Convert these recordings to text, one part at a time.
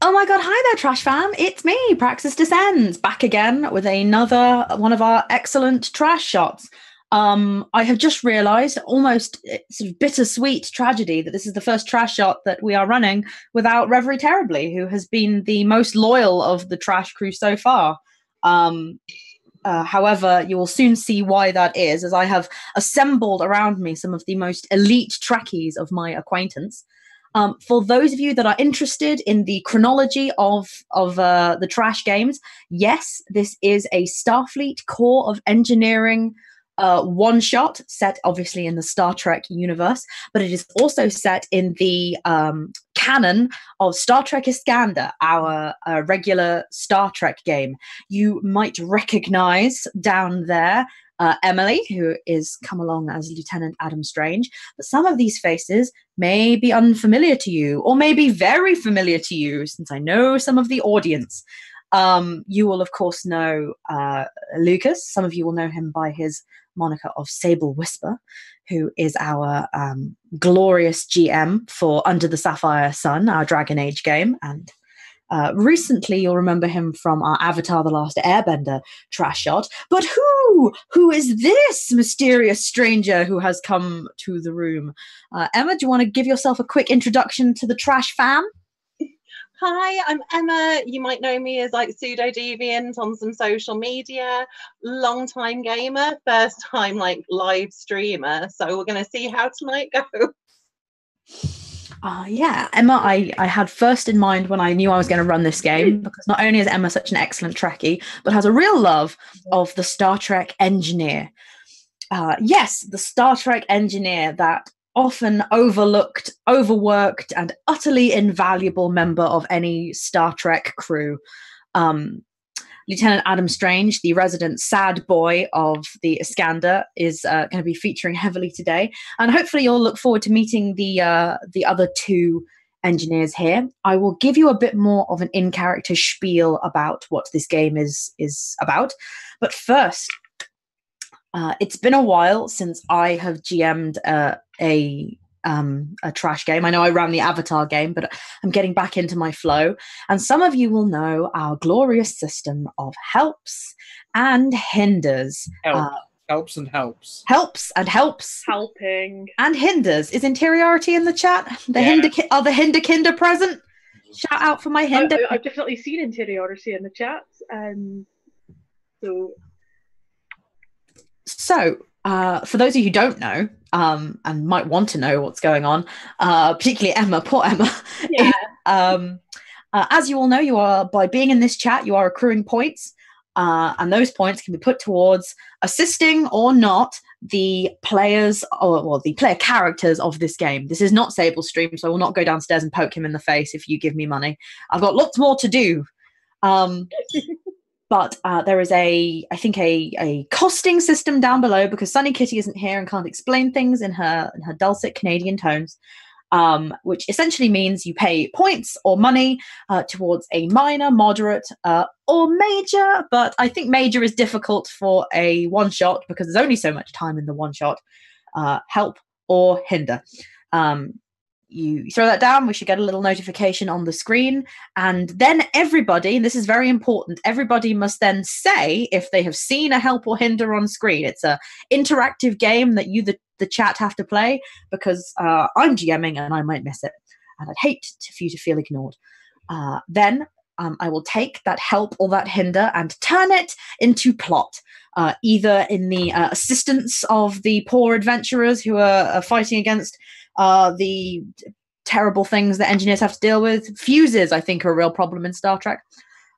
Oh my god, hi there, Trash fam. It's me, Praxis Descends, back again with another one of our excellent trash shots. I have just realised, almost sort of bittersweet tragedy, that this is the first trash shot that we are running without Reverie Terribly, who has been the most loyal of the trash crew so far. However, you will soon see why that is, as I have assembled around me some of the most elite Trekkies of my acquaintance. For those of you that are interested in the chronology of the trash games, yes, this is a Starfleet Core of Engineering one shot set obviously in the Star Trek universe, but it is also set in the canon of Star Trek Iskandar, our regular Star Trek game. You might recognize down there Emily, who is come along as Lieutenant Adam Strange, but some of these faces may be unfamiliar to you, or may be very familiar to you, since I know some of the audience. You will, of course, know Lucas. Some of you will know him by his moniker of Sable Whisper, who is our glorious GM for Under the Sapphire Sun, our Dragon Age game. And recently, you'll remember him from our Avatar: The Last Airbender trash shot. But who is this mysterious stranger who has come to the room? Emma, do you want to give yourself a quick introduction to the trash fam? Hi, I'm Emma. You might know me as like pseudo deviant on some social media. Long time gamer, first time like live streamer. So we're gonna see how tonight goes. Yeah, Emma, I had first in mind when I knew I was going to run this game, because not only is Emma such an excellent Trekkie, but has a real love of the Star Trek engineer. Yes, the Star Trek engineer, that often overlooked, overworked, and utterly invaluable member of any Star Trek crew. Lieutenant Adam Strange, the resident sad boy of the Iskandar, is going to be featuring heavily today, and hopefully you'll look forward to meeting the other two engineers here. I will give you a bit more of an in-character spiel about what this game is about, but first, it's been a while since I have GM'd a trash game. I know I ran the Avatar game, but I'm getting back into my flow. And some of you will know our glorious system of helps and hinders. Helps and helps. Helps and helps. Helping. And hinders. Is interiority in the chat? Are the Hinderkinder present? Shout out for my hinder. I've definitely seen interiority in the chat. So, for those of you who don't know, and might want to know what's going on, particularly Emma, poor Emma. Yeah. As you all know, you are, by being in this chat, you are accruing points, and those points can be put towards assisting or not the players, or the player characters of this game. This is not Sable's stream, so I will not go downstairs and poke him in the face if you give me money. I've got lots more to do. But there is I think a costing system down below, because Sunny Kitty isn't here and can't explain things in her dulcet Canadian tones, which essentially means you pay points or money towards a minor, moderate, or major. But I think major is difficult for a one-shot, because there's only so much time in the one-shot. Help or hinder. You throw that down, we should get a little notification on the screen, and then everybody, and this is very important, everybody must then say if they have seen a help or hinder on screen. It's a interactive game that you, the chat, have to play, because I'm GMing and I might miss it, and I'd hate for you to feel ignored. Then I will take that help or that hinder and turn it into plot, either in the assistance of the poor adventurers who are fighting against the terrible things that engineers have to deal with. Fuses, I think, are a real problem in Star Trek.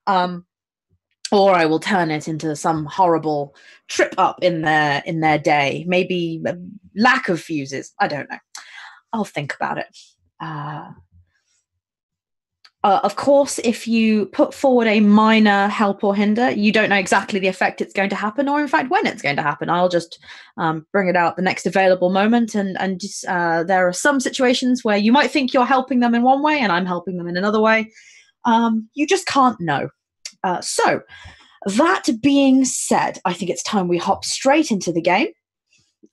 Or I will turn it into some horrible trip up in their day. Maybe lack of fuses. I don't know. I'll think about it. Of course, if you put forward a minor help or hinder, you don't know exactly the effect it's going to happen, or in fact when it's going to happen. I'll just bring it out the next available moment, and just, there are some situations where you might think you're helping them in one way and I'm helping them in another way. You just can't know. So, that being said, I think it's time we hop straight into the game.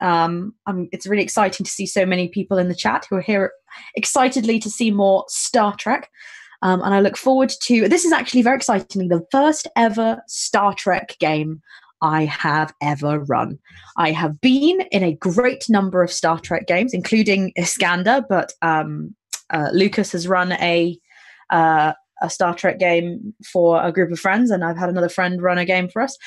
It's really exciting to see so many people in the chat who are here excitedly to see more Star Trek. And I look forward to, this is actually very excitingly the first ever Star Trek game I have ever run. I have been in a great number of Star Trek games, including Iskandar, but Lucas has run a Star Trek game for a group of friends, and I've had another friend run a game for us.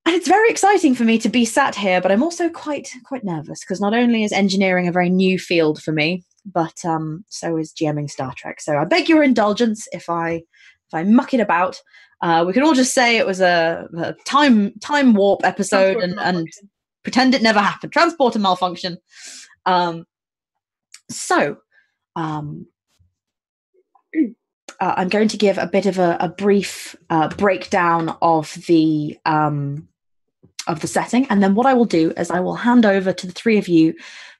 And it's very exciting for me to be sat here, but I'm also quite nervous because not only is engineering a very new field for me, but so is GMing Star Trek. So I beg your indulgence if I muck it about. We can all just say it was a time warp episode and pretend it never happened. Transporter malfunction. I'm going to give a bit of a brief breakdown of the setting, and then what I will do is I will hand over to the three of you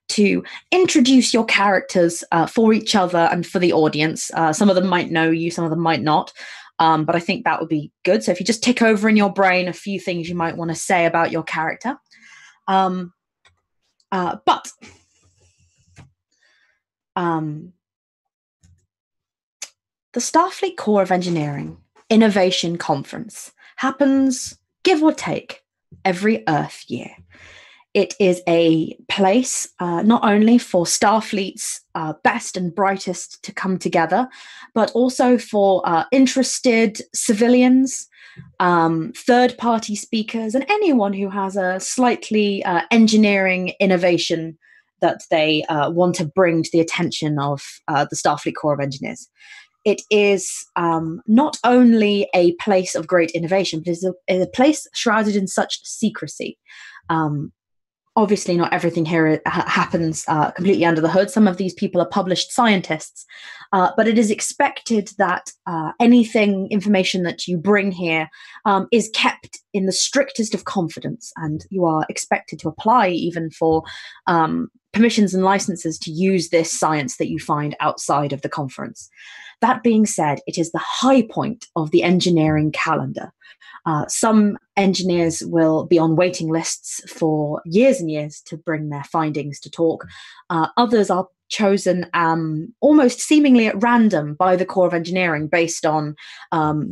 to introduce your characters for each other and for the audience. Some of them might know you, some of them might not, but I think that would be good. So if you just tick over in your brain a few things you might want to say about your character. The Starfleet Corps of Engineering Innovation Conference happens, give or take, every Earth year. It is a place not only for Starfleet's best and brightest to come together, but also for interested civilians, third-party speakers, and anyone who has a slightly engineering innovation that they want to bring to the attention of the Starfleet Corps of Engineers. It is not only a place of great innovation, but it is a place shrouded in such secrecy. Obviously, not everything here happens completely under the hood. Some of these people are published scientists, but it is expected that information that you bring here is kept in the strictest of confidence, and you are expected to apply even for permissions and licenses to use this science that you find outside of the conference. That being said, it is the high point of the engineering calendar. Some engineers will be on waiting lists for years and years to bring their findings to talk. Others are chosen almost seemingly at random by the Corps of Engineering based on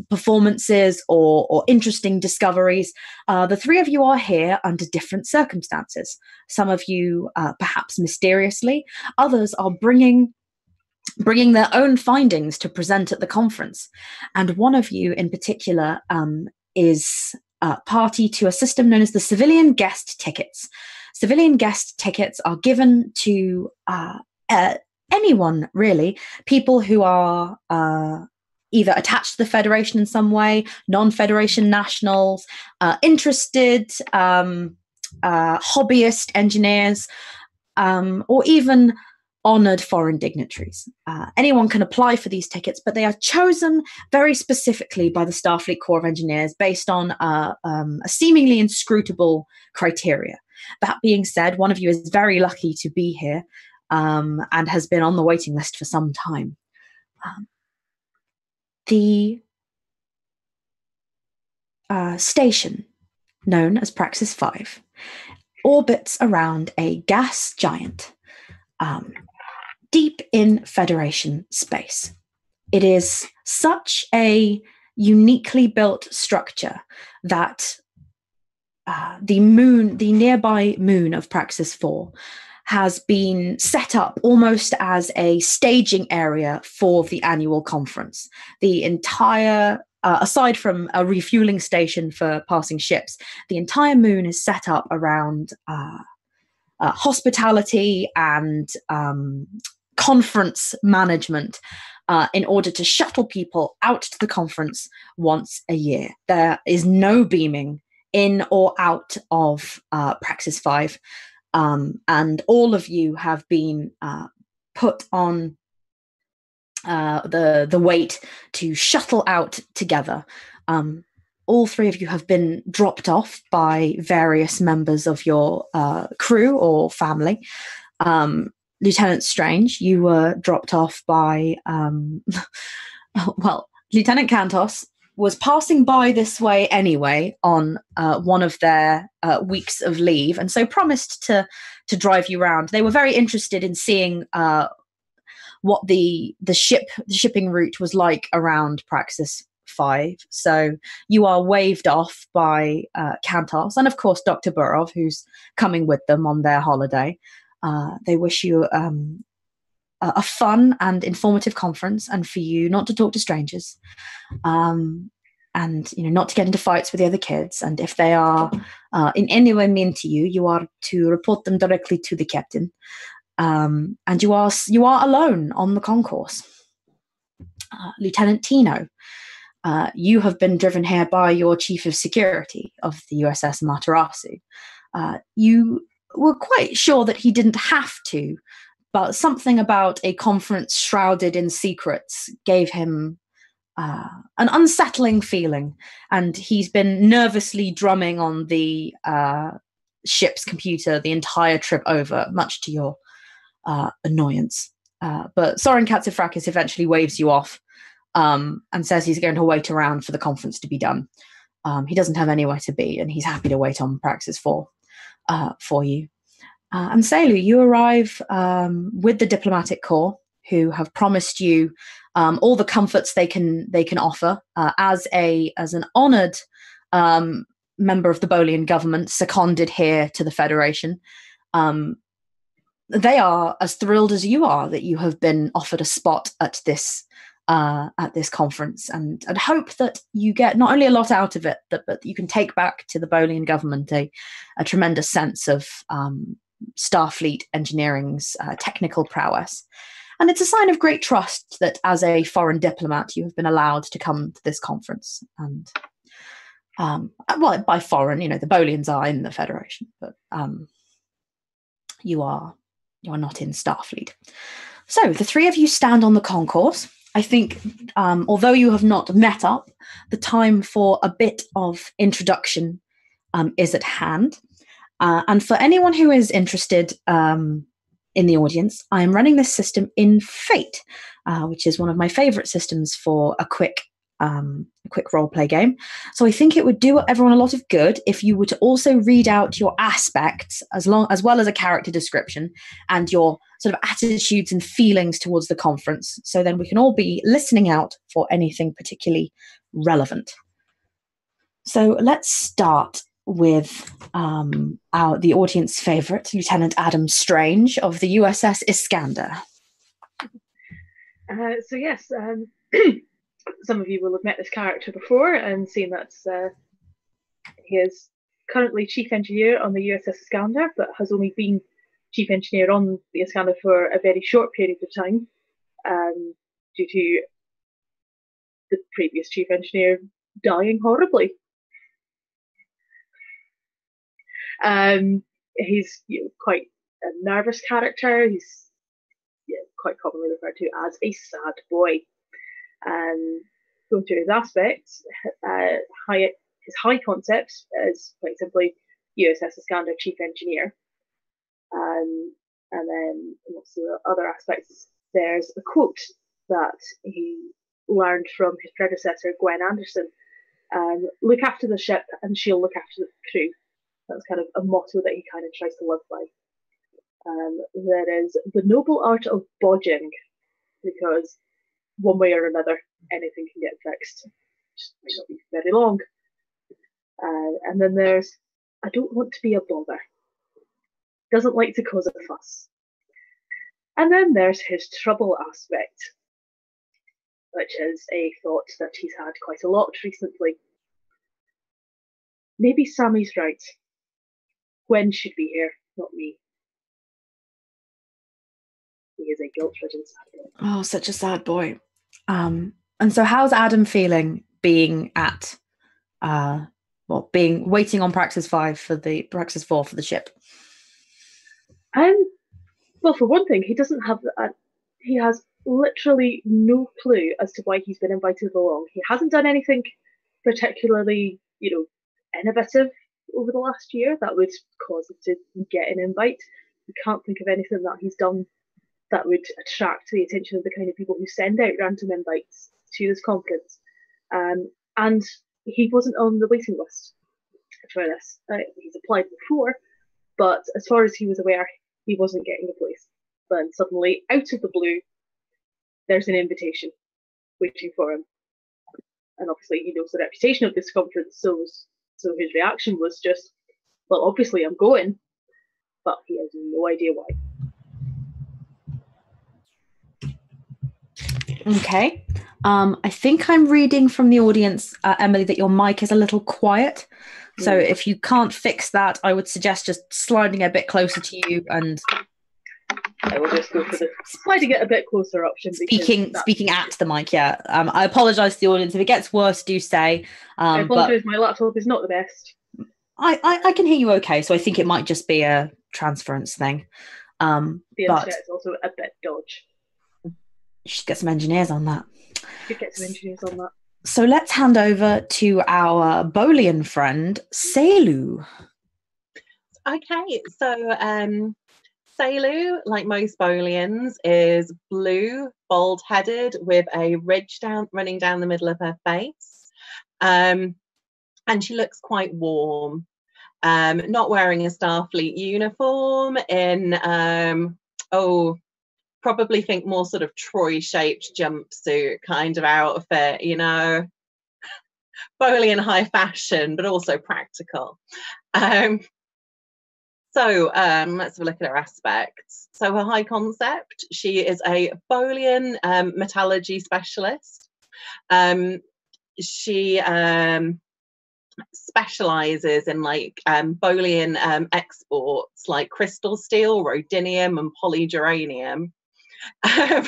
performances or interesting discoveries. The three of you are here under different circumstances. Some of you perhaps mysteriously, others are bringing their own findings to present at the conference. And one of you in particular is party to a system known as the civilian guest tickets. Civilian guest tickets are given to anyone, really, people who are either attached to the Federation in some way, non-Federation nationals, interested hobbyist engineers, or even honored foreign dignitaries. Anyone can apply for these tickets, but they are chosen very specifically by the Starfleet Corps of Engineers based on a seemingly inscrutable criteria. That being said, one of you is very lucky to be here and has been on the waiting list for some time. The station, known as Praxis 5, orbits around a gas giant deep in Federation space. It is such a uniquely built structure that the nearby moon of Praxis 4, has been set up almost as a staging area for the annual conference. The entire, aside from a refueling station for passing ships, the entire moon is set up around hospitality and conference management in order to shuttle people out to the conference once a year. There is no beaming in or out of Praxis 5. And all of you have been put on the weight to shuttle out together. All three of you have been dropped off by various members of your crew or family. Lieutenant Strange, you were dropped off by, Lieutenant Cantos was passing by this way anyway on one of their weeks of leave, and so promised to drive you around. They were very interested in seeing what the shipping route was like around Praxis 5. So you are waved off by Kantos and, of course, Dr. Burov, who's coming with them on their holiday. They wish you a fun and informative conference, and for you not to talk to strangers, and not to get into fights with the other kids. And if they are in any way mean to you, you are to report them directly to the captain. And you are alone on the concourse. Lieutenant Tino, you have been driven here by your chief of security of the USS Amaterasu. You were quite sure that he didn't have to, but something about a conference shrouded in secrets gave him an unsettling feeling, and he's been nervously drumming on the ship's computer the entire trip over, much to your annoyance. But Soren Katsifrakis eventually waves you off and says he's going to wait around for the conference to be done. He doesn't have anywhere to be, and he's happy to wait on Praxis 4 for you. And Caeliu, you arrive with the diplomatic corps, who have promised you all the comforts they can offer as an honoured member of the Bolian government, seconded here to the Federation. They are as thrilled as you are that you have been offered a spot at this conference, and hope that you get not only a lot out of it, but you can take back to the Bolian government a tremendous sense of Starfleet engineering's technical prowess. And it's a sign of great trust that as a foreign diplomat, you have been allowed to come to this conference. And, well, by foreign, the Bolians are in the Federation, but you are not in Starfleet. So the three of you stand on the concourse. I think, although you have not met up, the time for a bit of introduction is at hand. And for anyone who is interested in the audience, I am running this system in Fate, which is one of my favorite systems for a quick role-play game. So I think it would do everyone a lot of good if you were to also read out your aspects as well as a character description and your sort of attitudes and feelings towards the conference. So then we can all be listening out for anything particularly relevant. So let's start with the audience favorite, Lieutenant Adam Strange of the USS Iskandar. So yes, some of you will have met this character before and seen that he is currently chief engineer on the USS Iskandar, but has only been chief engineer on the Iskandar for a very short period of time, due to the previous chief engineer dying horribly. He's quite a nervous character. He's quite commonly referred to as a sad boy. Going through his aspects, his high concept is quite simply USS Iskandar Chief Engineer. And then lots of the other aspects, there's a quote that he learned from his predecessor, Gwen Anderson. Look after the ship and she'll look after the crew. That's kind of a motto that he kind of tries to live by. There is the noble art of bodging, because one way or another, anything can get fixed. Just might not be very long. And then there's, I don't want to be a bother. Doesn't like to cause a fuss. And then there's his trouble aspect, which is a thought that he's had quite a lot recently. Maybe Sammy's right. Gwen should be here, not me. He is a guilt-ridden sad boy. Oh, such a sad boy. And so how's Adam feeling being at waiting on Praxis 4 for the ship? Well, for one thing, he doesn't have he has literally no clue as to why he's been invited along. He hasn't done anything particularly, innovative over the last year that would cause him to get an invite. He can't think of anything that he's done that would attract the attention of the kind of people who send out random invites to this conference. And he wasn't on the waiting list for this. He's applied before, but as far as he was aware, he wasn't getting a place. Then suddenly, out of the blue, there's an invitation waiting for him. And obviously he knows the reputation of this conference, so his reaction was just, well, obviously I'm going, but he has no idea why. Okay. I think I'm reading from the audience, Emily, that your mic is a little quiet. So if you can't fix that, I would suggest just sliding a bit closer to you and I will just go for the sliding it a bit closer option. Speaking at the mic, yeah. I apologise to the audience. If it gets worse, do say. I apologise, my laptop is not the best. I can hear you okay, so I think it might just be a transference thing. The internet is also a bit dodgy. You should get some engineers on that. So let's hand over to our Bolian friend, Caeliu. Okay, so Caeliu, like most Bolians, is blue, bald-headed, with a ridge running down the middle of her face. And she looks quite warm. Not wearing a Starfleet uniform, in probably think more sort of Troy-shaped jumpsuit kind of outfit, you know, Bolian high fashion, but also practical. So let's have a look at her aspects. So her high concept, she is a Bolian metallurgy specialist. She specializes in like Bolian exports like crystal steel, rhodium and polyduranium. Going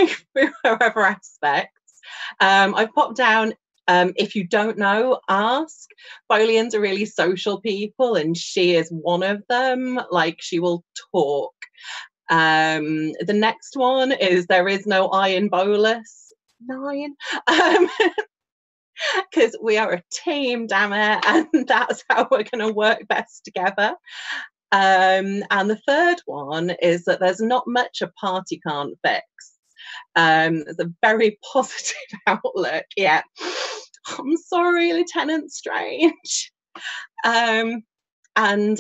through her other aspects, I've popped down, if you don't know, ask. Bolians are really social people, and she is one of them. Like, she will talk. The next one is there is no I in Bolus. 9. Because we are a team, damn it, and that's how we're going to work best together. And the third one is that there's not much a party can't fix. It's a very positive outlook. Yeah, I'm sorry, Lieutenant Strange. And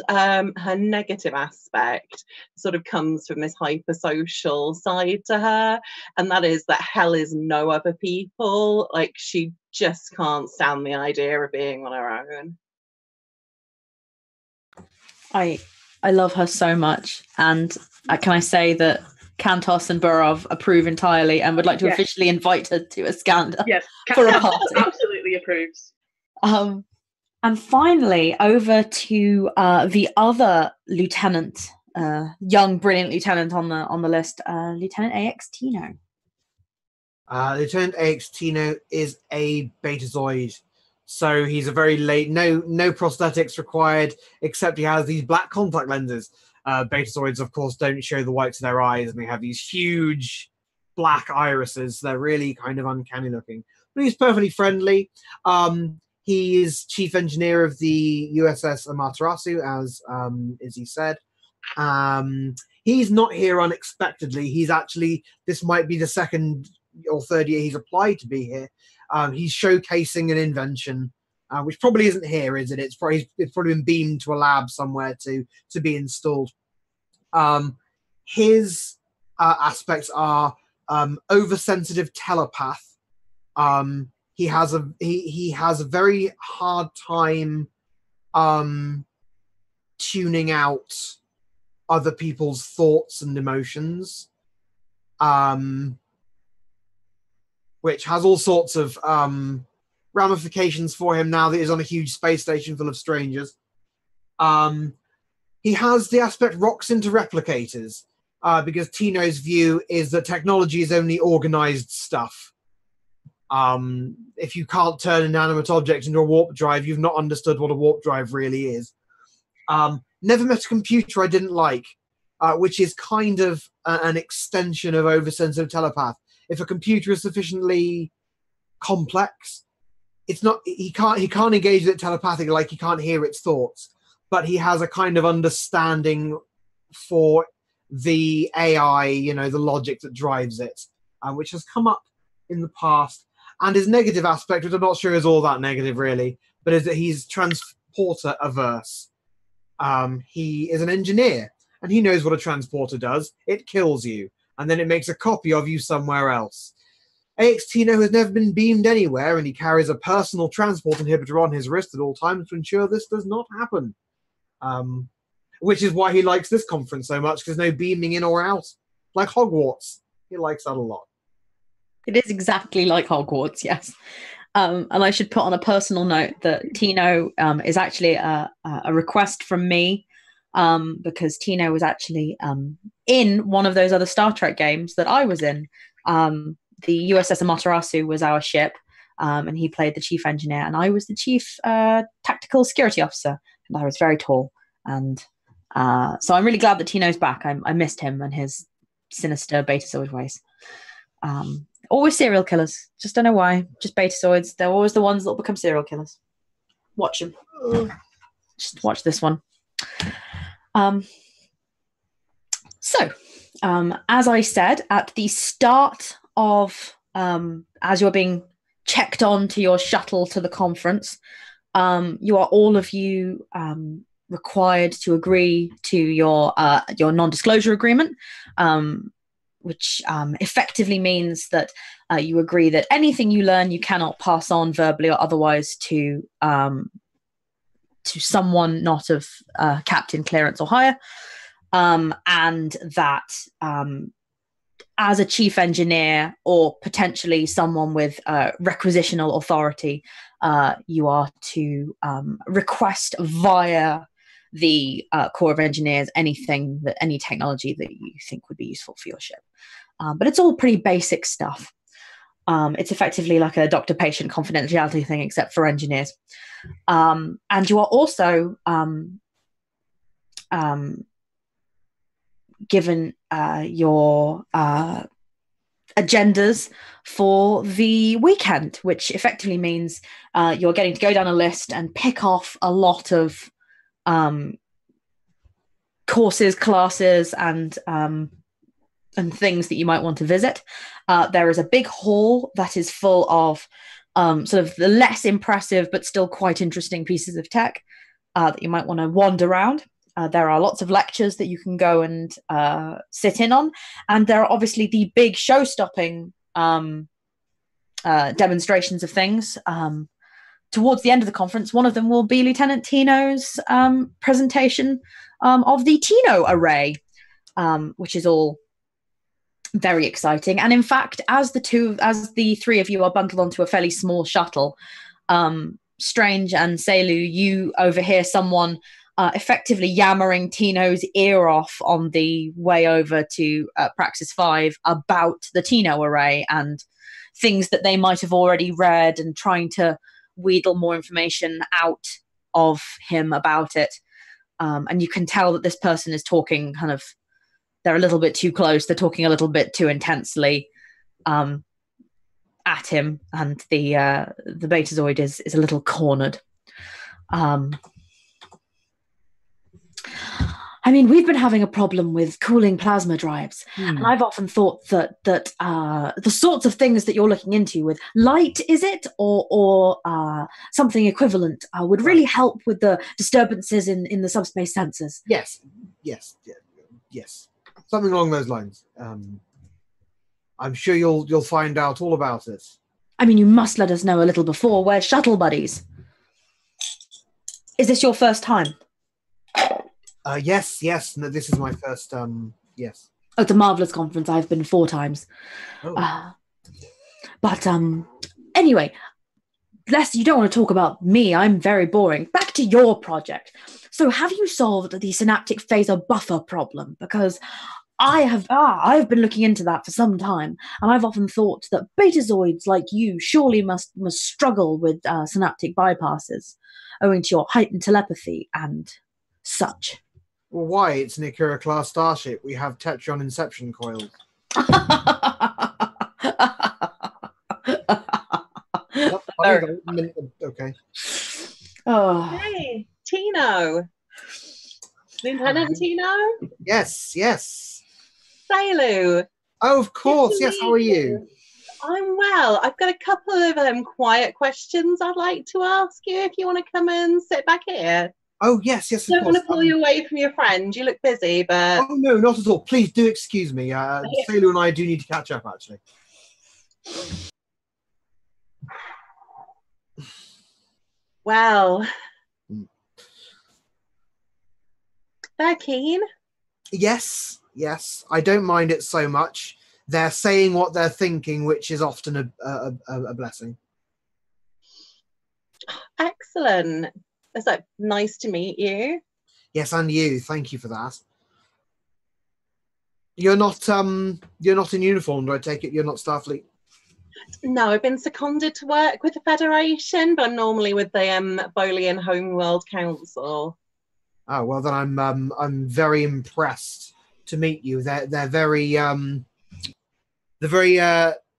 her negative aspect sort of comes from this hypersocial side to her, and that is that hell is no other people. Like, she just can't stand the idea of being on her own. I love her so much, and can I say that Kantos and Burov approve entirely and would like to officially invite her to Iskandar for a party. Absolutely approves. And finally, over to the other lieutenant, young, brilliant lieutenant on the list, Lieutenant AX Tino. Lieutenant AX Tino is a Betazoid. So he's a very late, no prosthetics required, except he has these black contact lenses. Betazoids, of course, don't show the whites of their eyes, and they have these huge black irises. They're really kind of uncanny looking. But he's perfectly friendly. He is chief engineer of the USS Amaterasu, as Izzy said. He's not here unexpectedly. He's actually, this might be the second or third year he's applied to be here. He's showcasing an invention, which probably isn't here, is it? It's probably been beamed to a lab somewhere to be installed. His aspects are oversensitive telepath. He has a very hard time tuning out other people's thoughts and emotions. Which has all sorts of ramifications for him now that he's on a huge space station full of strangers. He has the aspect rocks into replicators, because Tino's view is that technology is only organized stuff. If you can't turn an inanimate object into a warp drive, you've not understood what a warp drive really is. Never met a computer I didn't like, which is kind of an extension of oversensitive telepath. If a computer is sufficiently complex, it's not, he can't engage with it telepathically, like he can't hear its thoughts, but he has a kind of understanding for the AI, you know, the logic that drives it, which has come up in the past. And his negative aspect, which I'm not sure is all that negative really, but is that he's transporter averse. He is an engineer, and he knows what a transporter does. It kills you. and then it makes a copy of you somewhere else. AX Tino has never been beamed anywhere, and he carries a personal transport inhibitor on his wrist at all times to ensure this does not happen. Which is why he likes this conference so much, because no beaming in or out. Like Hogwarts. He likes that a lot. It is exactly like Hogwarts, yes. And I should put on a personal note that Tino is actually a request from me, because Tino was actually in one of those other Star Trek games that I was in. The USS Amaterasu was our ship, and he played the chief engineer, and I was the chief tactical security officer, and I was very tall. And so I'm really glad that Tino's back. I missed him and his sinister betazoid ways. Always serial killers. Just don't know why. Just betazoids. They're always the ones that will become serial killers. Watch them. Just watch this one. So, as I said at the start of, as you're being checked on to your shuttle to the conference, you are all of you required to agree to your non-disclosure agreement, which effectively means that you agree that anything you learn you cannot pass on verbally or otherwise to someone not of captain clearance or higher, and that as a chief engineer or potentially someone with requisitional authority, you are to request via the Corps of Engineers any technology that you think would be useful for your ship. But it's all pretty basic stuff. It's effectively like a doctor-patient confidentiality thing, except for engineers. And you are also given your agendas for the weekend, which effectively means you're getting to go down a list and pick off a lot of courses, classes, and things that you might want to visit. There is a big hall that is full of sort of the less impressive but still quite interesting pieces of tech that you might want to wander around. There are lots of lectures that you can go and sit in on, and there are obviously the big show-stopping demonstrations of things. Towards the end of the conference, one of them will be Lieutenant Tino's presentation of the Tino array, which is all very exciting. And in fact, as the three of you are bundled onto a fairly small shuttle, Strange and Caeliu, you overhear someone effectively yammering Tino's ear off on the way over to Praxis 5 about the Tino array and things that they might have already read, and trying to wheedle more information out of him about it. And you can tell that this person is talking they're a little bit too close. They're talking a little bit too intensely at him, and the Betazoid is a little cornered. I mean, we've been having a problem with cooling plasma drives, and I've often thought that the sorts of things that you're looking into with light, is it, or something equivalent, would really help with the disturbances in the subspace sensors. Yes. Something along those lines. I'm sure you'll find out all about it. I mean, you must let us know a little before. We're shuttle buddies. Is this your first time? Yes. No, this is my first. Yes. Oh, it's a marvelous conference. I've been 4 times. Oh. But anyway, lest you don't want to talk about me, I'm very boring. Back to your project. So, have you solved the synaptic phaser buffer problem? Because I've been looking into that for some time, and I've often thought that betazoids like you surely must struggle with synaptic bypasses, owing to your heightened telepathy and such. Well, why? It's an Akira-class starship. We have Tetron inception coils. Okay. Oh. Hey, Tino. Lieutenant Tino? Yes. Caeliu. Oh, of course. Yes, how are you? I'm well. I've got a couple of quiet questions I'd like to ask you if you want to come and sit back here. Oh, yes, of Don't want course. to pull you away from your friend. You look busy, but... Oh, no, not at all. Please do excuse me. Caeliu and I do need to catch up, actually. Well, they're keen. Yes. I don't mind it so much. They're saying what they're thinking, which is often a blessing. Excellent. It's like nice to meet you. Yes, and you. Thank you for that. You're not in uniform, do I take it? You're not Starfleet? No, I've been seconded to work with the Federation, but I'm normally with the Bolian Homeworld Council. Oh, well, then I'm very impressed to meet you. They're very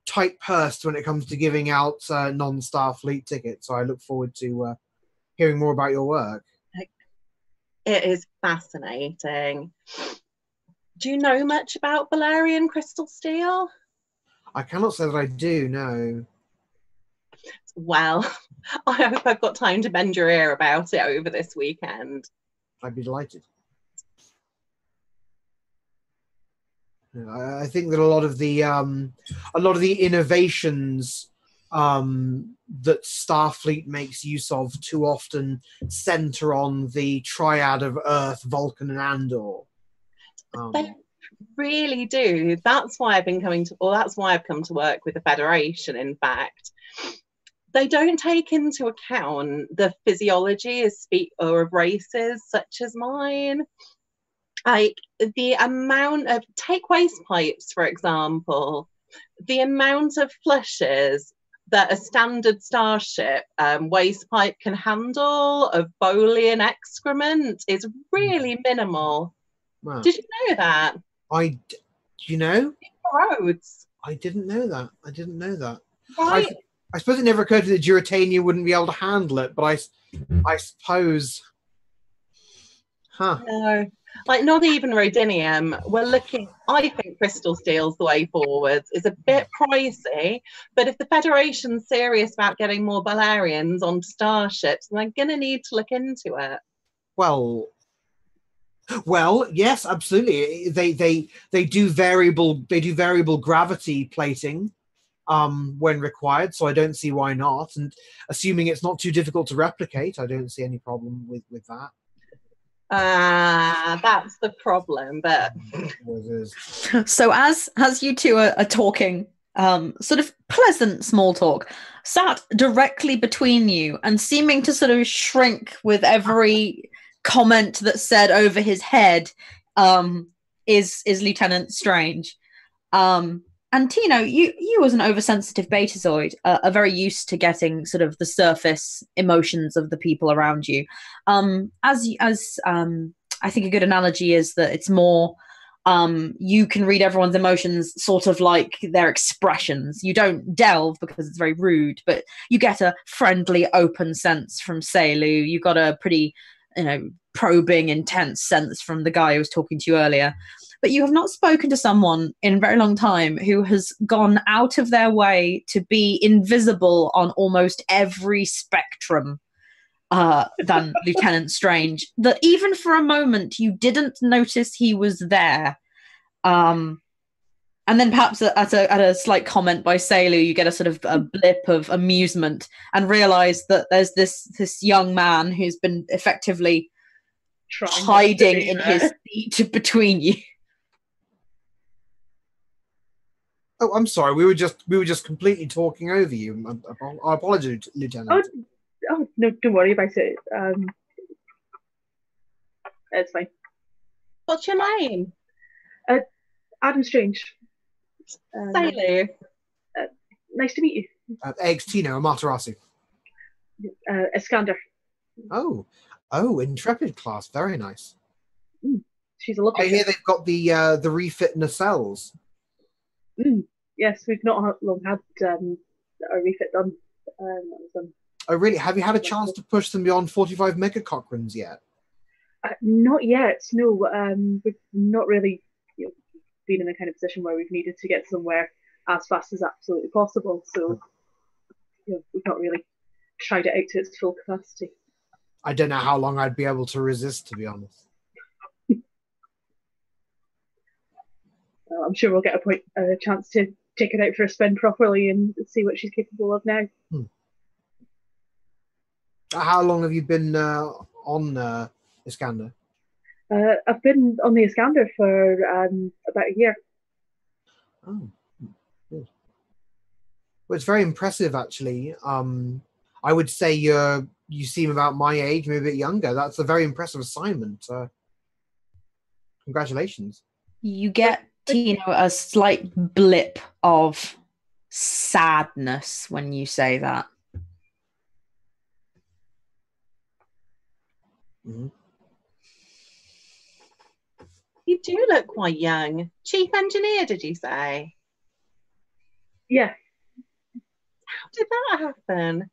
tight-pursed when it comes to giving out non-Starfleet tickets. So I look forward to hearing more about your work. It is fascinating. Do you know much about Valerian crystal steel? I cannot say that I do, no. Well, I hope I've got time to bend your ear about it over this weekend. I'd be delighted. I think that a lot of the innovations that Starfleet makes use of too often center on the triad of Earth, Vulcan, and Andor. They really do. That's why I've come to work with the Federation. In fact, they don't take into account the physiology of races such as mine. Like the amount of, take waste pipes for example, the amount of flushes that a standard starship waste pipe can handle of Bolian excrement is really minimal. Wow. Did you know that? You know? Roads. I didn't know that. Right? I suppose it never occurred to me that Duratania wouldn't be able to handle it, but I suppose. Huh. No. Like not even rhodinium. I think crystal steel's the way forward. It's a bit pricey, but if the Federation's serious about getting more Valerians onto starships, then they're going to need to look into it. Well, yes, absolutely. They do variable gravity plating when required, so I don't see why not. And assuming it's not too difficult to replicate, I don't see any problem with that. That's the problem, but So as you two are talking, sort of pleasant small talk, sat directly between you and seeming to sort of shrink with every comment that's said over his head, is Lieutenant Strange. And Tino, you as an oversensitive betazoid are very used to getting sort of the surface emotions of the people around you. As I think a good analogy is that it's more you can read everyone's emotions sort of like their expressions. You don't delve because it's very rude, but you get a friendly, open sense from Caeliu. You got a pretty, probing, intense sense from the guy who was talking to you earlier. But you have not spoken to someone in a very long time who has gone out of their way to be invisible on almost every spectrum than Lieutenant Strange. That even for a moment you didn't notice he was there. And then perhaps at a slight comment by Caeliu, you get a sort of a blip of amusement and realise that there's this young man who's been effectively hiding in his seat between you. Oh, I'm sorry. We were just completely talking over you. I apologize, Lieutenant. Oh no, don't worry about it. It's fine. What's your name? Adam Strange. Caeliu. Nice to meet you. Tino, Amaterasu. Iskandar. Oh, Intrepid class. Very nice. She's a lovely. I hear they've got the refit nacelles. Yes, we've not long had a refit done. Oh, really? Have you had a chance to push them beyond 45 megacochrons yet? Not yet. No, we've not really been in a kind of position where we've needed to get somewhere as fast as absolutely possible. So we've not really tried it out to its full capacity. I don't know how long I'd be able to resist, to be honest. Well, I'm sure we'll get a chance to take it out for a spin properly and see what she's capable of now. How long have you been on Iskandar? I've been on the Iskandar for about a year. Oh, good. Well, it's very impressive, actually. I would say you seem about my age, maybe a bit younger. That's a very impressive assignment. Congratulations. You get, Tino, a slight blip of sadness when you say that. Mm-hmm. You do look quite young. Chief engineer, did you say? Yeah. How did that happen?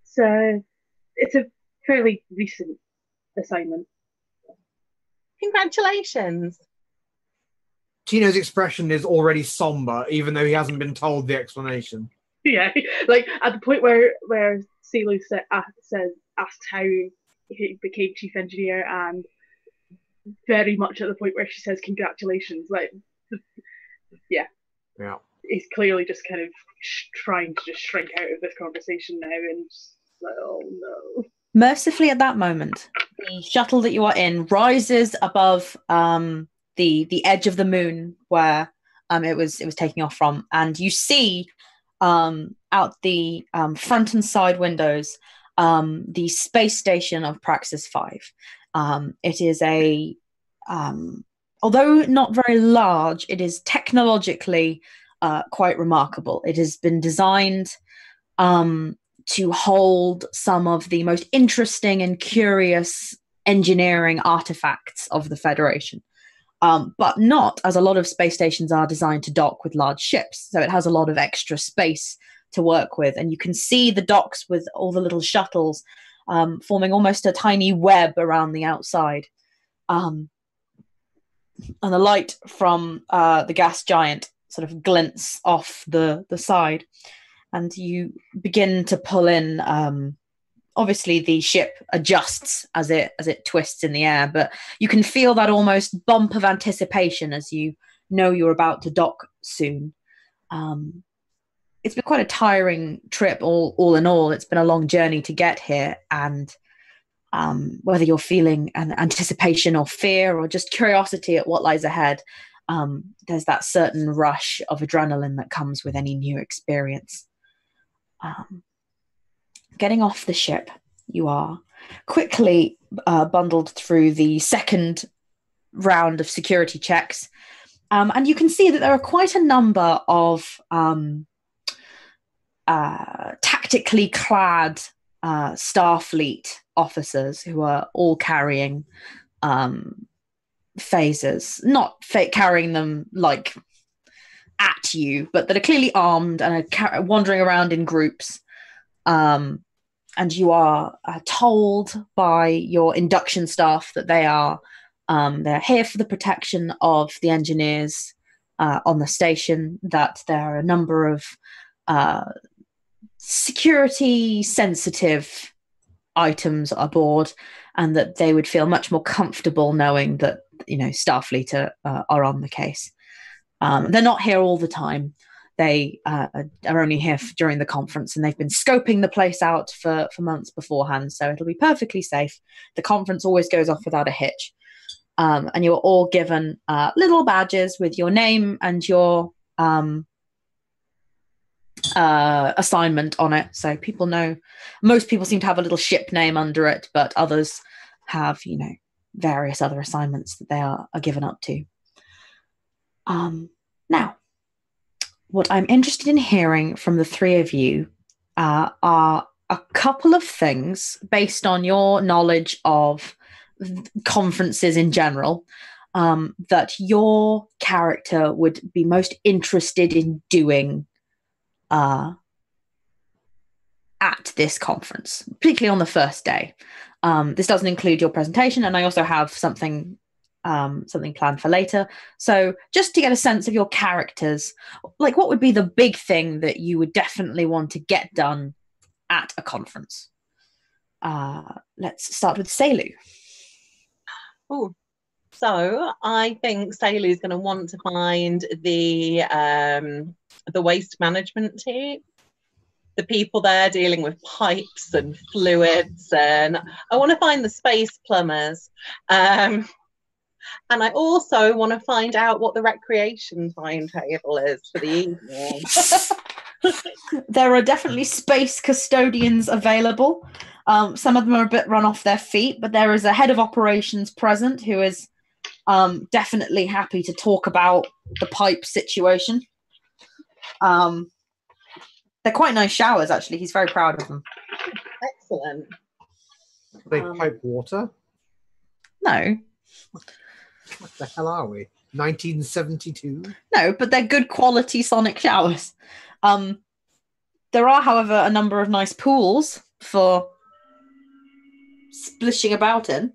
So it's a fairly recent assignment. Congratulations. Tino's expression is already somber, even though he hasn't been told the explanation. Yeah, like at the point where Caeliu asked how he became chief engineer, and very much at the point where she says congratulations. Like, yeah, he's clearly just kind of trying to just shrink out of this conversation now, and just like, oh no. Mercifully, at that moment, the shuttle that you are in rises above the edge of the moon where it was taking off from, and you see out the front and side windows the space station of Praxis 5. It is although not very large, it is technologically quite remarkable. It has been designed to hold some of the most interesting and curious engineering artifacts of the Federation. But not as a lot of space stations are designed to dock with large ships. So it has a lot of extra space to work with. And you can see the docks with all the little shuttles forming almost a tiny web around the outside. And the light from the gas giant sort of glints off the side. And you begin to pull in. Obviously, the ship adjusts as it twists in the air, but you can feel that almost bump of anticipation as you know you're about to dock soon. It's been quite a tiring trip, all in all. It's been a long journey to get here, and whether you're feeling an anticipation or fear or just curiosity at what lies ahead, there's that certain rush of adrenaline that comes with any new experience. Getting off the ship, you are quickly bundled through the second round of security checks. And you can see that there are quite a number of tactically clad Starfleet officers who are all carrying phasers, not carrying them like at you, but that are clearly armed and are wandering around in groups. And you are told by your induction staff that they're here for the protection of the engineers on the station, that there are a number of security sensitive items aboard, and that they would feel much more comfortable knowing that Starfleet are on the case. They're not here all the time. They are only here during the conference, and they've been scoping the place out for months beforehand, so it'll be perfectly safe. The conference always goes off without a hitch. And you're all given little badges with your name and your assignment on it, so people know. Most people seem to have a little ship name under it, but others have, various other assignments that they are given up to. Now, what I'm interested in hearing from the three of you are a couple of things based on your knowledge of conferences in general that your character would be most interested in doing at this conference, particularly on the first day. This doesn't include your presentation, and I also have something planned for later. So just to get a sense of your characters, like what would be the big thing that you would definitely want to get done at a conference. Let's start with Caeliu. Oh, so I think Caeliu is going to want to find the waste management team, the people there dealing with pipes and fluids, and I want to find the space plumbers. And I also want to find out what the recreation timetable is for the evening. There are definitely space custodians available. Some of them are a bit run off their feet, but there is a head of operations present who is definitely happy to talk about the pipe situation. They're quite nice showers, actually. He's very proud of them. Excellent. They pipe water? No. What the hell are we? 1972? No, but they're good quality sonic showers. There are, however, a number of nice pools for splishing about in.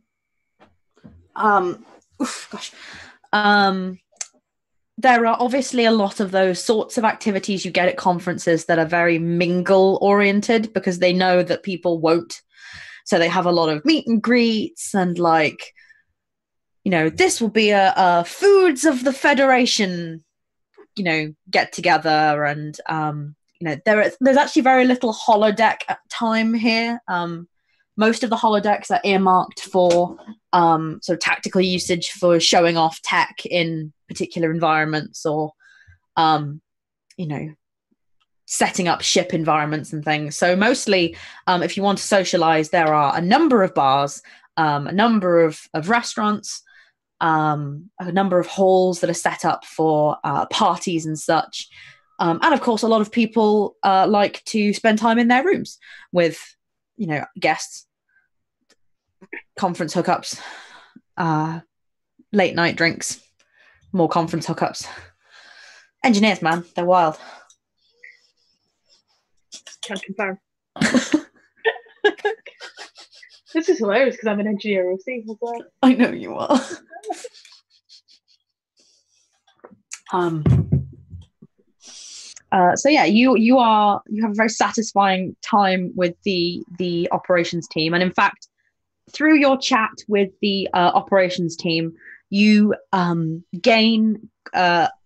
There are obviously a lot of those sorts of activities you get at conferences that are very mingle oriented because they know that people won't. So they have a lot of meet and greets and like, you know, this will be a Foods of the Federation, you know, get together. And, you know, there's actually very little holodeck time here. Most of the holodecks are earmarked for sort of tactical usage for showing off tech in particular environments or, you know, setting up ship environments and things. So mostly, if you want to socialize, there are a number of bars, a number of restaurants, a number of halls that are set up for parties and such. And of course, a lot of people like to spend time in their rooms with, you know, guests, conference hookups, late night drinks, more conference hookups. Engineers, man, they're wild. Can't confirm. This is hilarious because I'm an engineer OC as well. I know you are. So yeah, you have a very satisfying time with the operations team, and in fact, through your chat with the operations team, you gain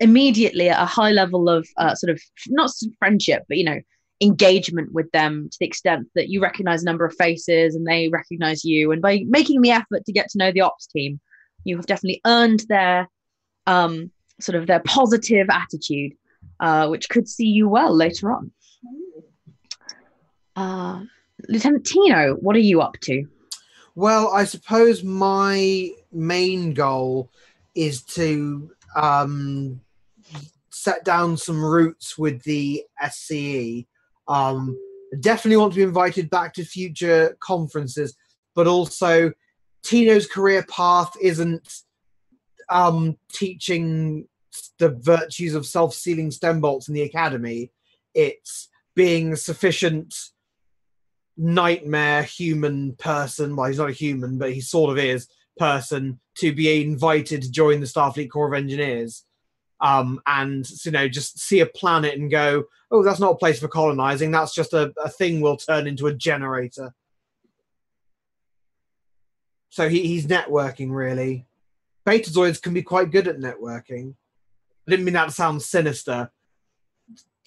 immediately a high level of sort of not friendship, but you know, engagement with them to the extent that you recognize a number of faces and they recognize you. And by making the effort to get to know the ops team, you have definitely earned their sort of their positive attitude, which could see you well later on. Lieutenant Tino, what are you up to? Well, I suppose my main goal is to set down some roots with the SCE. Definitely want to be invited back to future conferences, but also Tino's career path isn't teaching the virtues of self-sealing stem bolts in the academy. It's being a sufficient nightmare human person. Well, he's not a human, but he sort of is person to be invited to join the Starfleet Corps of Engineers. And, you know, just see a planet and go, oh, that's not a place for colonizing. That's just a thing we'll turn into a generator. So he's networking, really. Betazoids can be quite good at networking. I didn't mean that to sound sinister.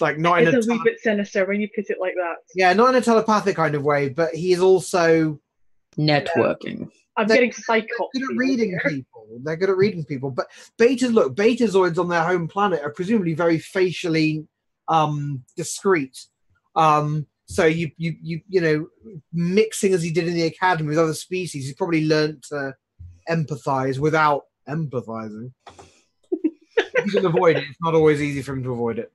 Like not in it's a wee bit sinister when you put it like that. Yeah, not in a telepathic kind of way, but he's also networking. I'm getting psychotic. They're good at reading people. They're good at reading people. But betazoids on their home planet are presumably very facially discreet. So you know, mixing as he did in the academy with other species, he's probably learnt to empathize without empathizing. You can avoid it. It's not always easy for him to avoid it.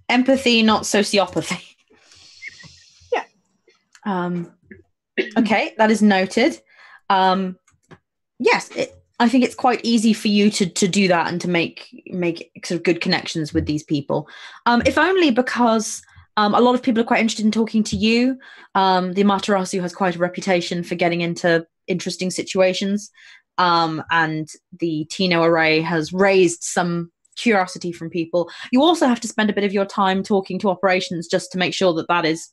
Empathy, not sociopathy. Yeah. Okay, that is noted. Yes, I think it's quite easy for you to do that and to make sort of good connections with these people. If only because a lot of people are quite interested in talking to you. The Amaterasu has quite a reputation for getting into interesting situations. And the Tino array has raised some curiosity from people. You also have to spend a bit of your time talking to operations just to make sure that is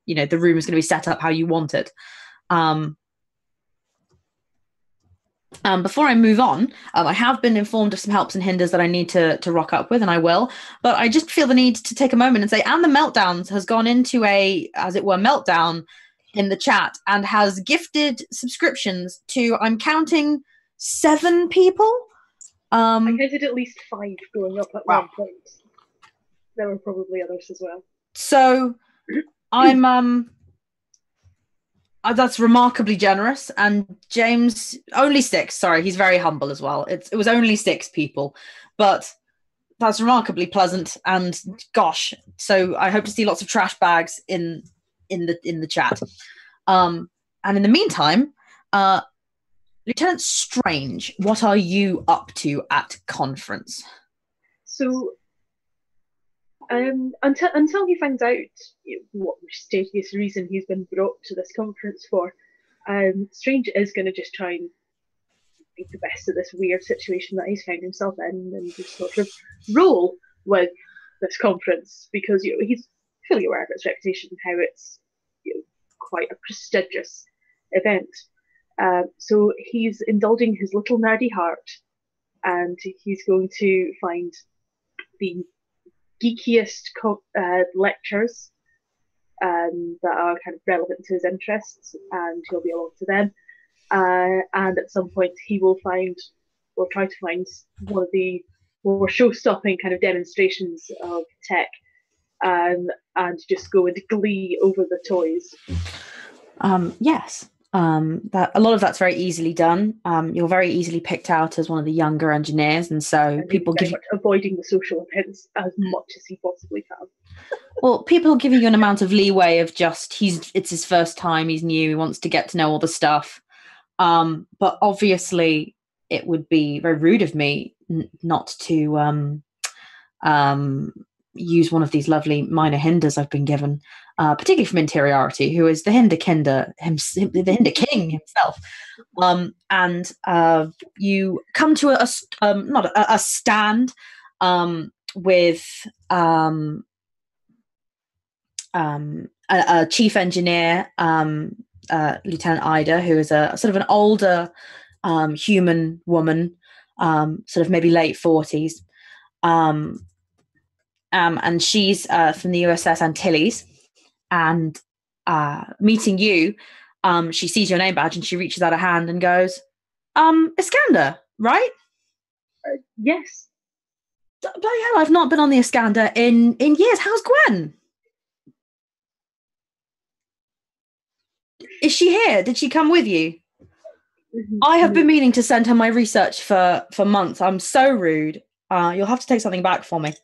the room is going to be set up how you want it. Before I move on, I have been informed of some helps and hinders that I need to rock up with, and I will. But I just feel the need to take a moment and say, and the Meltdowns has gone into a, as it were, meltdown in the chat and has gifted subscriptions to, I'm counting, 7 people. I counted at least 5 going up at Wow. one point. There were probably others as well. So I'm that's remarkably generous. And James, only 6. Sorry, he's very humble as well. It was only 6 people, but that's remarkably pleasant. And gosh, so I hope to see lots of trash bags in the chat. And in the meantime, Lieutenant Strange, what are you up to at conference? So, until he finds out what mysterious reason he's been brought to this conference for, Strange is going to just try and make the best of this weird situation that he's found himself in, and just sort of roll with this conference, because he's fully aware of its reputation, how it's quite a prestigious event. So he's indulging his little nerdy heart, and he's going to find the geekiest lectures that are kind of relevant to his interests, and he'll be along to them. And at some point, he will try to find one of the more show-stopping kind of demonstrations of tech, and just go into glee over the toys. Yes. That a lot of that's very easily done. You're very easily picked out as one of the younger engineers, and so people give you avoiding the social events as much as he possibly can. Well, people give you an amount of leeway of just it's his first time, he's new, he wants to get to know all the stuff. But obviously, it would be very rude of me not to use one of these lovely minor hinders I've been given, particularly from Interiority, who is the Hinder Kinder, the Hinder King himself. And you come to not a stand with a chief engineer, Lieutenant Ida, who is a sort of an older human woman, sort of maybe late 40s. And she's from the USS Antilles, and meeting you, she sees your name badge and she reaches out a hand and goes, Iskandar, right? Yes. Bloody hell, I've not been on the Iskandar in years. How's Gwen? Is she here? Did she come with you? I have been meaning to send her my research for months. I'm so rude. You'll have to take something back for me.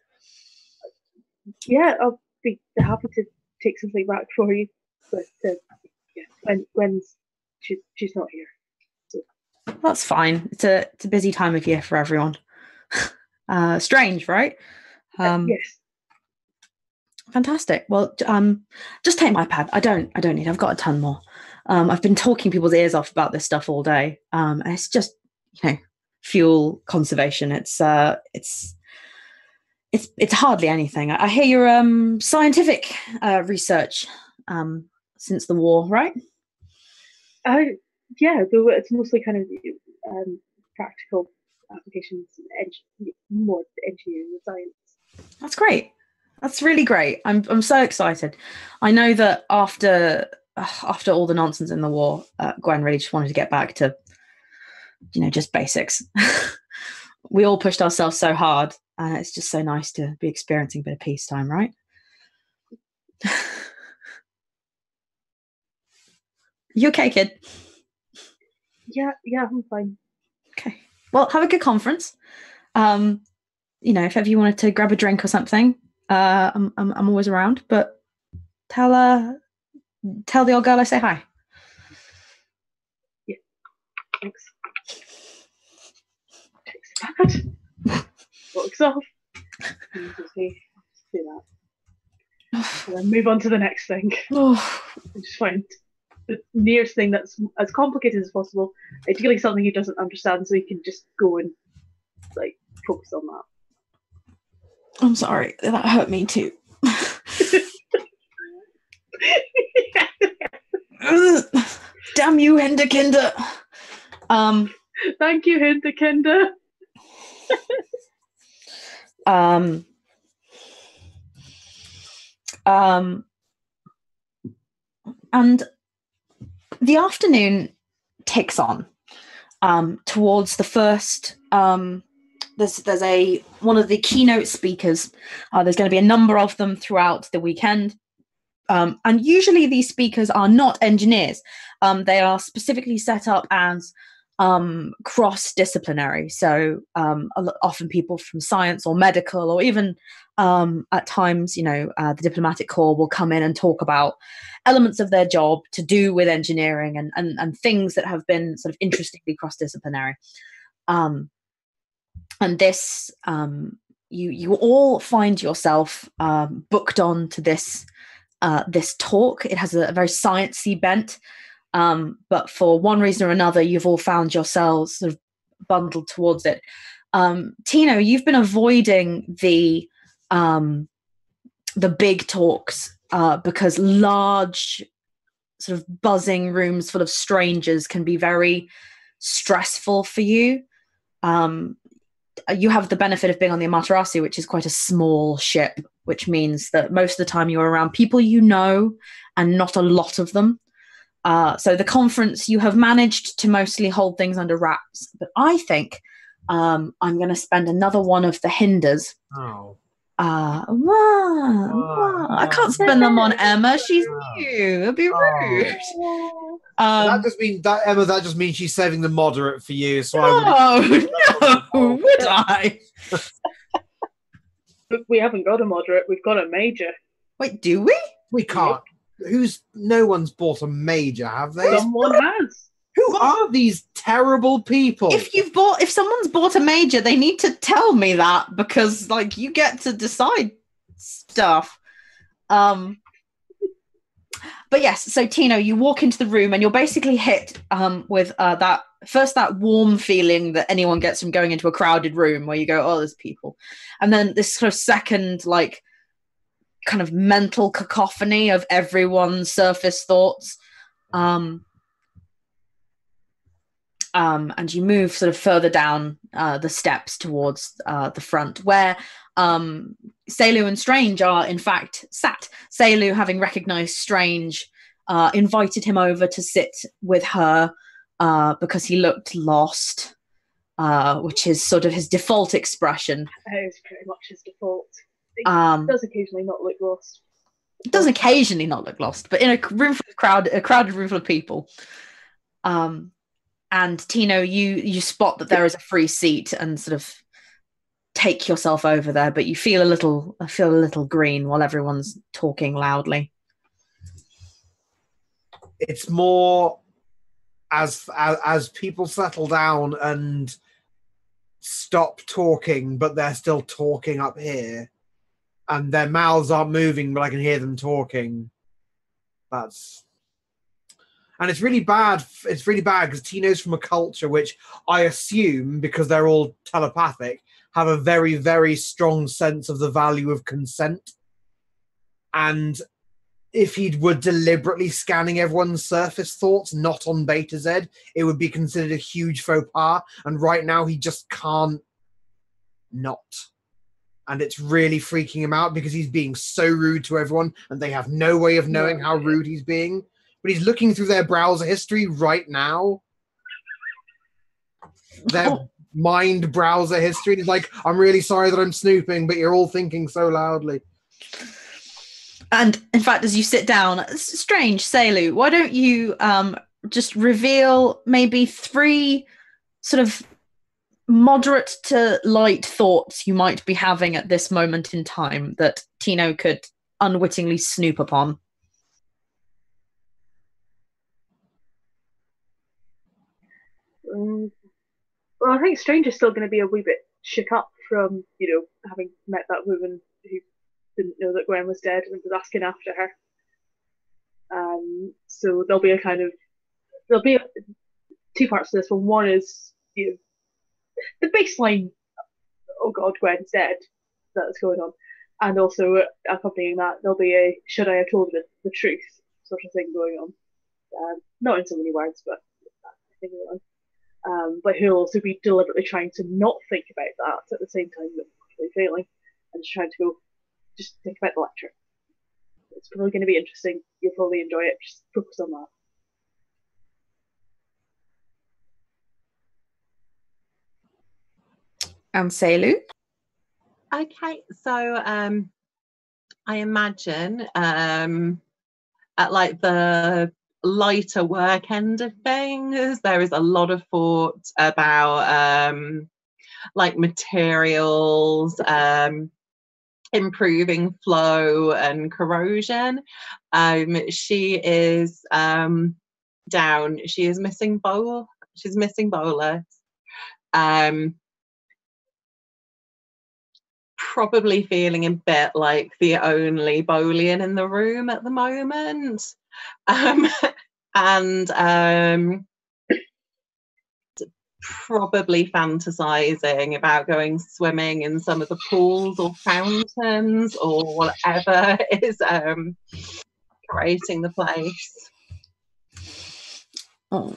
Yeah, I'll be happy to take something back for you. But she's not here. So. That's fine. It's a busy time of year for everyone. Strange, right? Yes. Fantastic. Well, just take my pad. I don't need. I've got a ton more. I've been talking people's ears off about this stuff all day. And it's just fuel conservation. It's hardly anything. I hear your scientific research since the war, right? Yeah, though it's mostly kind of practical applications, more engineering and science. That's great. That's really great. I'm so excited. I know that after all the nonsense in the war, Gwen really just wanted to get back to just basics. We all pushed ourselves so hard, and it's just so nice to be experiencing a bit of peacetime, right? You okay, kid? Yeah, I'm fine. Okay. Well, have a good conference. If ever you wanted to grab a drink or something, I'm always around. But tell the old girl I say hi. Yeah. Thanks. Takes that. Walks off. And just do that. And then move on to the next thing. And just find the nearest thing that's as complicated as possible. Ideally something he doesn't understand, so he can just go and focus on that. I'm sorry, that hurt me too. Damn you, Hinterkinder. Thank you, Hinterkinder. And the afternoon ticks on towards the first. There's one of the keynote speakers. There's going to be a number of them throughout the weekend. And usually these speakers are not engineers. They are specifically set up as cross-disciplinary. So often people from science or medical, or even at times, the diplomatic corps will come in and talk about elements of their job to do with engineering and things that have been sort of interestingly cross-disciplinary. And this, you all find yourself booked on to this talk. It has a very sciencey bent, but for one reason or another, you've all found yourselves sort of bundled towards it. Tino, you've been avoiding the big talks because large, sort of buzzing rooms full of strangers can be very stressful for you. You have the benefit of being on the Amaterasu, which is quite a small ship, which means that most of the time you're around people you know and not a lot of them. So the conference, you have managed to mostly hold things under wraps. But I think I'm going to spend another one of the hinders. Oh. I can't spend them on Emma. She's new. It'd be rude. That just means she's saving the moderate for you. So no, would I? But we haven't got a moderate. We've got a major. Wait, do we? We can't. No one's bought a major, have they? Someone has. Who are these terrible people? If someone's bought a major, they need to tell me that, because you get to decide stuff. But yes, so Tino, you walk into the room and you're basically hit with that warm feeling that anyone gets from going into a crowded room where you go, oh, there's people. And then this sort of second, kind of mental cacophony of everyone's surface thoughts. And you move sort of further down the steps towards the front, where Caeliu and Strange are in fact sat. Caeliu, having recognized Strange, invited him over to sit with her because he looked lost, which is sort of his default expression. That is pretty much his default. He does occasionally not look lost. It does occasionally not look lost, but in a crowded room full of people. And Tino, you spot that there is a free seat and sort of take yourself over there, but you feel a little green while everyone's talking loudly. It's more as people settle down and stop talking, but they're still talking up here, and their mouths aren't moving, but I can hear them talking. And it's really bad. It's really bad because Tino's from a culture which I assume, because they're all telepathic, have a very, very strong sense of the value of consent. And if he were deliberately scanning everyone's surface thoughts, not on Beta Z, it would be considered a huge faux pas. And right now he just can't not. And it's really freaking him out because he's being so rude to everyone and they have no way of knowing how rude he's being. But he's looking through their browser history right now. Their mind browser history. And he's like, I'm really sorry that I'm snooping, but you're all thinking so loudly. And in fact, as you sit down, it's strange, Caeliu, why don't you just reveal maybe 3 sort of moderate to light thoughts you might be having at this moment in time that Tino could unwittingly snoop upon? Well, I think Strange is still going to be a wee bit shook up from, having met that woman who didn't know that Gwen was dead and was asking after her. So there'll be 2 parts to this one. One is, the baseline, oh God, Gwen's dead, that's going on. And also accompanying that, there'll be a should I have told the truth sort of thing going on. not in so many words, but I think but who'll also be deliberately trying to not think about that at the same time that they're failing, and just trying to go, just think about the lecture. It's probably going to be interesting. You'll probably enjoy it. Just focus on that. And Caeliu? Okay, so I imagine at like the lighter work end of things, there is a lot of thought about like materials, improving flow and corrosion. She is down. She is missing bowl. She's missing bolus. Probably feeling a bit like the only Bolian in the room at the moment. And probably fantasizing about going swimming in some of the pools or fountains or whatever is creating the place. Oh.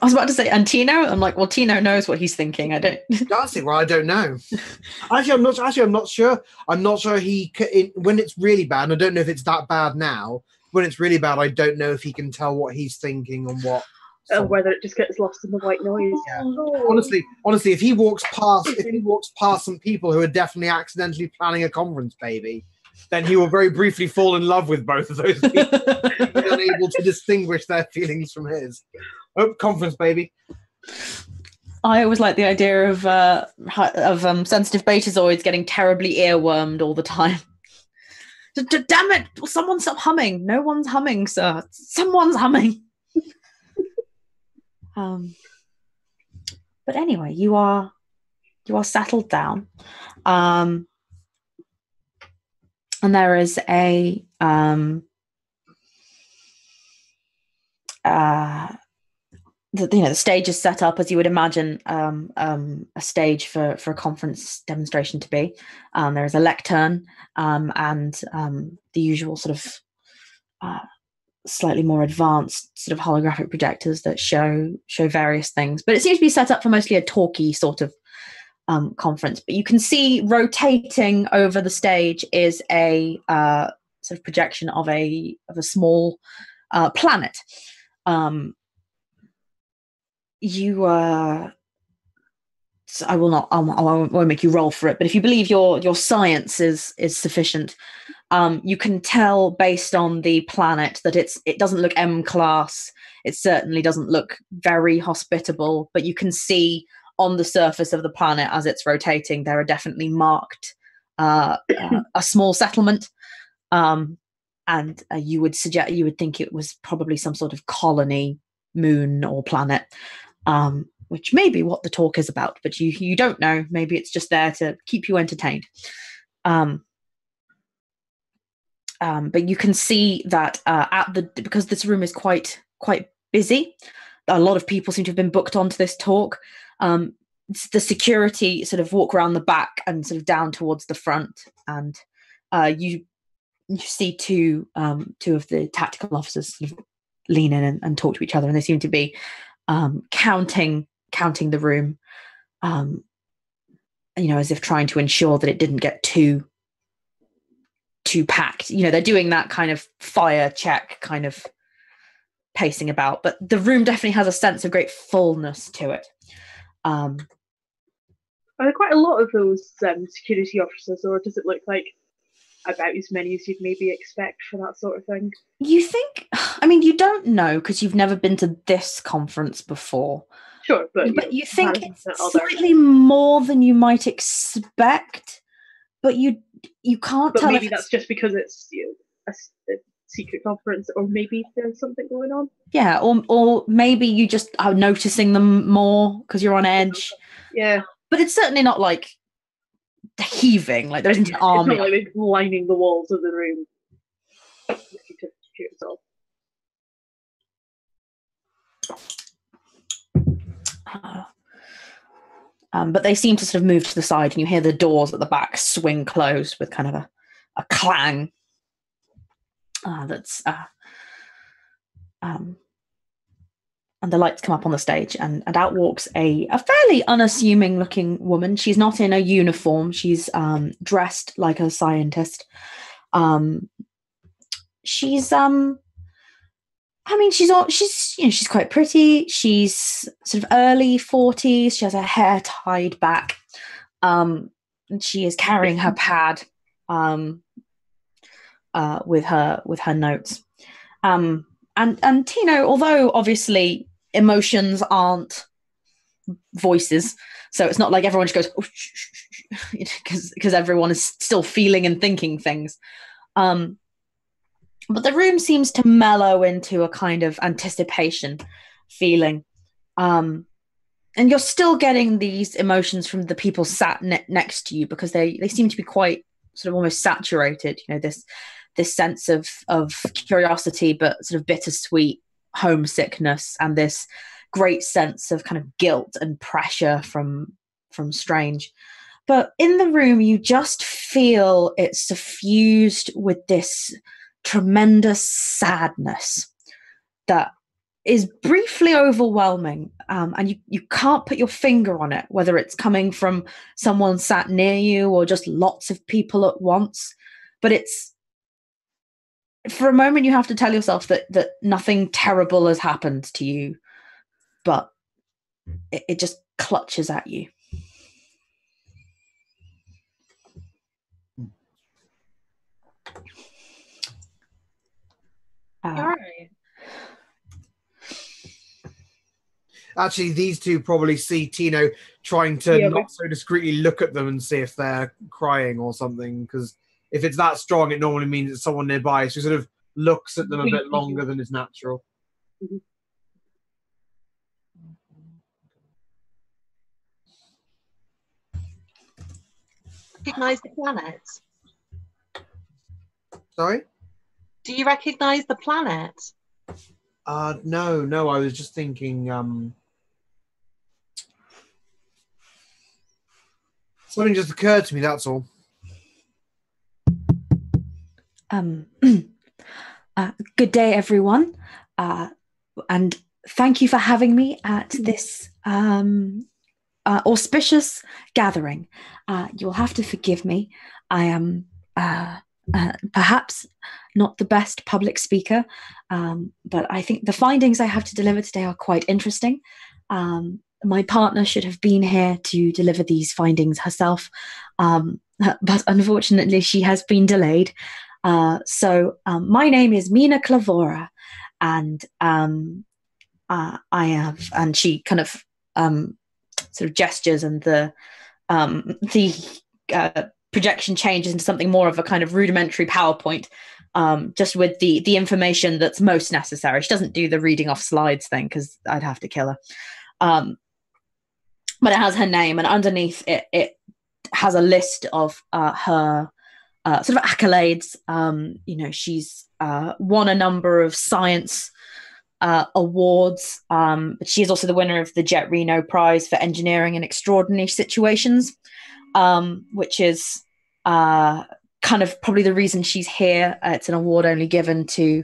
I was about to say, and Tino? I'm like, well, Tino knows what he's thinking. I don't. Dancing? Well, I don't know. I'm not sure. I'm not sure when it's really bad. And I don't know if it's that bad now. When it's really bad, I don't know if he can tell what he's thinking and what. Whether it just gets lost in the white noise. Yeah. Honestly, if he walks past some people who are definitely accidentally planning a conference, baby, then he will very briefly fall in love with both of those people. He's unable to distinguish their feelings from his. Oh, conference, baby. I always like the idea of sensitive betazoids getting terribly earwormed all the time. Damn it! Someone stop humming. No one's humming, sir. Someone's humming. But anyway, you are settled down, and there is a the stage is set up as you would imagine a stage for a conference demonstration to be. There is a lectern and the usual sort of slightly more advanced sort of holographic projectors that show various things, but it seems to be set up for mostly a talky sort of conference. But you can see rotating over the stage is a sort of projection of a small planet. I won't make you roll for it, but if you believe your science is sufficient, you can tell based on the planet that it doesn't look M class. It certainly doesn't look very hospitable, but you can see on the surface of the planet as it's rotating, there are definitely marked a small settlement, and you would think it was probably some sort of colony, moon or planet. Which may be what the talk is about, but you don't know. Maybe it's just there to keep you entertained. But you can see that because this room is quite busy, a lot of people seem to have been booked onto this talk. The security sort of walk around the back and sort of down towards the front, and you see two of the tactical officers sort of lean in and talk to each other, and they seem to be counting the room, as if trying to ensure that it didn't get too packed. They're doing that kind of fire check, kind of pacing about, but the room definitely has a sense of great fullness to it. Are there quite a lot of those security officers, or does it look like about as many as you'd maybe expect for that sort of thing? You think? I mean, you don't know because you've never been to this conference before. Sure, but you think it's slightly more than you might expect, but you can't tell. Maybe that's just because it's a secret conference, or maybe there's something going on. Yeah, or maybe you just are noticing them more because you're on edge. Yeah, but it's certainly not like heaving. Like there isn't an army. It's not like lining the walls of the room. But they seem to sort of move to the side, and you hear the doors at the back swing closed with kind of a clang. and the lights come up on the stage, and out walks a fairly unassuming looking woman. She's not in a uniform. She's dressed like a scientist. She's she's quite pretty. She's sort of early 40s. She has her hair tied back. And she is carrying her pad with her notes. And Tino, although obviously emotions aren't voices, so it's not like everyone just goes because everyone is still feeling and thinking things. But the room seems to mellow into a kind of anticipation feeling. And you're still getting these emotions from the people sat next to you, because they seem to be quite sort of almost saturated. This sense of curiosity, but sort of bittersweet homesickness, and this great sense of kind of guilt and pressure from Strange. But in the room, you just feel it's suffused with this tremendous sadness that is briefly overwhelming, and you can't put your finger on it, whether it's coming from someone sat near you or just lots of people at once. But it's, for a moment, you have to tell yourself that nothing terrible has happened to you, but it just clutches at you. Right. Actually, these two probably see Tino trying to not so discreetly look at them and see if they're crying or something, because if it's that strong, it normally means it's someone nearby. So he sort of looks at them a bit longer than is natural. Recognize the planet? Sorry? Do you recognize the planet? No. I was just thinking. Something just occurred to me. That's all. Good day, everyone, and thank you for having me at this auspicious gathering. You'll have to forgive me. I am perhaps not the best public speaker, but I think the findings I have to deliver today are quite interesting. My partner should have been here to deliver these findings herself, but unfortunately she has been delayed. So my name is Mina Clavora, and I have, and she kind of sort of gestures, and the projection changes into something more of a kind of rudimentary PowerPoint, just with the information that's most necessary. She doesn't do the reading off slides thing, because I'd have to kill her. But it has her name, and underneath it has a list of her sort of accolades. She's won a number of science awards, but she is also the winner of the Jet Reno Prize for Engineering in Extraordinary Situations, which is kind of probably the reason she's here. It's an award only given to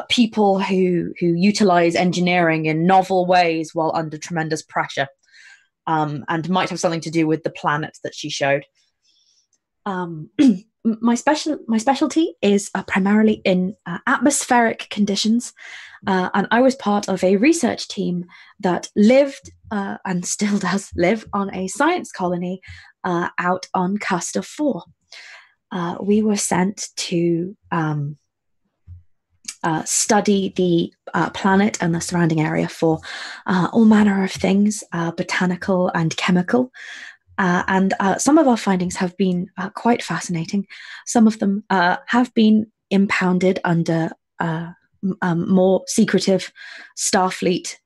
people who utilize engineering in novel ways while under tremendous pressure, and might have something to do with the planet that she showed. My specialty is primarily in atmospheric conditions, and I was part of a research team that lived and still does live on a science colony out on Custer 4. We were sent to study the planet and the surrounding area for all manner of things, botanical and chemical. And some of our findings have been quite fascinating. Some of them have been impounded under more secretive Starfleet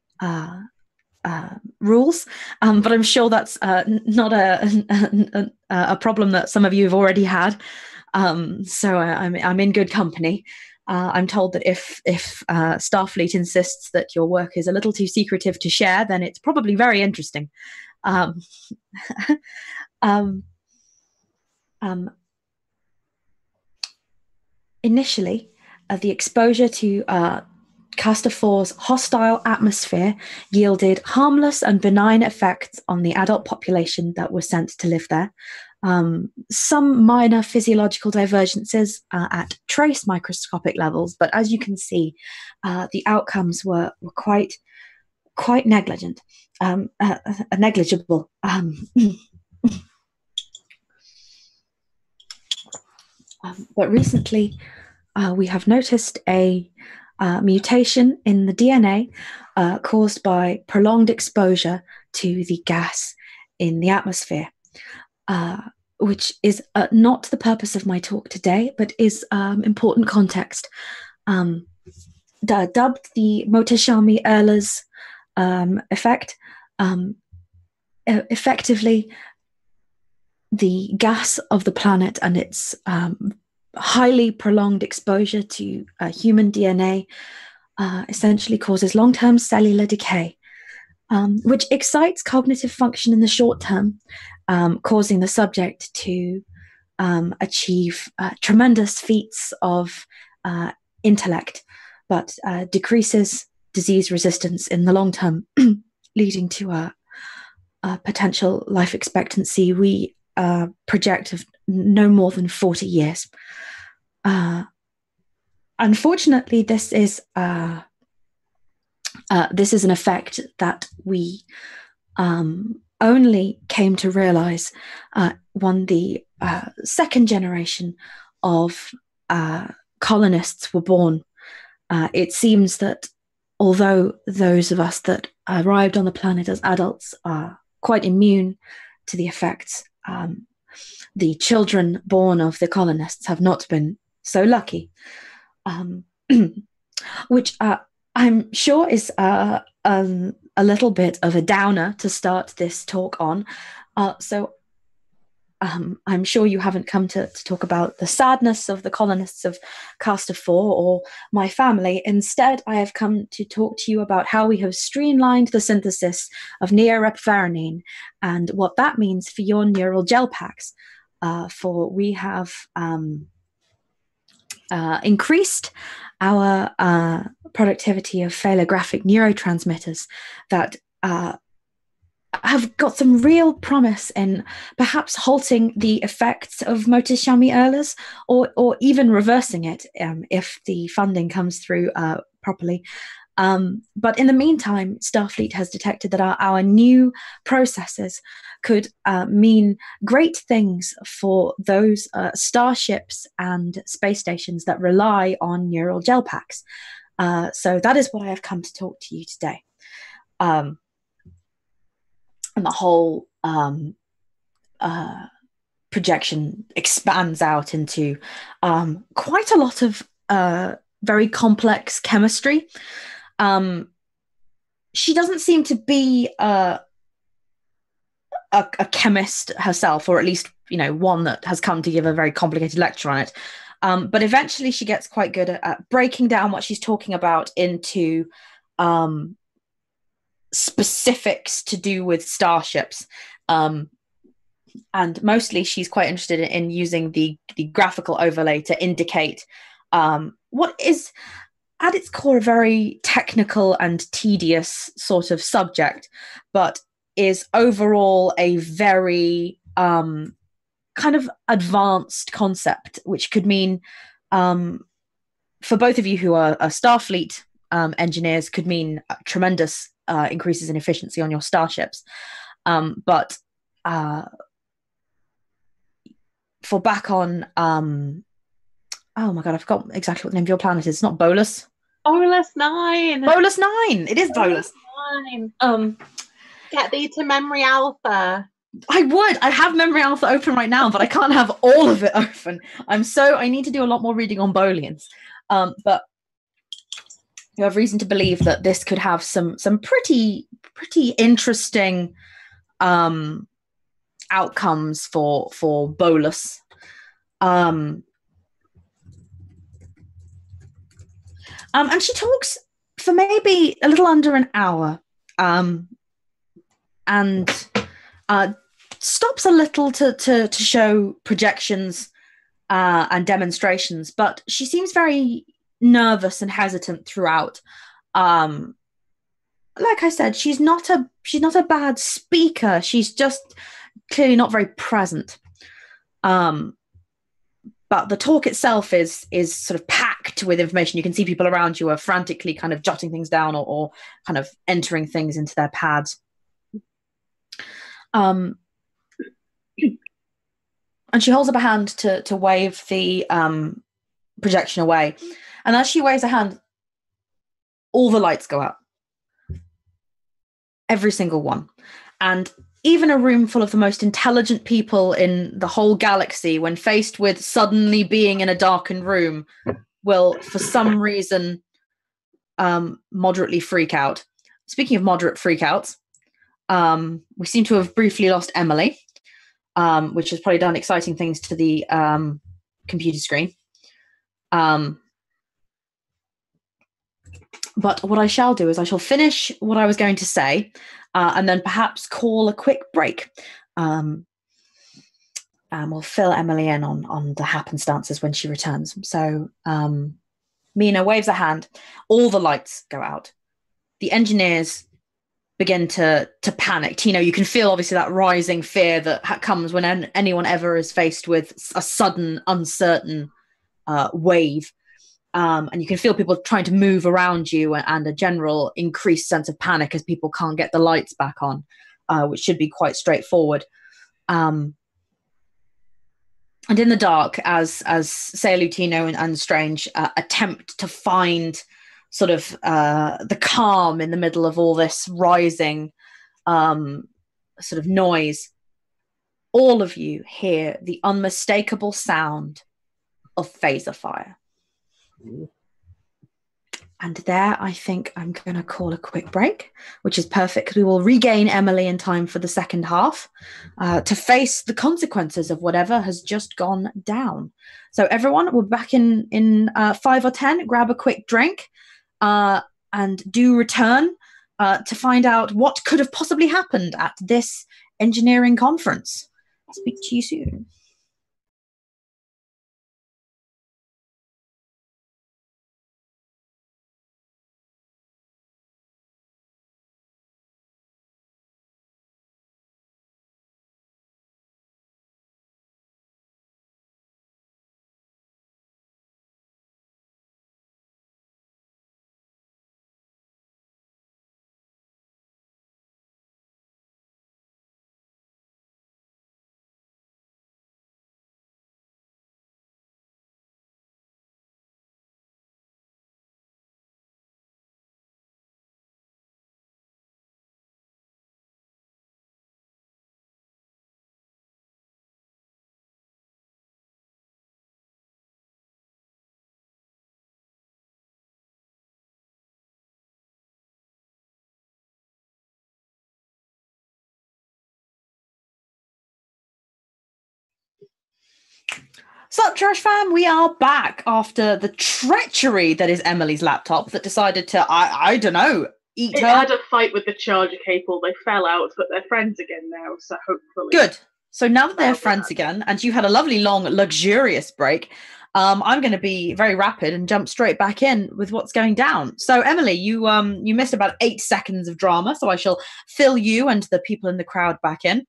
rules, but I'm sure that's not a problem that some of you have already had. So I'm in good company. I'm told that if Starfleet insists that your work is a little too secretive to share, then it's probably very interesting. Initially, the exposure to Castor 4's hostile atmosphere yielded harmless and benign effects on the adult population that was sent to live there. Some minor physiological divergences at trace microscopic levels, but as you can see, the outcomes were quite negligent, negligible. But recently, we have noticed a mutation in the DNA caused by prolonged exposure to the gas in the atmosphere, which is not the purpose of my talk today, but is important context. Dubbed the Mottashami Ehlers effect, effectively, the gas of the planet and its highly prolonged exposure to human DNA essentially causes long-term cellular decay, which excites cognitive function in the short term, causing the subject to achieve tremendous feats of intellect, but decreases disease resistance in the long term, leading to a potential life expectancy we project of no more than 40 years. Unfortunately, this is an effect that we only came to realize when the second generation of colonists were born. It seems that although those of us that arrived on the planet as adults are quite immune to the effects, the children born of the colonists have not been so lucky, which I'm sure is a little bit of a downer to start this talk on. So I'm sure you haven't come to talk about the sadness of the colonists of Castor 4 or my family. Instead, I have come to talk to you about how we have streamlined the synthesis of neorepferanine and what that means for your neural gel packs. For we have increased our productivity of phalographic neurotransmitters that have got some real promise in perhaps halting the effects of Mottashami Ehlers or even reversing it if the funding comes through properly. But in the meantime, Starfleet has detected that our new processes could mean great things for those starships and space stations that rely on neural gel packs. So that is what I have come to talk to you today. And the whole projection expands out into quite a lot of very complex chemistry. She doesn't seem to be a chemist herself, or at least, one that has come to give a very complicated lecture on it. But eventually she gets quite good at breaking down what she's talking about into specifics to do with starships. And mostly she's quite interested in using the graphical overlay to indicate what is at its core a very technical and tedious sort of subject, but is overall a very kind of advanced concept, which could mean for both of you who are Starfleet engineers, could mean tremendous increases in efficiency on your starships. But for back on, oh my god, I forgot exactly what the name of your planet is. It's not Bolus. Bolus 9. Bolus 9. It is Bolus 9. Get thee to Memory Alpha. I would. I have Memory Alpha open right now, but I can't have all of it open. I need to do a lot more reading on Bolians. But you have reason to believe that this could have some pretty interesting outcomes for Bolus. And she talks for maybe a little under an hour, and stops a little to show projections and demonstrations, but she seems very nervous and hesitant throughout. Like I said, she's not a bad speaker. She's just clearly not very present. But the talk itself is sort of packed with information. You can see people around you are frantically kind of jotting things down or kind of entering things into their pads. And she holds up a hand to wave the projection away. And as she waves her hand, all the lights go out. Every single one. And even a room full of the most intelligent people in the whole galaxy, when faced with suddenly being in a darkened room, will, for some reason, moderately freak out. Speaking of moderate freakouts, we seem to have briefly lost Emily, which has probably done exciting things to the computer screen. But what I shall do is I shall finish what I was going to say, and then perhaps call a quick break. And we'll fill Emily in on the happenstances when she returns. So Mina waves a hand. All the lights go out. The engineers begin to panic. Tino, you can feel obviously that rising fear that comes when anyone ever is faced with a sudden, uncertain wave. And you can feel people trying to move around you and a general increased sense of panic as people can't get the lights back on, which should be quite straightforward. And in the dark, as Caeliu, Tino, and Strange attempt to find sort of the calm in the middle of all this rising sort of noise, all of you hear the unmistakable sound of phaser fire. And there, I think I'm going to call a quick break, which is perfect because we will regain Emily in time for the second half to face the consequences of whatever has just gone down. So everyone, we're back in 5 or 10. Grab a quick drink and do return to find out what could have possibly happened at this engineering conference. Speak to you soon. Sup, Trash Fam? We are back after the treachery that is Emily's laptop that decided to, I don't know, eat her. It had a fight with the charger cable. They fell out, but they're friends again now, so hopefully. Good. So now that they're friends again, and you had a lovely, long, luxurious break, I'm going to be very rapid and jump straight back in with what's going down. So, Emily, you missed about 8 seconds of drama, so I shall fill you and the people in the crowd back in.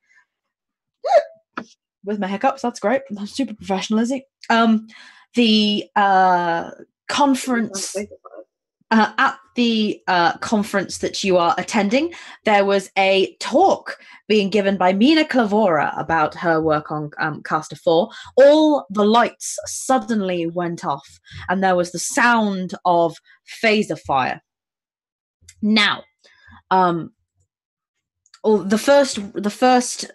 With my hiccups, that's great. That's super professional, is he? The conference at the conference that you are attending, there was a talk being given by Mina Clavora about her work on Caster 4. All the lights suddenly went off, and there was the sound of phaser fire. Now, the first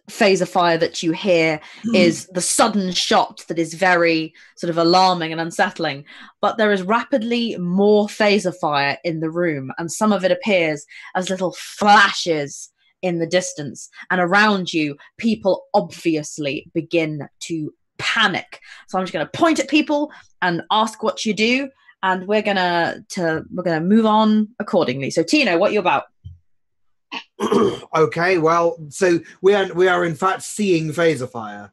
phaser fire that you hear is the sudden shot that is very sort of alarming and unsettling, but there is rapidly more phaser fire in the room, and some of it appears as little flashes in the distance, and around you people obviously begin to panic. So I'm just going to point at people and ask what you do, and we're gonna move on accordingly. So Tino, what are you about? Okay, well, so we are in fact seeing phaser fire.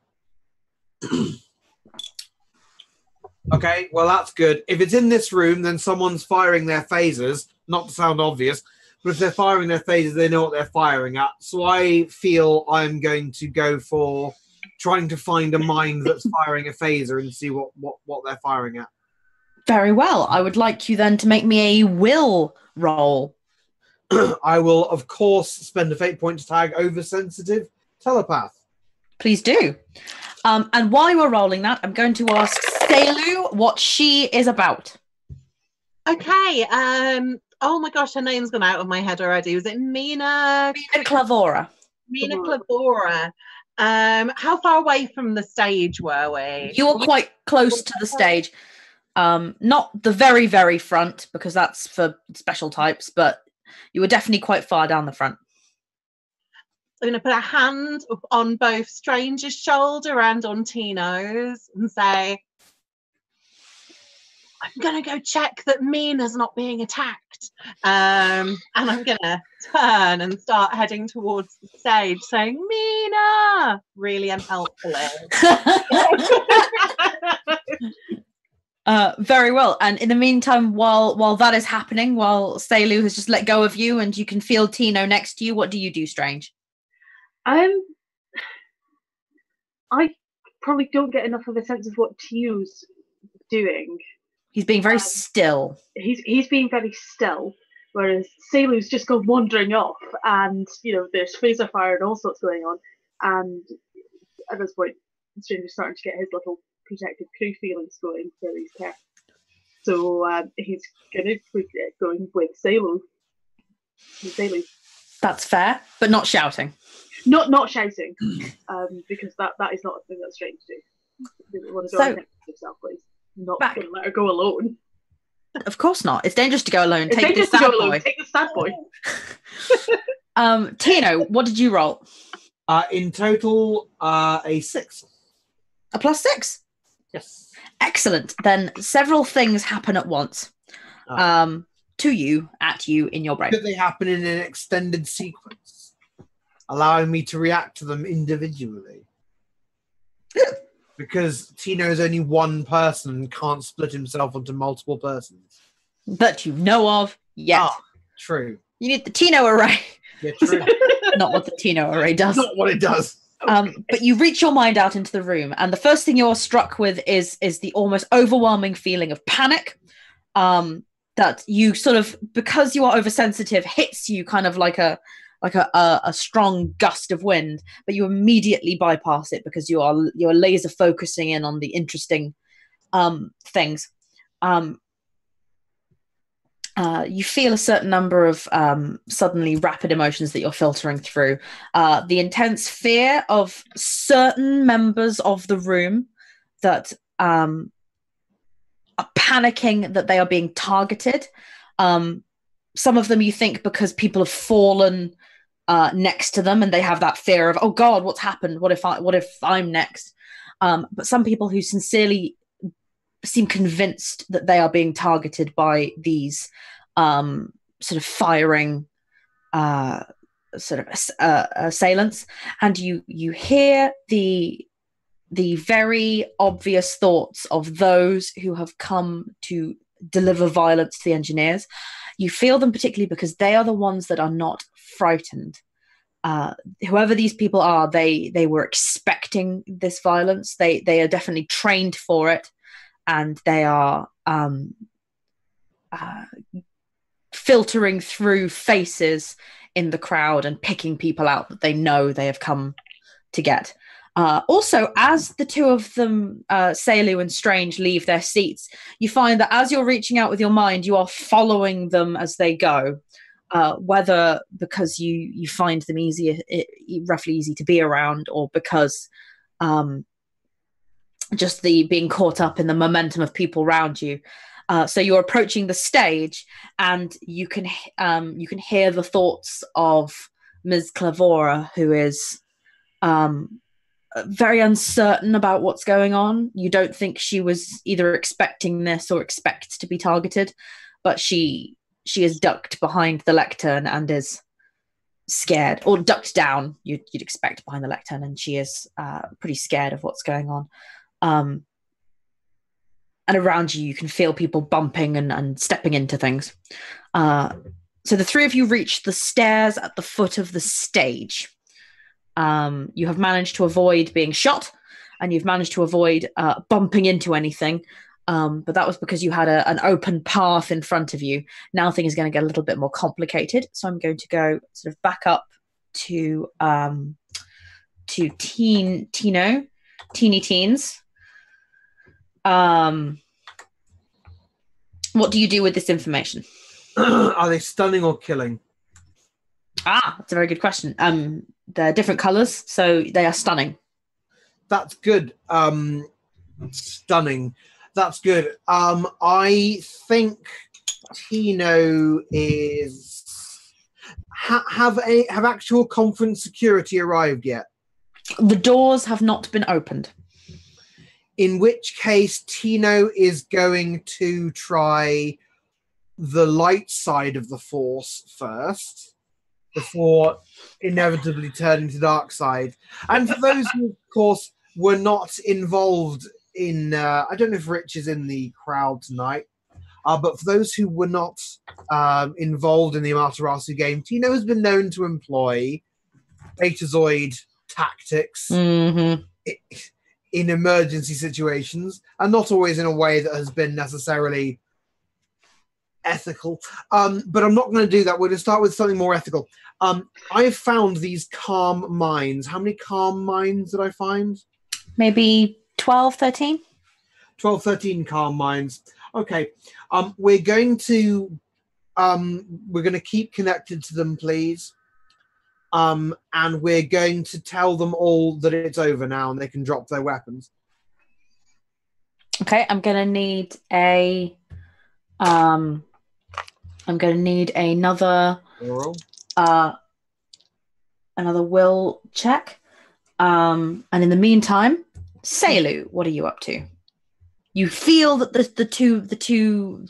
Okay, well, that's good. If it's in this room, then someone's firing their phasers. not to sound obvious, but if they're firing their phasers, they know what they're firing at. So I feel I'm going to go for trying to find a mind that's firing a phaser and see what they're firing at. Very well. I would like you then to make me a will roll. I will, of course, spend a fate point to tag oversensitive telepath. Please do. And while we're rolling that, I'm going to ask Caeliu what she is about. Okay. Oh my gosh, her name's gone out of my head already. Was it Mina? Mina Clavora. Mina Clavora. How far away from the stage were we? You were quite close to the stage. Not the very, very front, because that's for special types, but you were definitely quite far down the front. I'm going to put a hand on both Stranger's shoulder and on Tino's and say, I'm going to go check that Mina's not being attacked. And I'm going to turn and start heading towards the stage saying, Mina! Really unhelpfully. Very well. And in the meantime, while that is happening, while Caeliu has just let go of you and you can feel Tino next to you, what do you do, Strange? I probably don't get enough of a sense of what Tino's doing. He's being very still. He's being very still, whereas Caeliu's just gone wandering off, and there's phaser fire and all sorts going on. And at this point, Stranger's starting to get his little protected crew feelings going for these care. So he's going with Caeliu. That's fair, but not shouting. Not shouting, because that is not a thing that's Strange to do. You want to go and yourself, please. Not going to let her go alone. Of course not. It's dangerous to go alone. Take the sad boy. Take the sad boy. Tino, what did you roll? In total, a 6. A +6? Yes. Excellent. Then several things happen at once. To you, at you, in your brain. Could they happen in an extended sequence, allowing me to react to them individually? Because Tino is only one person and can't split himself into multiple persons. That you know of yet. True. You need the Tino array. Yeah, true. Not what the Tino array does. Not what it does. But you reach your mind out into the room, and the first thing you're struck with is the almost overwhelming feeling of panic. That you sort of, because you are oversensitive, hits you kind of like a strong gust of wind, but you immediately bypass it because you're laser focusing in on the interesting things. You feel a certain number of suddenly rapid emotions that you're filtering through. The intense fear of certain members of the room that are panicking that they are being targeted. Some of them you think because people have fallen next to them and they have that fear of, oh God, what's happened? What if I'm next? But some people who sincerely seem convinced that they are being targeted by these sort of firing assailants, and you hear the very obvious thoughts of those who have come to deliver violence to the engineers. You feel them particularly because they are the ones that are not frightened. Whoever these people are, they were expecting this violence. They are definitely trained for it, and they are filtering through faces in the crowd and picking people out that they know they have come to get. Also, as the two of them, Caeliu and Strange, leave their seats, you find that as you're reaching out with your mind, you are following them as they go, whether because you find them roughly easy to be around, or because just the being caught up in the momentum of people around you. So you're approaching the stage, and you can hear the thoughts of Ms. Clavora, who is very uncertain about what's going on. You don't think she was either expecting this or expects to be targeted, but she is ducked behind the lectern and is scared, or ducked down, you'd expect, behind the lectern, and she is pretty scared of what's going on. and around you, you can feel people bumping and stepping into things. So the three of you reach the stairs at the foot of the stage. You have managed to avoid being shot, and you've managed to avoid bumping into anything. But that was because you had an open path in front of you. Now things are going to get a little bit more complicated. So I'm going to go sort of back up to Tino, teeny teens. What do you do with this information? Are they stunning or killing? That's a very good question. They're different colors, so they are stunning. That's good. Stunning. That's good. I think Tino is have actual conference security arrived yet? The doors have not been opened. In which case, Tino is going to try the light side of the Force first, before inevitably turning to dark side. And for those who, of course, were not involved in, I don't know if Rich is in the crowd tonight, but for those who were not involved in the Amaterasu game, Tino has been known to employ Betazoid tactics in emergency situations, and not always in a way that has been necessarily ethical. But I'm not going to do that. We're going to start with something more ethical. I have found these calm minds. How many calm minds did I find? Maybe 12, 13? 12, 13 calm minds. Okay. We're going to keep connected to them, please. And we're going to tell them all that it's over now and they can drop their weapons. Okay, I'm gonna need another will check. And in the meantime, Caeliu, what are you up to? You feel that the two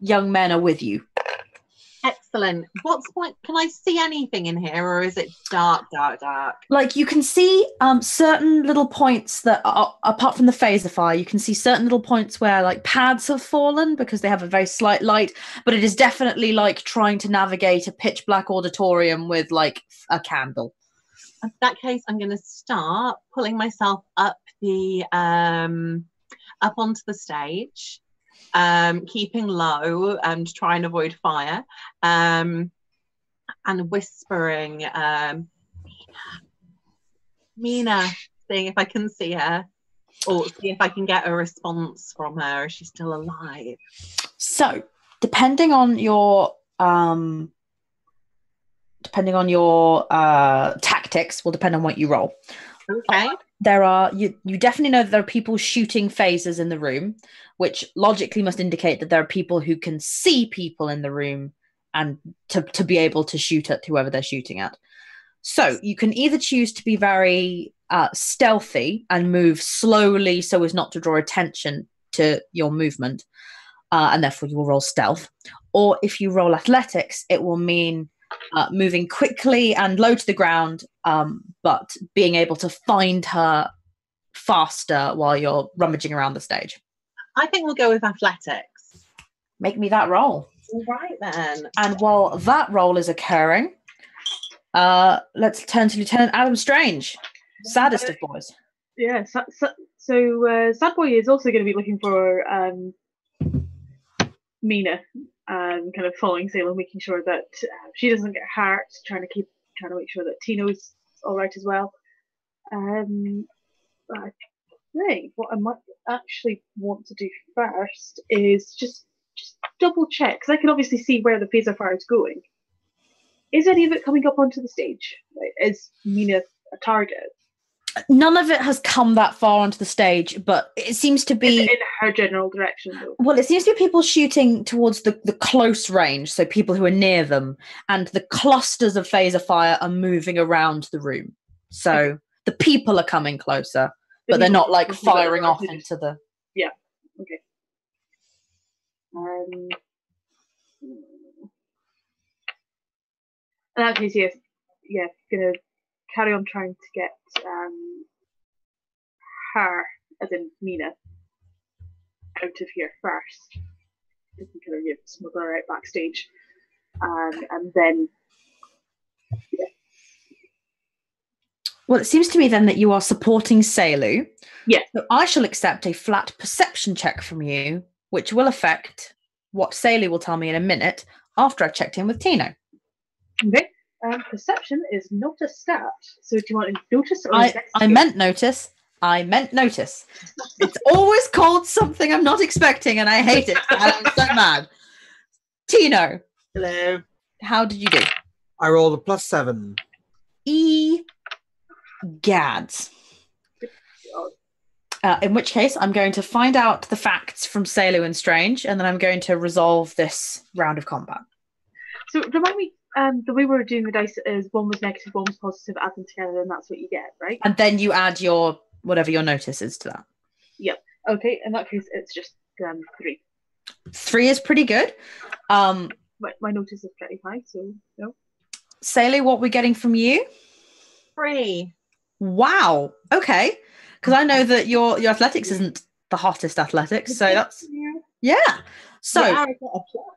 young men are with you. Excellent. Can I see anything in here, or is it dark? Like, you can see certain little points that are, apart from the phaser fire, you can see certain little points where like pads have fallen because they have a very slight light, but it is definitely like trying to navigate a pitch black auditorium with like a candle. In that case, I'm going to start pulling myself up onto the stage, keeping low and try and avoid fire, and whispering, Mina, seeing if I can see her or see if I can get a response from her. Is she still alive? So, depending on your tactics, will depend on what you roll. Okay. You definitely know that there are people shooting phasers in the room, which logically must indicate that there are people who can see people in the room and to be able to shoot at whoever they're shooting at. So you can either choose to be very stealthy and move slowly so as not to draw attention to your movement, and therefore you will roll stealth. Or if you roll athletics, it will mean moving quickly and low to the ground, but being able to find her faster while you're rummaging around the stage. I think we'll go with athletics. Make me that roll. All right, then. And while that roll is occurring, let's turn to Lieutenant Adam Strange, saddest of boys. Yeah, so Sad Boy is also going to be looking for Mina, kind of following Sailor, making sure that she doesn't get hurt, trying to make sure that Tino's all right as well. I think what I might actually want to do first is just double check, because I can obviously see where the phaser fire is going. Is any of it coming up onto the stage? Like, is Mina a target? None of it has come that far onto the stage, but it seems to be in her general direction, though. Well, it seems to be people shooting towards the close range, so people who are near them, and the clusters of phaser fire are moving around the room. So the people are coming closer, but they're not like firing off into the. Yeah. Okay. In that case, gonna carry on trying to get her, as in Mina, out of here first. We can kind of smuggle her out backstage, and then. Yeah. Well, it seems to me then that you are supporting Caeliu. Yeah. So I shall accept a flat perception check from you, which will affect what Caeliu will tell me in a minute after I've checked in with Tino. Okay. Perception is not a stat. So do you want to notice or I meant notice. I meant notice. It's always called something I'm not expecting, and I hate it. And I'm so mad. Tino. Hello. How did you do? I rolled a +7. Gads. In which case, I'm going to find out the facts from Caeliu and Strange, and then I'm going to resolve this round of combat. So remind me, the way we were doing the dice is one was negative, one was positive, add them together, and that's what you get, right? And then you add your whatever your notice is to that. Yep. Okay, in that case, it's just 3. 3 is pretty good. My notice is pretty high, so no. Caeliu, what we're getting from you? 3. Wow. Okay. Because I know that your athletics isn't the hottest athletics, so that's So I got a plus.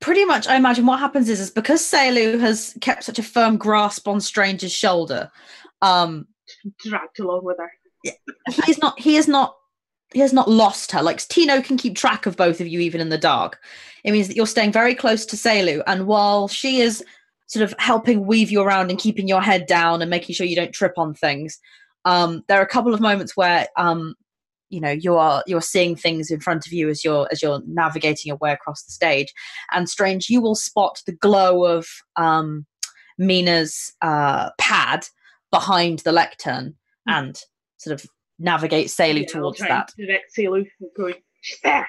Pretty much, I imagine what happens is because Caeliu has kept such a firm grasp on Strange's shoulder, dragged along with her. he has not lost her. Like Tino can keep track of both of you even in the dark. It means that you're staying very close to Caeliu, and while she is sort of helping weave you around and keeping your head down and making sure you don't trip on things, there are a couple of moments where you're seeing things in front of you as you're navigating your way across the stage. And Strange, you will spot the glow of Mina's pad behind the lectern and sort of navigate Caeliu towards that. Direct Caeliu going, she's there.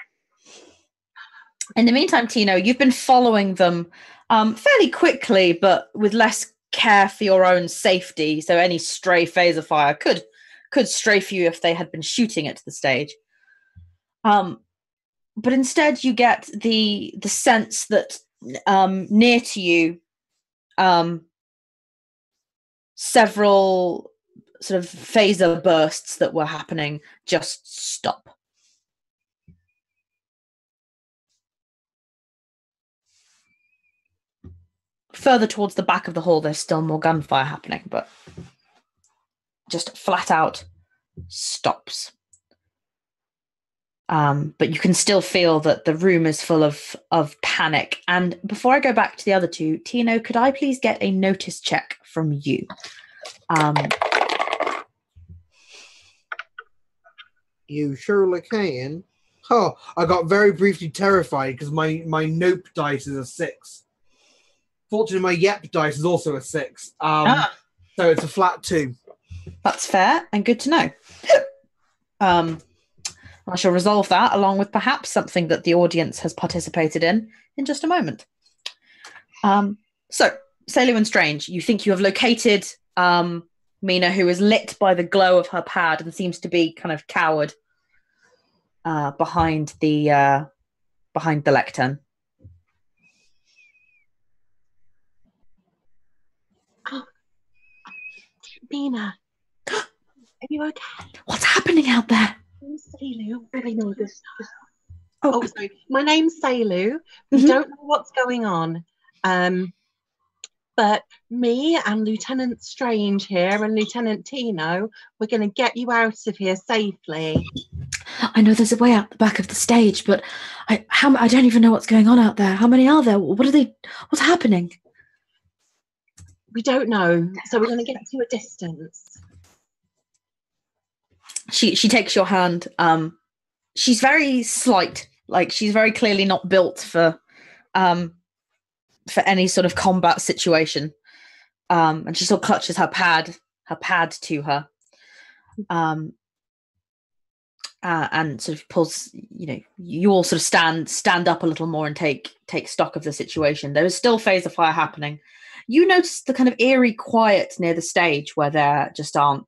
In the meantime, Tino, you've been following them fairly quickly, but with less care for your own safety. So any stray phaser fire could strafe you if they had been shooting at the stage. But instead you get the sense that near to you several sort of phaser bursts that were happening just stop. Further towards the back of the hall, there's still more gunfire happening, but just flat out stops. But you can still feel that the room is full of panic. And before I go back to the other two, Tino, could I please get a notice check from you? You surely can. Oh, I got very briefly terrified because my nope dice is a 6. Fortunately, my yep dice is also a 6. So it's a flat 2. That's fair and good to know. I shall resolve that along with perhaps something that the audience has participated in just a moment. So, Caeliu and Strange, you think you have located Mina, who is lit by the glow of her pad and seems to be kind of cowered behind the lectern. Mina, are you okay? What's happening out there? Caeliu, really know this. Oh, sorry. My name's Caeliu. We don't know what's going on. But me and Lieutenant Strange here and Lieutenant Tino, we're going to get you out of here safely. I know there's a way out the back of the stage, but I don't even know what's going on out there. How many are there? What's happening? We don't know. So we're going to get to a distance. She takes your hand. She's very slight. Like she's very clearly not built for any sort of combat situation. And she still clutches her pad to her. And sort of pulls, you all sort of stand up a little more and take stock of the situation. There is still phaser fire happening. You notice the kind of eerie quiet near the stage where there just aren't.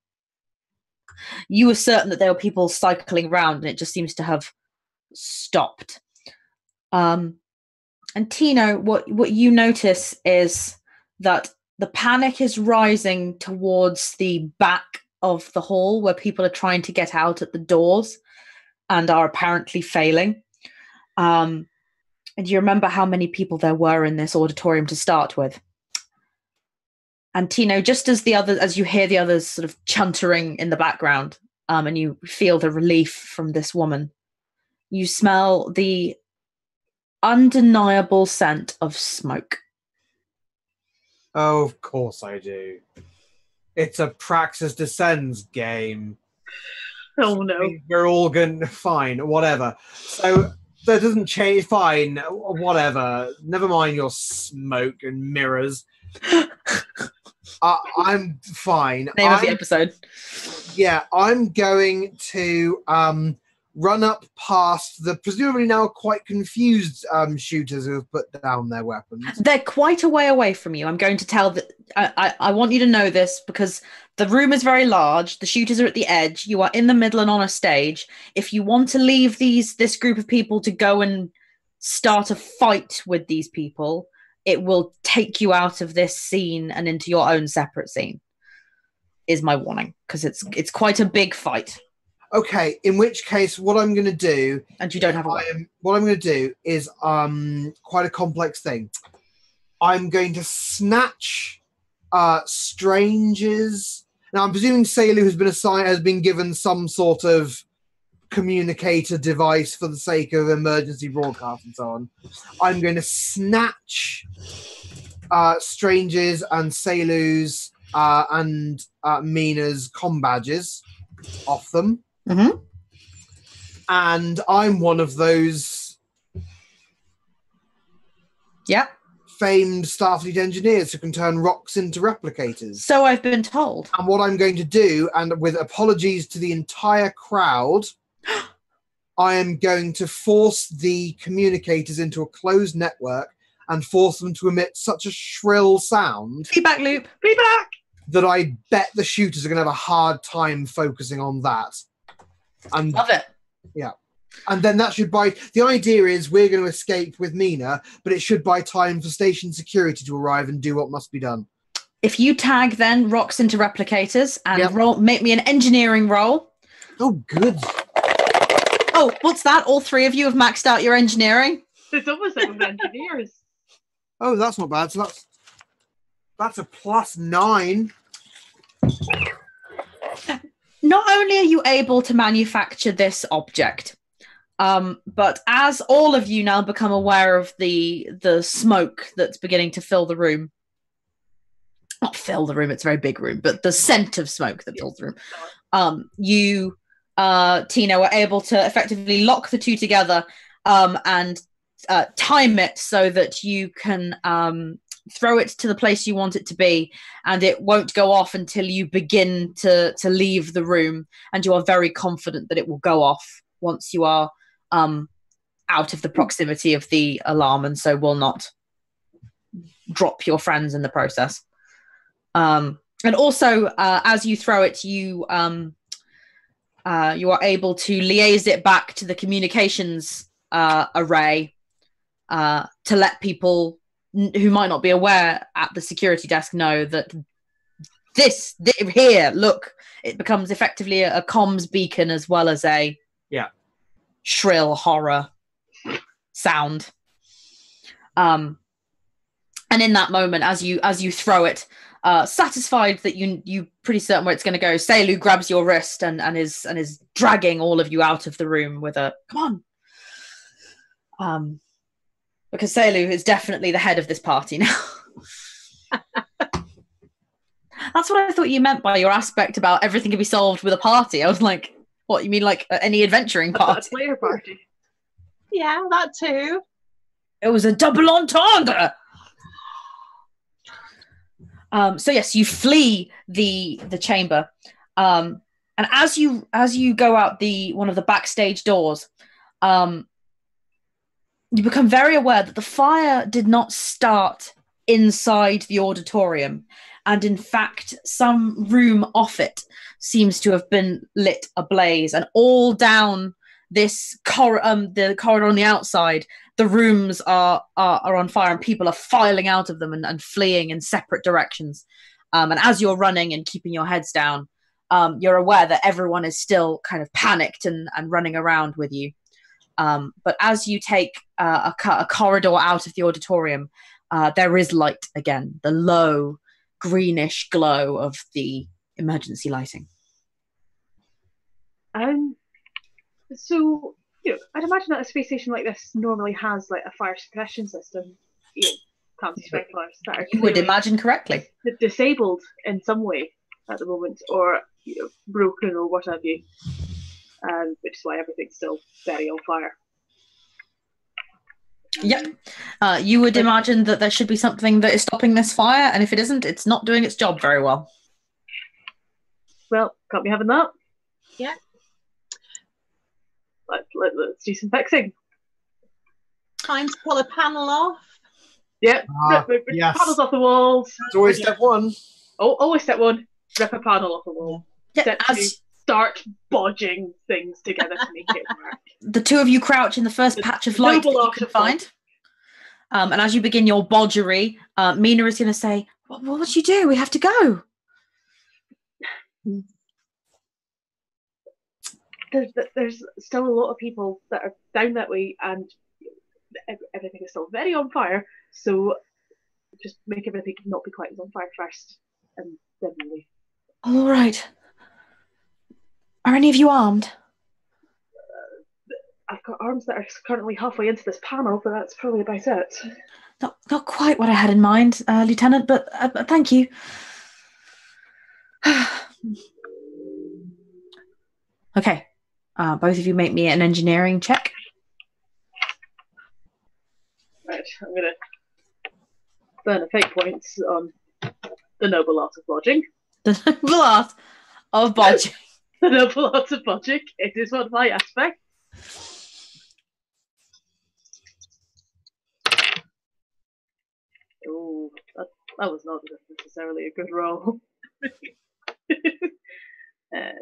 You were certain that there were people cycling around, and it just seems to have stopped. And Tino, what you notice is that the panic is rising towards the back of the hall where people are trying to get out at the doors. and are apparently failing. And you remember how many people there were in this auditorium to start with. And Tino, just as you hear the others sort of chuntering in the background, and you feel the relief from this woman, you smell the undeniable scent of smoke. Oh, of course I do. It's a Praxis Descends game. Oh no. We're all going fine, whatever. So that doesn't change. Fine, whatever. Never mind your smoke and mirrors. I'm fine. Name of the episode. Yeah, I'm going to run up past the presumably now quite confused shooters who have put down their weapons. They're quite a way away from you. I'm going to tell that I want you to know this because the room is very large. The shooters are at the edge. You are in the middle and on a stage. If you want to leave this group of people to go and start a fight with these people, it will take you out of this scene and into your own separate scene. Is my warning, because it's quite a big fight. Okay, in which case, what I'm going to do, and you don't have a weapon. What I'm going to do is quite a complex thing. I'm going to snatch strangers. Now, I'm presuming Caeliu has been given some sort of communicator device for the sake of emergency broadcast and so on. I'm going to snatch strangers and Caeliu's and Mina's comm badges off them. Mm-hmm. And I'm one of those famed Starfleet engineers who can turn rocks into replicators. So I've been told. And what I'm going to do, and with apologies to the entire crowd, I am going to force the communicators into a closed network and force them to emit such a shrill sound. Feedback loop. Feedback! That I bet the shooters are going to have a hard time focusing on that. And love it. Yeah. And then that should buy... The idea is we're going to escape with Mina, but it should buy time for station security to arrive and do what must be done. If you tag then rocks into replicators and make me an engineering roll. Oh, good. Oh, what's that? All three of you have maxed out your engineering? It's almost like with engineers. Oh, that's not bad. So that's a +9. Not only are you able to manufacture this object, but as all of you now become aware of the smoke that's beginning to fill the room, not fill the room, it's a very big room, but the scent of smoke that fills the room, you, Tino, are able to effectively lock the two together and time it so that you can throw it to the place you want it to be, and it won't go off until you begin to leave the room, and you are very confident that it will go off once you are out of the proximity of the alarm, and so will not drop your friends in the process. And also, as you throw it, you are able to liaise it back to the communications array to let people who might not be aware at the security desk know that this here, look, it becomes effectively a comms beacon as well as a shrill horror sound. And in that moment, as you throw it, satisfied that you pretty certain where it's going to go, Caeliu grabs your wrist and is dragging all of you out of the room with a come on. Because Caeliu is definitely the head of this party now. That's what I thought you meant by your aspect about everything can be solved with a party. I was like, what, you mean like any adventuring party? That's player party. Yeah, that too. It was a double entendre. So yes, you flee the chamber. And as you go out one of the backstage doors, you become very aware that the fire did not start inside the auditorium. And in fact, some room off it seems to have been lit ablaze. And all down this the corridor on the outside, the rooms are on fire and people are filing out of them and fleeing in separate directions. And as you're running and keeping your heads down, you're aware that everyone is still kind of panicked and running around with you. But as you take a corridor out of the auditorium, there is light again, the low greenish glow of the emergency lighting. So, I'd imagine that a space station like this normally has like a fire suppression system. Fancy sprinklers that are You would imagine correctly. Disabled in some way at the moment, or broken or what have you. Which is why everything's still very on fire. Yep. You would imagine that there should be something that is stopping this fire, and if it isn't, it's not doing its job very well. Well, can't be having that. Yeah. Let's do some fixing. Time to pull a panel off. Yep. Rip yes. panels off the walls. It's always step one. Oh, always step one. Rip a panel off the wall. Yeah, Step two. Start bodging things together to make it work. The two of you crouch in the first patch of light that you can find. And as you begin your bodgery, Mina is going to say, what would you do? We have to go. There's still a lot of people that are down that way, and everything is still very on fire. So just make everything not be quite as on fire first, and then we'll leave. All right. Are any of you armed? I've got arms that are currently halfway into this panel, but that's probably about it. Not quite what I had in mind, Lieutenant, but thank you. Okay. Both of you make me an engineering check. Right, I'm going to burn a fate points on the noble art of bodging. The noble art of bodging. The noble art of bodging. It is one of my aspects. Oh, that was not necessarily a good roll.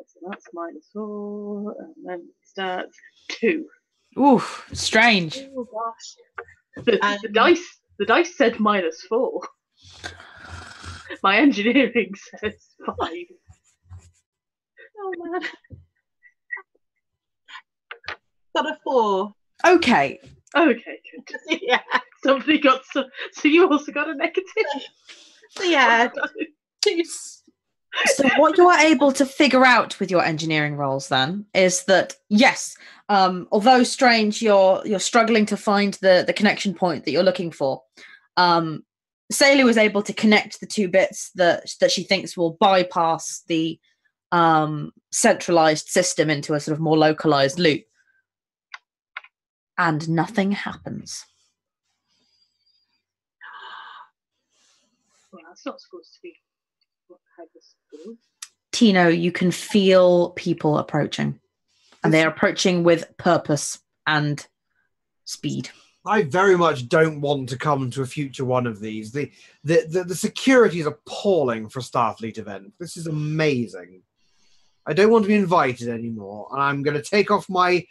So that's -4, and then stats 2. Oof, strange. Oh gosh. The dice said -4. My engineering says 5. Oh man. Got a 4. Okay. Okay, good. Yeah. Somebody got so you also got a negative? Yeah. So what you are able to figure out with your engineering rolls then is that, yes, although strange, you're struggling to find the connection point that you're looking for. Caeliu was able to connect the two bits that she thinks will bypass the centralized system into a sort of more localized loop. And nothing happens. Well, that's not supposed to be how this goes. Tino, you can feel people approaching. And they are approaching with purpose and speed. I very much don't want to come to a future one of these. The security is appalling for a Starfleet event. This is amazing. I don't want to be invited anymore, and I'm going to take off my...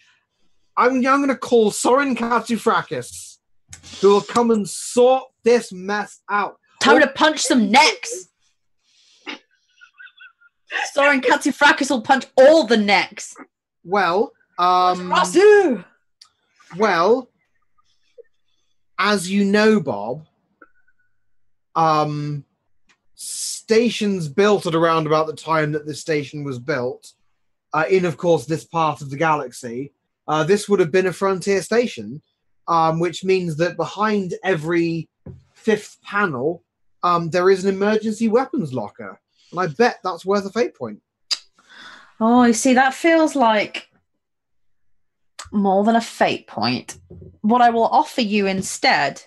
I'm going to call Soren Katsufrakis, who will come and sort this mess out. Time to punch some necks! Soren Katsufrakis will punch all the necks. Well, Rasu! Well, as you know, Bob, stations built at around about the time that this station was built, in, of course, this part of the galaxy, this would have been a frontier station, which means that behind every fifth panel, there is an emergency weapons locker. And I bet that's worth a fate point. Oh, I see. That feels like more than a fate point. What I will offer you instead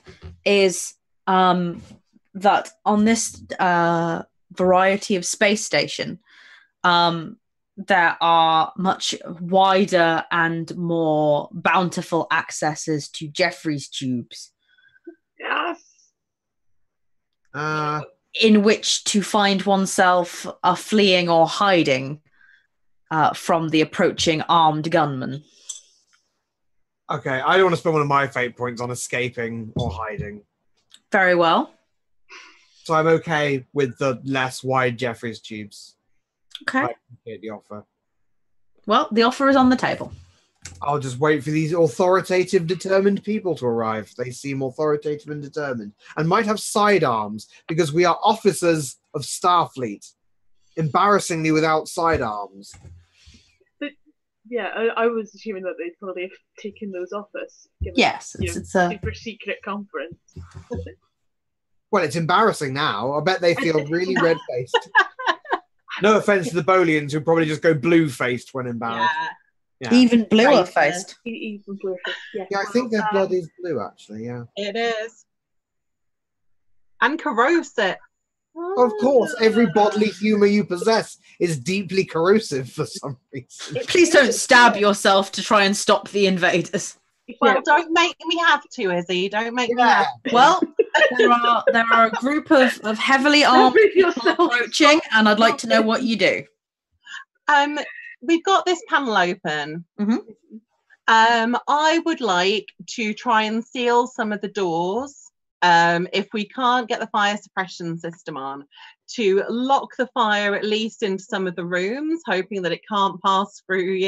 is that on this variety of space station, there are much wider and more bountiful accesses to Jeffrey's tubes. Yes. In which to find oneself fleeing or hiding from the approaching armed gunman. Okay, I don't want to spend one of my fate points on escaping or hiding. Very well. So I'm okay with the less wide Jeffrey's tubes. Okay. I appreciate the offer. Well, the offer is on the table. I'll just wait for these authoritative, determined people to arrive. They seem authoritative and determined, and might have sidearms, because we are officers of Starfleet. Embarrassingly without sidearms. But yeah, I was assuming that they'd probably have taken those off us. Given, Yes, it's a super secret conference. Well, it's embarrassing now. I bet they feel really red-faced. No offense to the Bolians, who probably just go blue-faced when embarrassed. Yeah. even bluer faced. Even bluer. Yeah, Yeah, I think their blood is blue, actually, yeah. It is. And corrosive. Of course, every bodily humour you possess is deeply corrosive for some reason. Please don't stab yourself to try and stop the invaders. Well, don't make me have to, Izzy. Don't make me Yeah. have to. Well, there are a group of heavily armed people approaching, and I'd like to know what you do. We've got this panel open. Mhm. I would like to try and seal some of the doors. If we can't get the fire suppression system on, to lock the fire at least into some of the rooms, hoping that it can't pass through,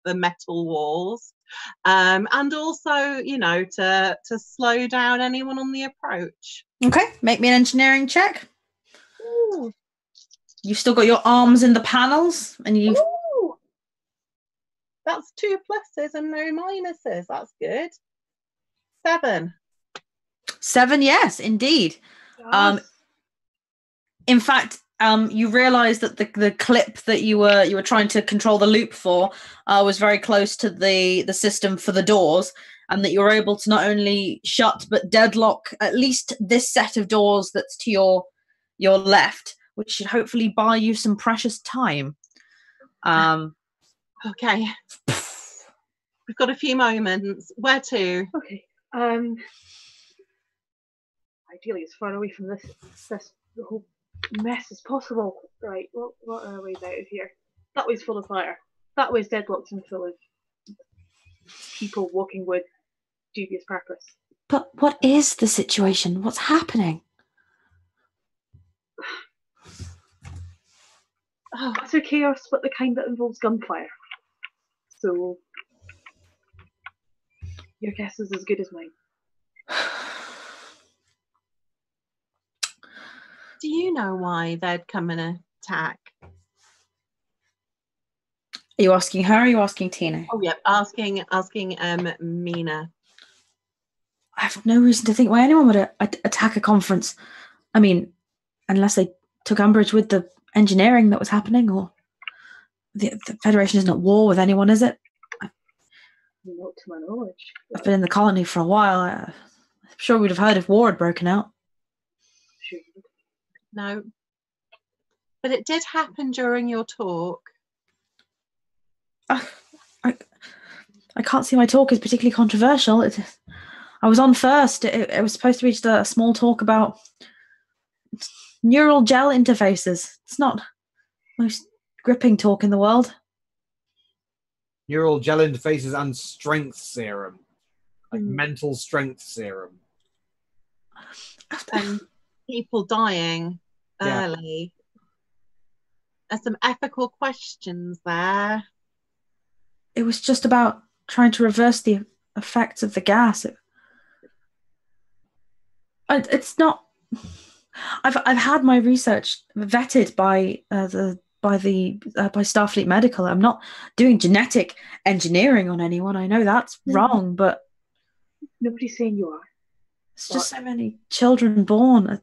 the metal walls. And also, to slow down anyone on the approach. Okay, make me an engineering check. Ooh. You've still got your arms in the panels, and you. Ooh. That's 2 pluses and no minuses. That's good. 7. 7, yes, indeed. In fact, you realise that the clip that you were trying to control the loop for was very close to the system for the doors, and that you were able to not only shut but deadlock at least this set of doors that's to your left, which should hopefully buy you some precious time. Okay. We've got a few moments. Where to? Okay. Ideally, as far away from this the whole mess as possible. Right. What are our ways out of here? That way's full of fire. That way's deadlocked and full of people walking with dubious purpose. But what is the situation? What's happening? Utter chaos, but the kind that involves gunfire. So your guess is as good as mine. Do you know why they'd come and attack? Are you asking her or are you asking Tino? Oh, yeah, asking Mina. I have no reason to think why anyone would attack a conference. I mean, unless they took umbrage with the engineering that was happening, or the Federation isn't at war with anyone, is it? Not to my knowledge. I've been in the colony for a while. I'm sure we'd have heard if war had broken out. Sure. No. But it did happen during your talk. I can't see my talk as particularly controversial. I was on first. It was supposed to be just a small talk about neural gel interfaces. It's not the most gripping talk in the world. Neural gel interfaces and strength serum. Like mental strength serum. And people dying early. There's some ethical questions there. It was just about trying to reverse the effects of the gas. It's not. I've had my research vetted by Starfleet Medical. I'm not doing genetic engineering on anyone. I know that's wrong, but nobody's saying you are. It's just so many children born.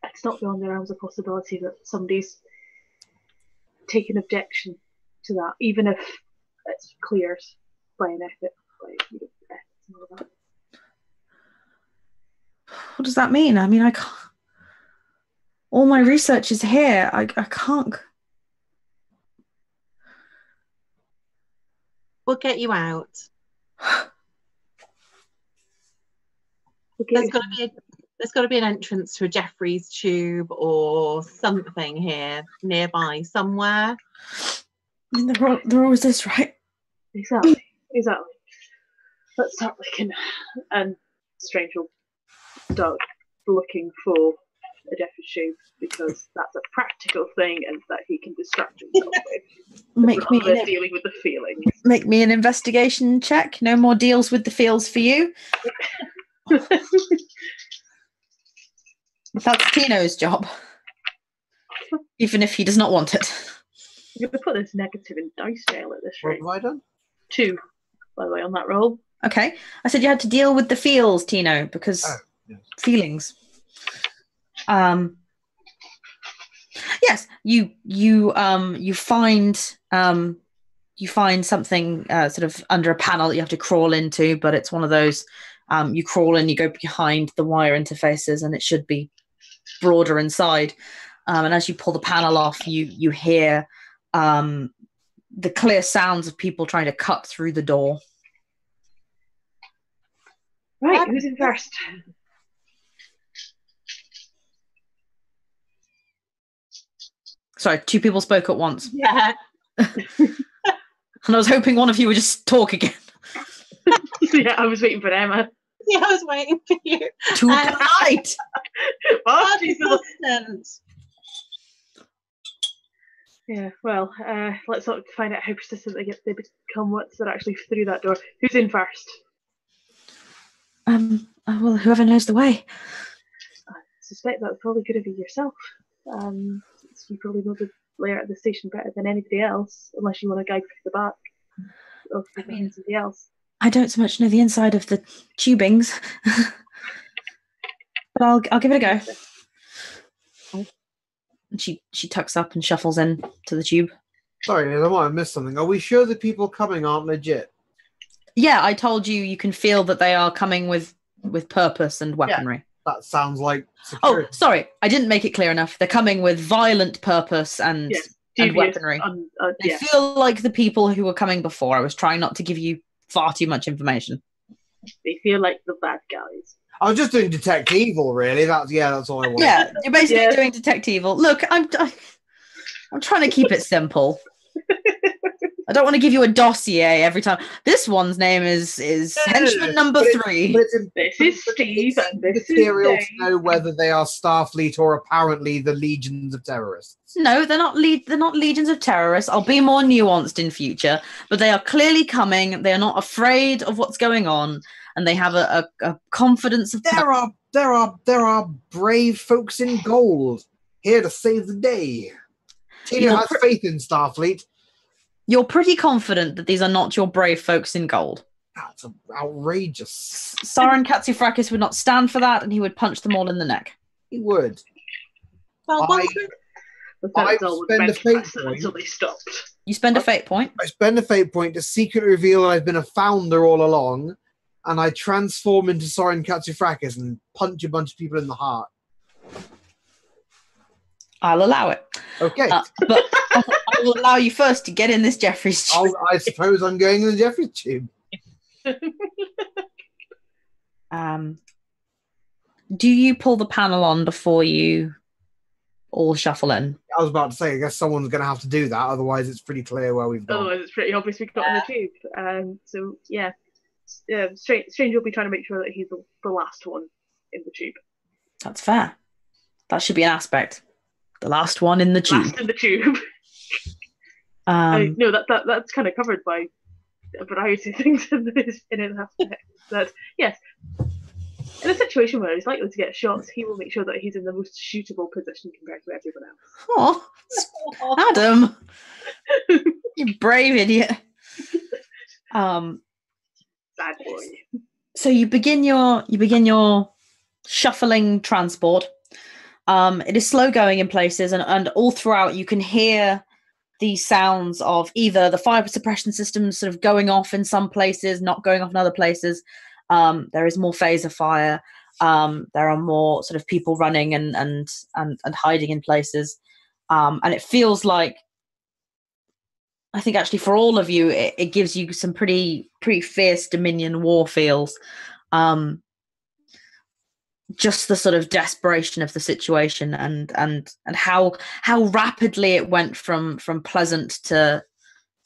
It's not beyond the realms of possibility that somebody's taken objection to that, even if it's cleared by an ethics and all that. What does that mean? I mean, I can't. All my research is here. I can't. We'll get you out. There's got to be an entrance to a Jeffrey's tube or something here nearby somewhere. I mean, there always is, right? Exactly. Let's start looking. And Strange will start looking for a Jeffrey's tube because that's a practical thing and that he can distract himself with. Rather than dealing with the feelings. Make me an investigation check. No more deals with the feels for you. That's Tino's job. Even if he does not want it. I'm going to put this negative in dice jail at this rate. What have I done? 2, by the way, on that roll. Okay. I said you had to deal with the feels, Tino, because feelings. Yes, you find something sort of under a panel that you have to crawl into, but it's one of those you crawl in, you go behind the wire interfaces, and it should be broader inside. And as you pull the panel off, you hear the clear sounds of people trying to cut through the door. Right, who's in first? Sorry, 2 people spoke at once. Yeah. And I was hoping one of you would just talk again. Yeah, I was waiting for Emma. Yeah, I was waiting for you. Too polite. What? Persistent. Yeah, well, let's sort of find out how persistent they become once they're actually through that door. Who's in first? Well, whoever knows the way. I suspect that probably could have been yourself. Since you probably know the layout of the station better than anybody else, unless you want to guide through the back. Or somebody else. I don't so much know the inside of the tubings, but I'll give it a go. And she tucks up and shuffles in to the tube. Sorry, I might have missed something. Are we sure the people coming aren't legit? Yeah, I told you can feel that they are coming with purpose and weaponry. Yeah, that sounds like security. Oh, sorry, I didn't make it clear enough. They're coming with violent purpose and weaponry. They feel like the people who were coming before. I was trying not to give you far too much information. They feel like the bad guys. I was just doing detect evil, really. That's all I wanted. Yeah, you're basically doing detect evil. Look, I'm trying to keep it simple. I don't want to give you a dossier every time. This one's name is henchman number 3. This is Steve, and this is material Dave. to know whether they are Starfleet or apparently the legions of terrorists. No, they're not legions of terrorists. I'll be more nuanced in future, but they are clearly coming. They are not afraid of what's going on, and they have a confidence of. There are brave folks in gold here to save the day. Tino has faith in Starfleet. You're pretty confident that these are not your brave folks in gold. That's outrageous. Sarin Katsufrakis would not stand for that, and he would punch them all in the neck. He would. Well, I spend a fate point until they stopped. You spend a fate point. I spend a fate point to secretly reveal that I've been a founder all along, and I transform into Soren Katsufrakis and punch a bunch of people in the heart. I'll allow it. Okay. But I will allow you first to get in this Jeffrey's tube. I suppose I'm going in the Jeffrey's tube. Do you pull the panel on before you all shuffle in? I was about to say, I guess someone's going to have to do that. Otherwise, it's pretty clear where we've gone. Otherwise, it's pretty obvious we've got in the tube. So, yeah. Strange will be trying to make sure that he's the last one in the tube. That's fair. That should be an aspect. The last one in the tube. Last in the tube. No, that's kind of covered by a variety of things in an aspect. That, yes, in a situation where he's likely to get shots, he will make sure that he's in the most suitable position compared to everyone else. Oh, Adam, you brave idiot. Bad boy. So you begin your shuffling transport. It is slow going in places, and all throughout you can hear the sounds of either the fire suppression systems sort of going off in some places, not going off in other places. There is more phaser fire. There are more sort of people running and hiding in places. And it feels like, I think actually for all of you, it gives you some pretty fierce Dominion war feels. Just the sort of desperation of the situation and how rapidly it went from pleasant to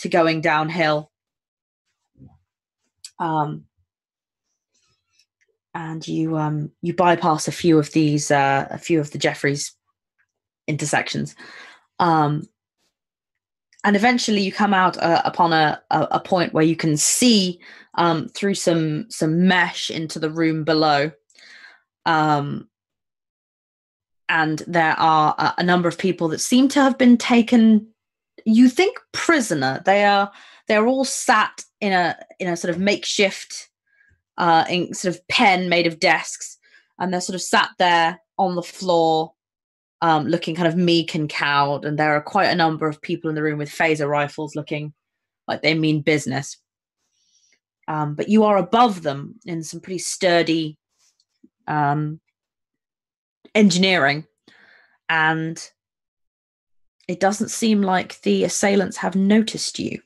going downhill. and you bypass a few of the Jeffries intersections, and eventually you come out upon a point where you can see through some mesh into the room below, and there are a number of people that seem to have been taken, you think, prisoner. They're all sat in a sort of makeshift in sort of pen made of desks, and they're sort of sat there on the floor, looking kind of meek and cowed, and there are quite a number of people in the room with phaser rifles looking like they mean business. But you are above them in some pretty sturdy engineering, and it doesn't seem like the assailants have noticed you.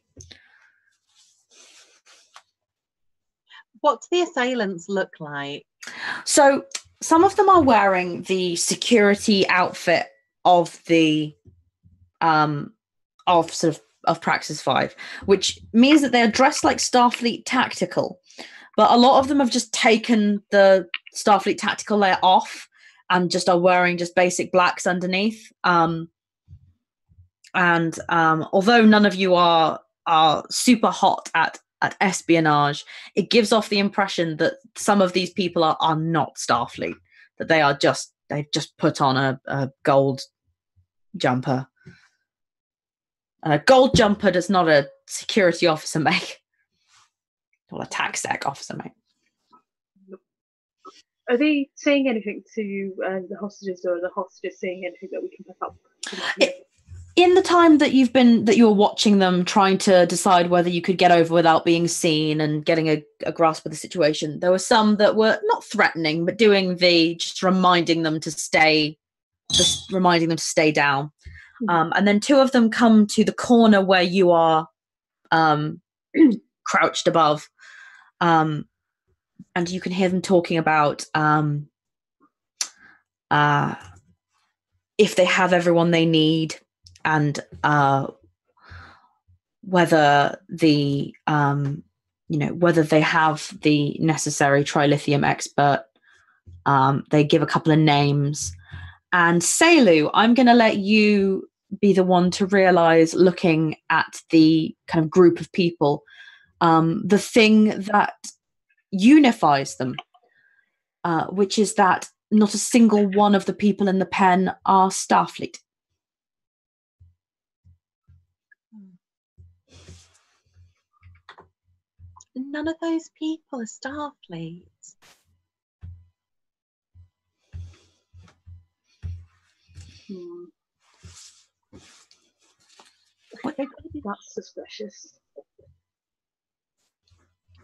What do the assailants look like? So some of them are wearing the security outfit of the of Praxis 5, which means that they're dressed like Starfleet tactical, but a lot of them have just taken the Starfleet tactical layer off and just are wearing just basic blacks underneath. And although none of you are super hot at espionage, it gives off the impression that some of these people are not Starfleet, that they've just put on a gold jumper. And a gold jumper does not a security officer make, or a tax sec officer make. Are they saying anything to the hostages, or are the hostages saying anything that we can pick up? In the time that you were watching them, trying to decide whether you could get over without being seen and getting a grasp of the situation, there were some that were not threatening, but just reminding them to stay down. And then two of them come to the corner where you are crouched above, and you can hear them talking about if they have everyone they need, and whether whether they have the necessary trilithium expert. They give a couple of names. And Caeliu, I'm going to let you be the one to realize, looking at the kind of group of people, the thing that unifies them, which is that not a single one of the people in the pen are Starfleet. None of those people are Starfleet. That's suspicious.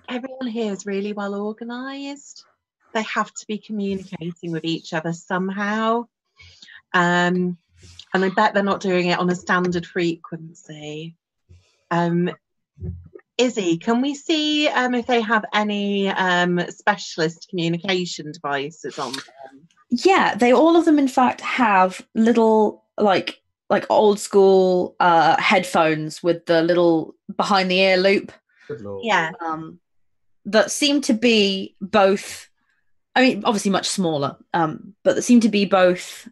Everyone here is really well organised. They have to be communicating with each other somehow. And I bet they're not doing it on a standard frequency. Izzy, can we see if they have any specialist communication devices on them? Yeah, all of them, in fact, have little like old school headphones with the little behind the ear loop. Good Lord. Yeah. That seem to be both, I mean, obviously much smaller, but that seem to be both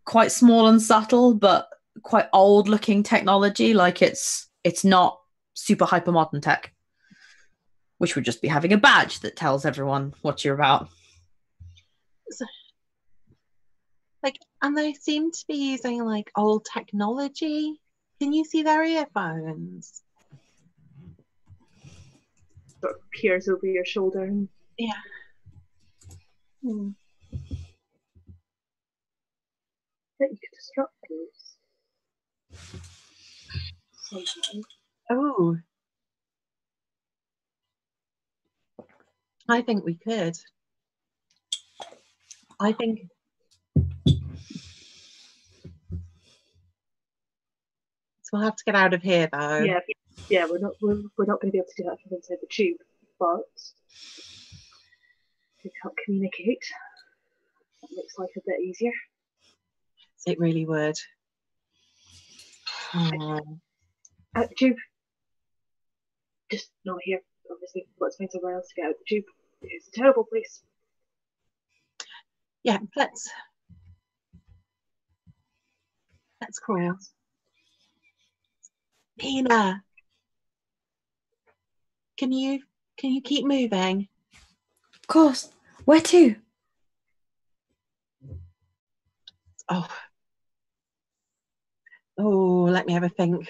quite small and subtle, but quite old looking technology. Like it's not super hyper modern tech, which would just be having a badge that tells everyone what you're about. So, and they seem to be using like old technology. Can you see their earphones? Sort of peers over your shoulder. And... Yeah. Bet you could disrupt those. Something. Oh. I think we could. I think. So we'll have to get out of here, though. Yeah, we're not going to be able to do that from inside the tube, but we can't communicate. That makes life a bit easier. It really would. Out the tube. Just not here, obviously. Let's find somewhere else to get out the tube. It's a terrible place. Yeah, let's cross. Tina, can you keep moving? Of course. Where to? Oh, let me have a think.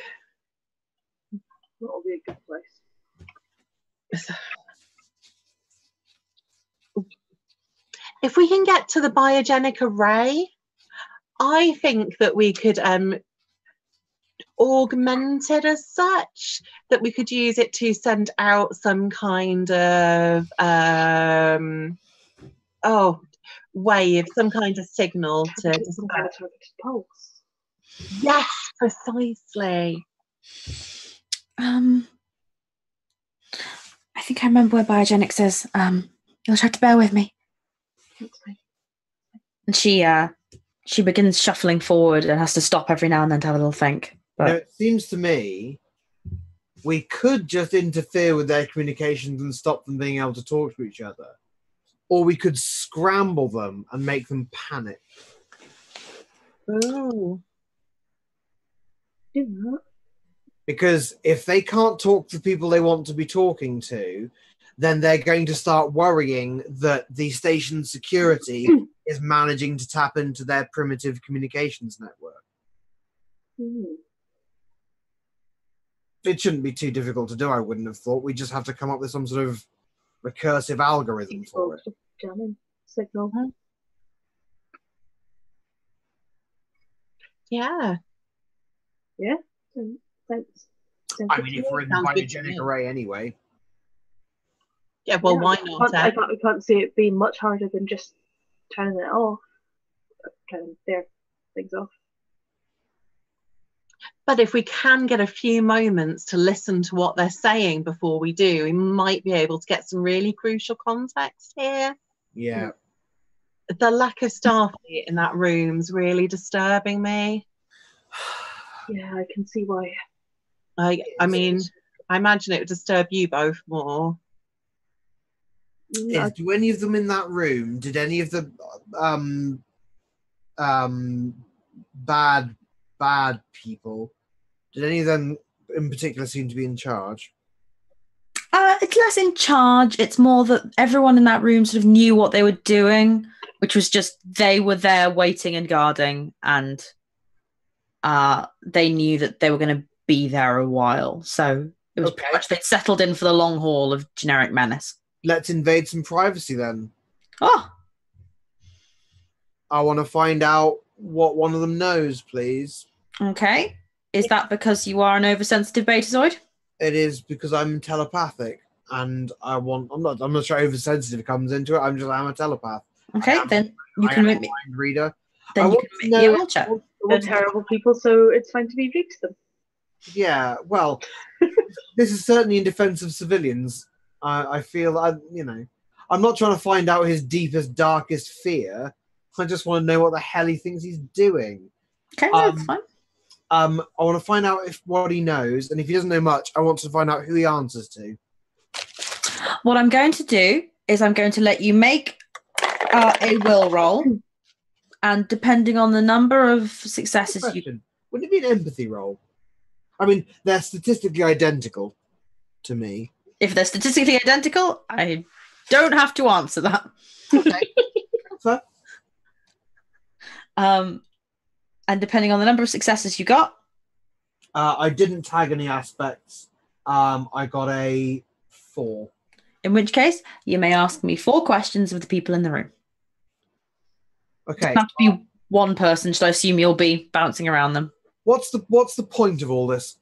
That'll be a good place. If we can get to the biogenic array, I think that we could augment it as such, that we could use it to send out some kind of wave, some kind of signal to some kind of targeted pulse. Yes, precisely. I think I remember where biogenics is. You'll just have to bear with me. That's fine. And she begins shuffling forward and has to stop every now and then to have a little think. But It seems to me we could just interfere with their communications and stop them being able to talk to each other. Or we could scramble them and make them panic. Ooh. Do that. Because if they can't talk to the people they want to be talking to, then they're going to start worrying that the station's security is managing to tap into their primitive communications network. It shouldn't be too difficult to do, I wouldn't have thought. We just have to come up with some sort of recursive algorithm for it. Jamming signal. Yeah. Yeah. Thanks. I mean, if we're in the biogenic array anyway. Yeah, well, Yeah, why not? I can't see it being much harder than just turning it off. Kind of their things off. But if we can get a few moments to listen to what they're saying before we do, we might be able to get some really crucial context here. Yeah. The lack of Starfleet in that room's really disturbing me. Yeah, I can see why. I mean, I imagine it would disturb you both more. Do any of them in that room, did any of the bad people, did any of them in particular seem to be in charge? It's less in charge. It's more that everyone in that room sort of knew what they were doing, which was just they were there waiting and guarding, and they knew that they were going to be there a while. So it was pretty much they'd settled in for the long haul of generic menace. Let's invade some privacy then. Oh. I want to find out what one of them knows, please. Okay. Is that because you are an oversensitive betazoid? It is because I'm telepathic, and I'm not sure oversensitive comes into it. I'm a telepath. Okay, then you can make me mind reader. Then you can make me a will check. They're terrible people, so it's fine to be rude to them. Yeah, well, this is certainly in defense of civilians. I feel, I'm not trying to find out his deepest, darkest fear. I just want to know what the hell he thinks he's doing. Okay, that's fine. I want to find out what he knows, and if he doesn't know much, I want to find out who he answers to. What I'm going to do is I'm going to let you make a will roll, and depending on the number of successes wouldn't it be an empathy roll? I mean, they're statistically identical to me. If they're statistically identical, I don't have to answer that. Okay. Fair. And depending on the number of successes you got, I didn't tag any aspects. I got a 4. In which case, you may ask me 4 questions of the people in the room. Okay. It doesn't have to be one person, so I assume you'll be bouncing around them. What's the point of all this?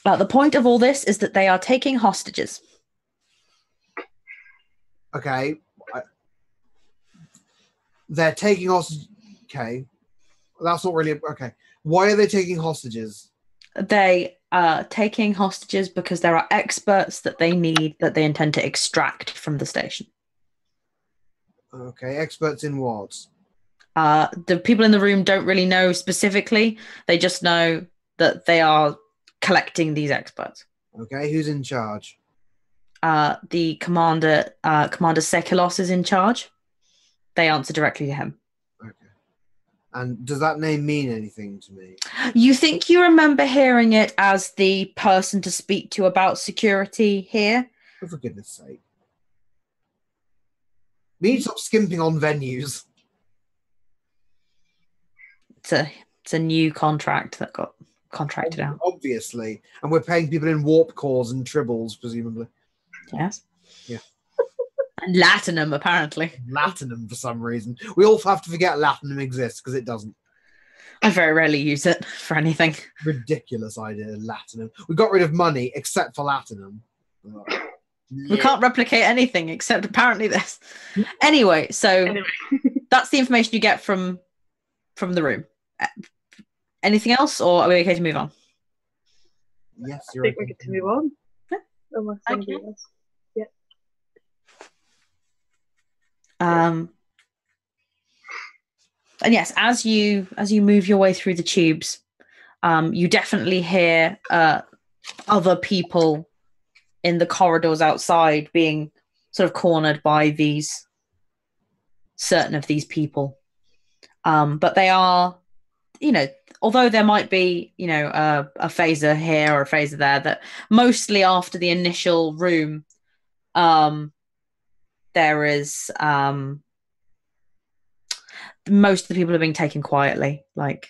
The point of all this is that they are taking hostages. Okay. They're taking hostages. Okay. That's not really... Okay. Why are they taking hostages? They are taking hostages because there are experts that they need that they intend to extract from the station. Okay. Experts in what? The people in the room don't really know specifically. They just know that they are collecting these experts. Okay. Who's in charge? the Commander Sekulos is in charge. They answer directly to him. Okay. And does that name mean anything to me? You think you remember hearing it as the person to speak to about security here? Oh, for goodness sake. We need to stop skimping on venues. It's a new contract that got contracted out. Obviously. And we're paying people in warp cores and tribbles, presumably. Yes. Yeah. And Latinum, apparently. Latinum, for some reason. We all have to forget Latinum exists, because it doesn't. I very rarely use it for anything. Ridiculous idea, Latinum. We got rid of money, except for Latinum. We can't replicate anything except apparently this. Anyway, so that's the information you get from the room. Anything else, or are we okay to move on? Yes, I you're think okay. we get to move on. Yeah. Unless anybody else. Yeah. And yes, as you move your way through the tubes, you definitely hear other people in the corridors outside being sort of cornered by certain of these people. But they are, although there might be, a phaser here or a phaser there, that mostly after the initial room, there is most of the people are being taken quietly. Okay.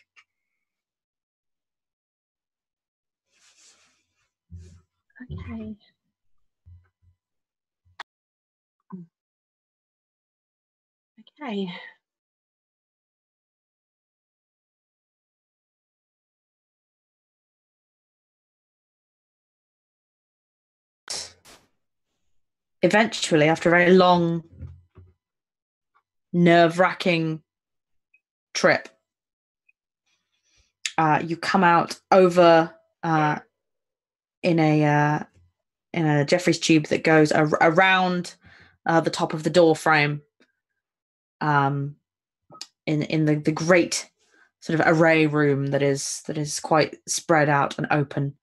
Okay. Eventually, after a very long, nerve-wracking trip, you come out over in a Jeffries tube that goes around the top of the door frame, in the great sort of array room that is quite spread out and open.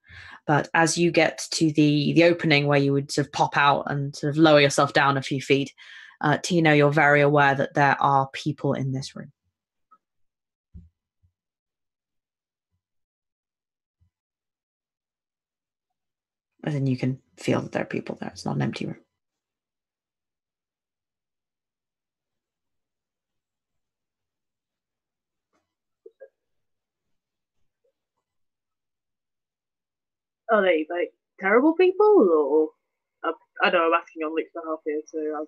But as you get to the opening where you would sort of pop out and sort of lower yourself down a few feet, Tino, you're very aware that there are people in this room. And then you can feel that there are people there. It's not an empty room. Are they terrible people, or I know I'm asking on Luke's behalf here, so I'm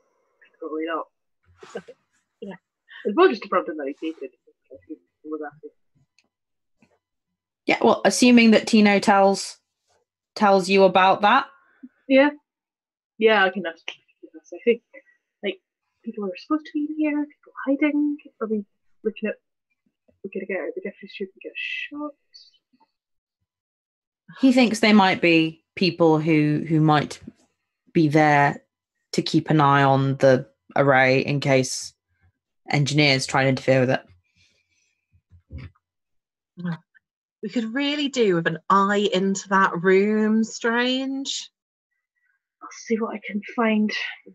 probably not. Yeah, it's more just to prompt another teacher. Yeah, well, assuming that Tino tells you about that. Yeah, I can ask. I think people are supposed to be in here. People hiding. Are we looking at? We're gonna get the Jeffries should get shot. He thinks they might be people who might be there to keep an eye on the array in case engineers try to interfere with it. We could really do with an eye into that room, Strange. I'll see what I can find.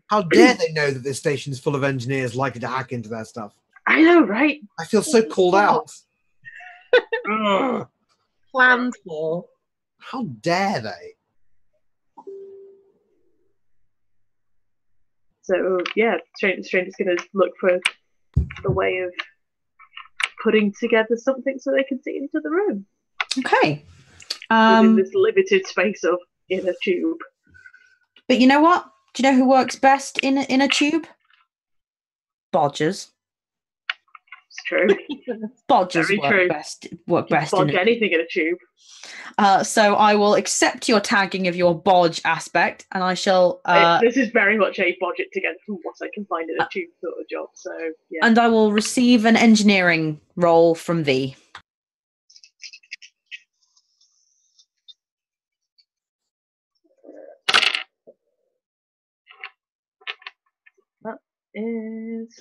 How dare they know that this station is full of engineers likely to hack into their stuff? I know, right? I feel so called out. Planned for. How dare they? So yeah, Strange is going to look for a way of putting together something so they can see into the room. Okay. Within this limited space of in a tube. But you know what? Do you know who works best in a tube? Bodgers. It's true. Bodgers Very work true. best bodge in a anything in a tube. So I will accept your tagging of your bodge aspect, and I shall. This is very much a bodge it together from what I can find in a tube sort of job. So yeah. And I will receive an engineering roll from thee. That is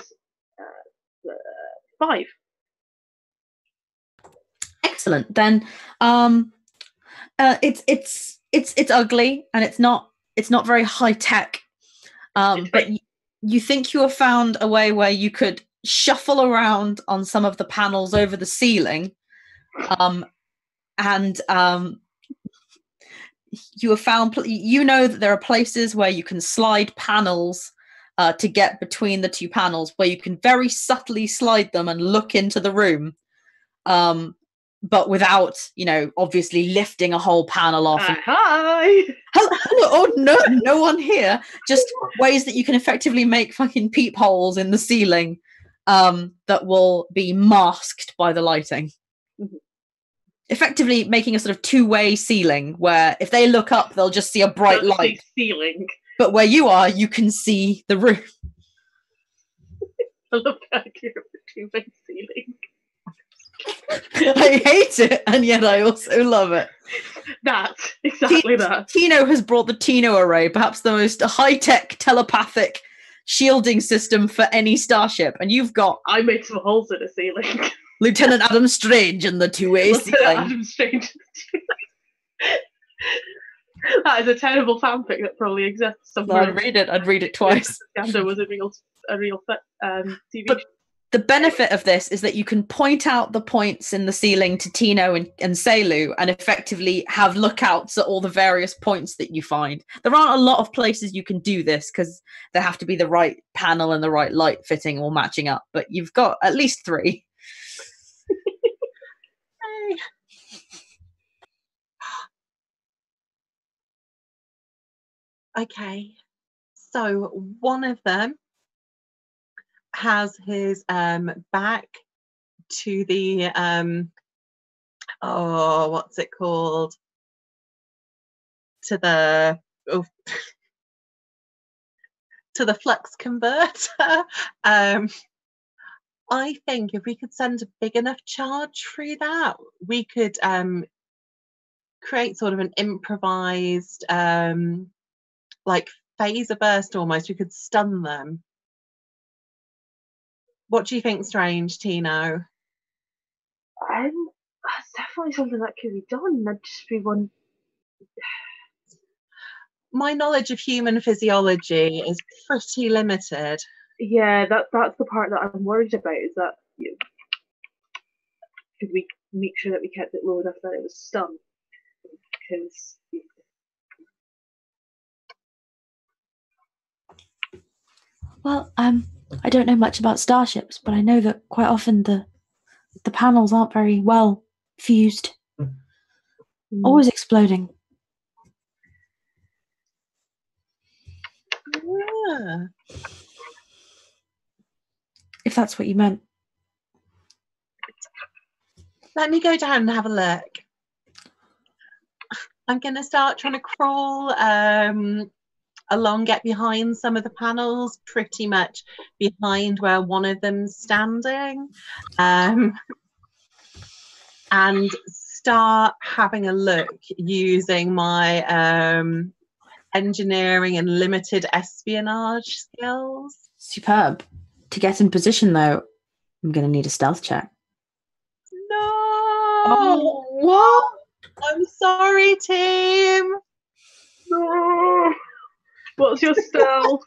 5. Excellent. Then, it's ugly and it's not it's not very high tech. But you think you have found a way where you could shuffle around on some of the panels over the ceiling, and you have found, you know that there are places where you can slide panels to get between the two panels, where you can very subtly slide them and look into the room, but without, obviously lifting a whole panel off. Hi! Hello. Oh, no one here. Just ways that you can effectively make fucking peepholes in the ceiling that will be masked by the lighting. Mm-hmm. Effectively making a sort of two-way ceiling where if they look up, they'll just see a bright light. Ceiling. But where you are, you can see the room. I love the idea of the two-way ceiling. I hate it, and yet I also love it. Exactly that. Tino has brought the Tino array, perhaps the most high-tech telepathic shielding system for any starship, and you've got... I made some holes in the ceiling. Lieutenant Adam Strange in the two-way ceiling. Adam Strange. That is a terrible fanfic that probably exists somewhere. No, I'd read it twice. Iskandar was a real TV show. The benefit of this is that you can point out the points in the ceiling to Tino and Caeliu and effectively have lookouts at all the various points that you find. There aren't a lot of places you can do this because there have to be the right panel and the right light fitting all matching up, but you've got at least 3. Okay, so one of them has his back to the what's it called? To the to the flux converter. I think if we could send a big enough charge through that, we could create sort of an improvised like phaser burst almost. We could stun them. What do you think, Strange, Tino? That's definitely something that could be done. That'd just be one. My knowledge of human physiology is pretty limited. Yeah, that's the part that I'm worried about, is that could we make sure that we kept it low enough that it was stunned? Because well, I don't know much about starships, but I know that quite often the panels aren't very well fused. Always exploding. Yeah. If that's what you meant. Let me go down and have a look. I'm going to start trying to crawl along, get behind some of the panels, pretty much behind where one of them's standing, and start having a look using my engineering and limited espionage skills. Superb. To get in position, though, I'm going to need a stealth check. No! Oh, what? I'm sorry, team. no. What's your stealth?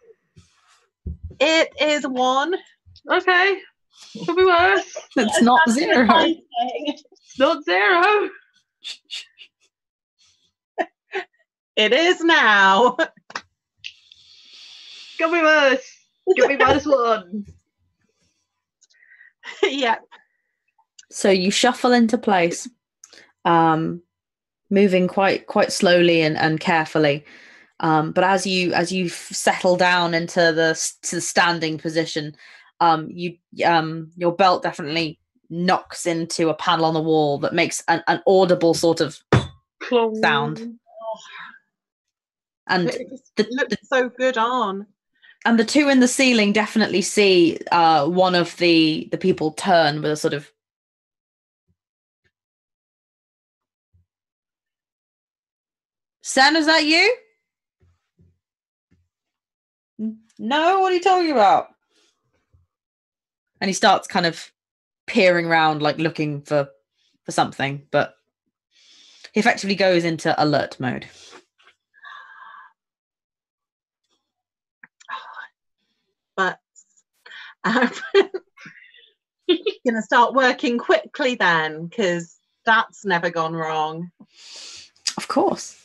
It is 1. Okay. Could be worse. It's not 0. It's not 0. It is now. Could be worse. Give me -1. Yep. So you shuffle into place, moving quite slowly and carefully. But as you settle down into the standing position, your belt definitely knocks into a panel on the wall that makes an audible sort of sound. And it looks so good on. And the 2 in the ceiling definitely see one of the people turn with a sort of... Sam, is that you? No, what are you talking about? And he starts kind of peering around, like looking for something, but he effectively goes into alert mode. but I'm gonna start working quickly then, because that's never gone wrong. Of course.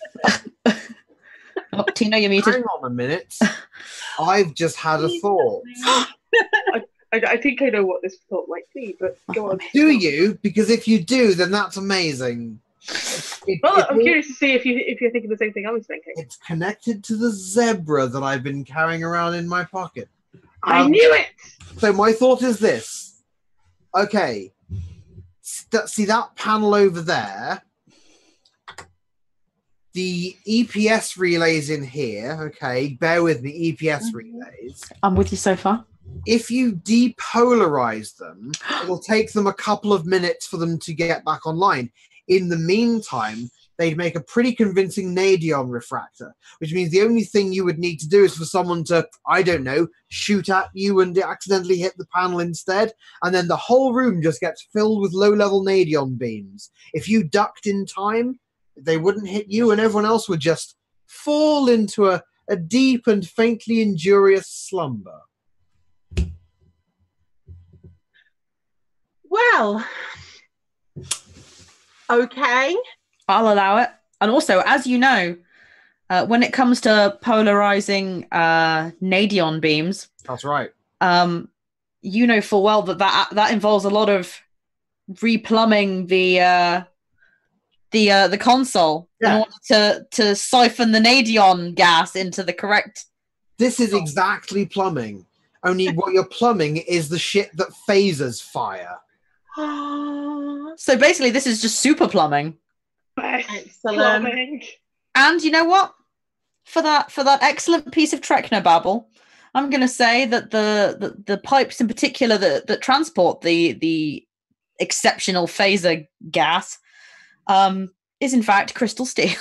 Oh, Tino, you're muted. Hang on a minute. I've just had a thought. I think I know what this thought might be, but go on. Do you? Because if you do, then that's amazing. Well, I'm curious to see if you're thinking the same thing I was thinking. It's connected to the zebra that I've been carrying around in my pocket. I knew it! So my thought is this. Okay. See that panel over there? The EPS relays in here. Okay, bear with me. EPS relays. I'm with you so far. If you depolarize them, it'll take them a couple of minutes for them to get back online. In the meantime, they'd make a pretty convincing nadion refractor, which means the only thing you would need to do is for someone to, I don't know, shoot at you and accidentally hit the panel instead, and then the whole room just gets filled with low-level nadion beams. If you ducked in time, they wouldn't hit you, and everyone else would just fall into a deep and faintly injurious slumber. Well, okay. I'll allow it. And also, as you know, when it comes to polarizing nadion beams, That's right. you know full well that involves a lot of replumbing the console in order to siphon the nadion gas into the correct. This is exactly plumbing. Only what you're plumbing is the shit that phasers fire. So basically, this is just super plumbing. Excellent. And you know what? For that excellent piece of Technobabble, I'm going to say that the pipes in particular that transport the exceptional phaser gas is in fact crystal steel.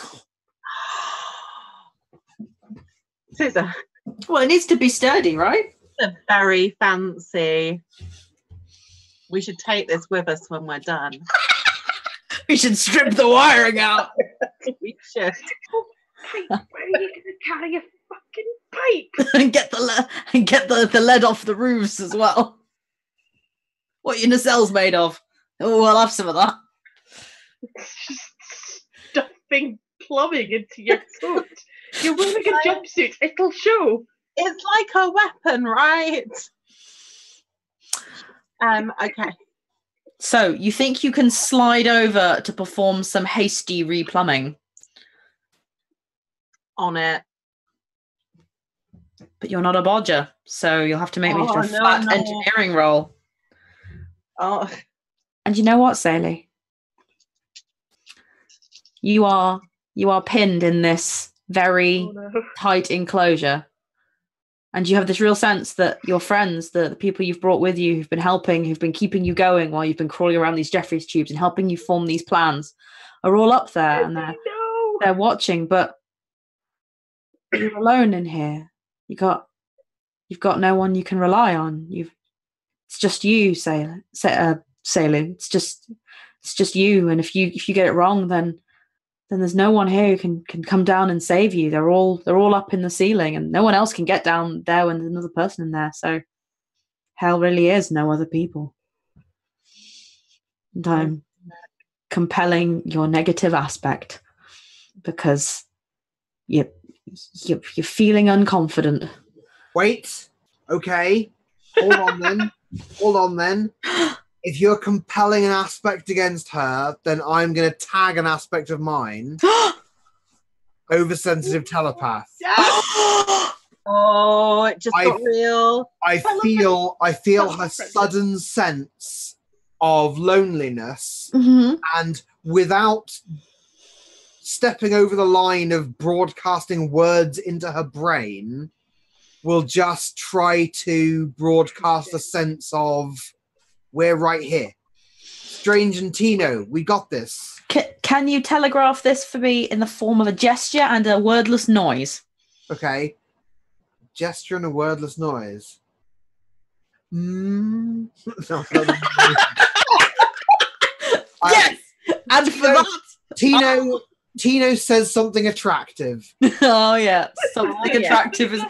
Scissor. Well, it needs to be sturdy, right? Very fancy. We should take this with us when we're done. We should strip the wiring out. We should. Where are you going to carry a fucking pipe? and get the lead off the roofs as well. What are your nacelles made of? Oh, I'll have some of that. Stuffing plumbing into your suit. You're wearing a jumpsuit. It'll show. It's like a weapon, right? Okay. So, you think you can slide over to perform some hasty replumbing? On it. But you're not a bodger, so you'll have to make me just a flat engineering roll. Oh. And you know what, Caeliu? You are pinned in this very tight enclosure. And you have this real sense that your friends, the people you've brought with you, who've been helping, who've been keeping you going while you've been crawling around these Jeffries tubes and helping you form these plans, are all up there and they're watching. But you're alone in here. You've got no one you can rely on. It's just you, Caeliu. It's just you. And if you get it wrong, then there's no one here who can come down and save you. They're all up in the ceiling, and no one else can get down there when there's another person in there. So hell really is no other people. And I'm compelling your negative aspect because you're feeling unconfident. Wait. Okay. Hold on then. If you're compelling an aspect against her, then I'm going to tag an aspect of mine. Oversensitive telepath. Oh, it just got real. I feel her sudden sense of loneliness, and without stepping over the line of broadcasting words into her brain, will just try to broadcast a sense of, we're right here. Strange and Tino, we got this. Can you telegraph this for me in the form of a gesture and a wordless noise? Okay. Gesture and a wordless noise. Yes! And for that... Tino says something attractive. Oh, yeah. Something attractive is...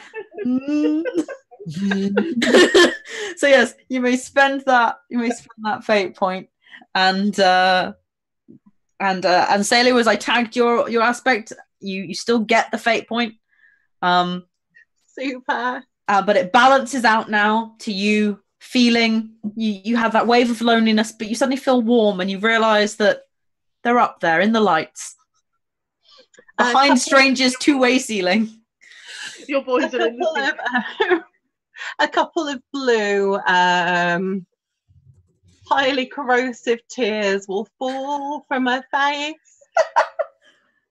So yes, you may spend that. You may spend that fate point, and Caeliu, as I tagged your aspect, you still get the fate point. Super. But it balances out now to you feeling you have that wave of loneliness, but you suddenly feel warm, and you realise that they're up there in the lights behind Stranger's two-way ceiling. Your boys are in the ceiling. A couple of blue, highly corrosive tears will fall from her face,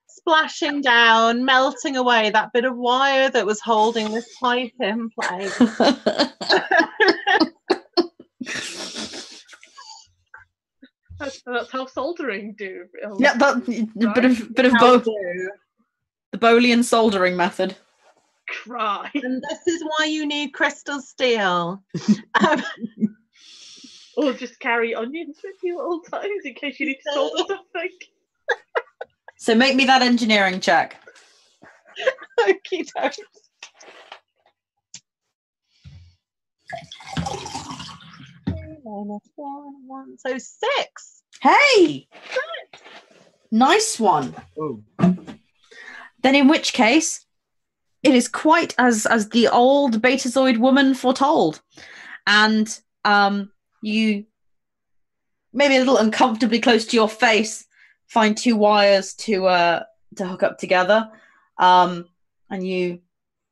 splashing down, melting away that bit of wire that was holding this pipe in place. That's how soldering do. Yeah, that right? bit of both. The Bolian soldering method. Cry. And this is why you need crystal steel. Or just carry onions with you at all times in case you need to solder something. So make me that engineering check. Okie dokes. -1, so 6. Hey! Nice one. Oh. Then in which case, it is quite as the old Betazoid woman foretold. And you, maybe a little uncomfortably close to your face, find 2 wires to hook up together. And you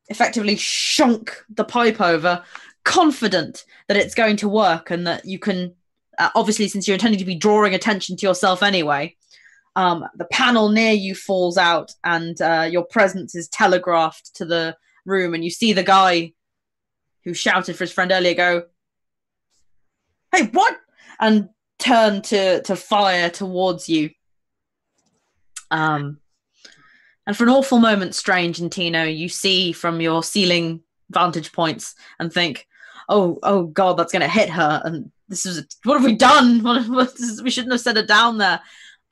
effectively shunk the pipe over, confident that it's going to work and that you can, obviously, since you're intending to be drawing attention to yourself anyway, the panel near you falls out and your presence is telegraphed to the room, and you see the guy who shouted for his friend earlier go, "Hey, what?" and turn to fire towards you. And for an awful moment, Strange and Tino, you see from your ceiling vantage points and think, oh God, that's going to hit her. And what have we done? We shouldn't have set her down there.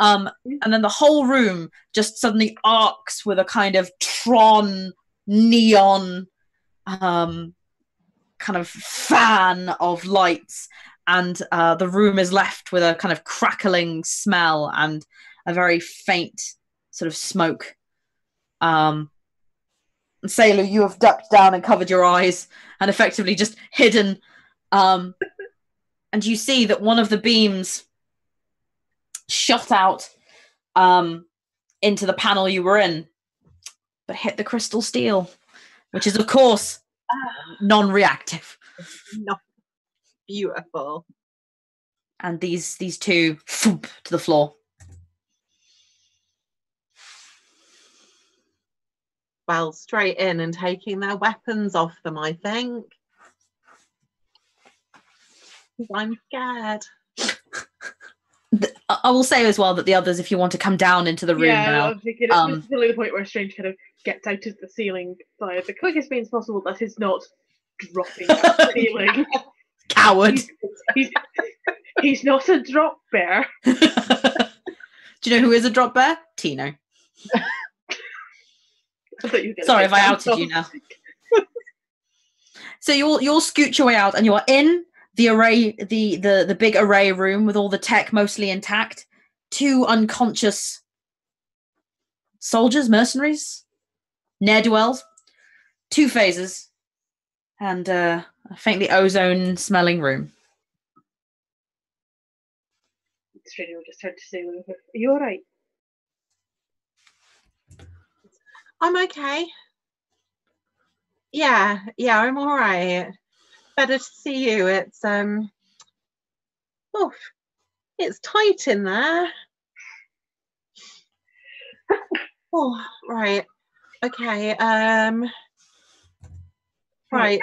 And then the whole room just suddenly arcs with a kind of Tron neon kind of fan of lights. And the room is left with a kind of crackling smell and a very faint sort of smoke. Caeliu, you have ducked down and covered your eyes and effectively just hidden. And you see that one of the beams shot out into the panel you were in, but hit the crystal steel, which is, of course, non-reactive. Not beautiful. And these two thump to the floor. Well, straight in and taking their weapons off them, I think. I'm scared. I will say as well that the others, if you want to come down into the room now. I'm thinking it's really the point where Strange kind of gets out of the ceiling by the quickest means possible that is not dropping out of the ceiling. Coward. He's not a drop bear. Do you know who is a drop bear? Tino. Sorry if I outed you now. So you'll scoot your way out, and you are in the array, the big array room with all the tech mostly intact. 2 unconscious soldiers, mercenaries, ne'er-do-wells, 2 phases, and a faintly ozone-smelling room. Stranger will just turn to say, "Are you all right?" I'm okay. Yeah, I'm all right. Better to see you. It's it's tight in there. Oh, right. Okay. Right.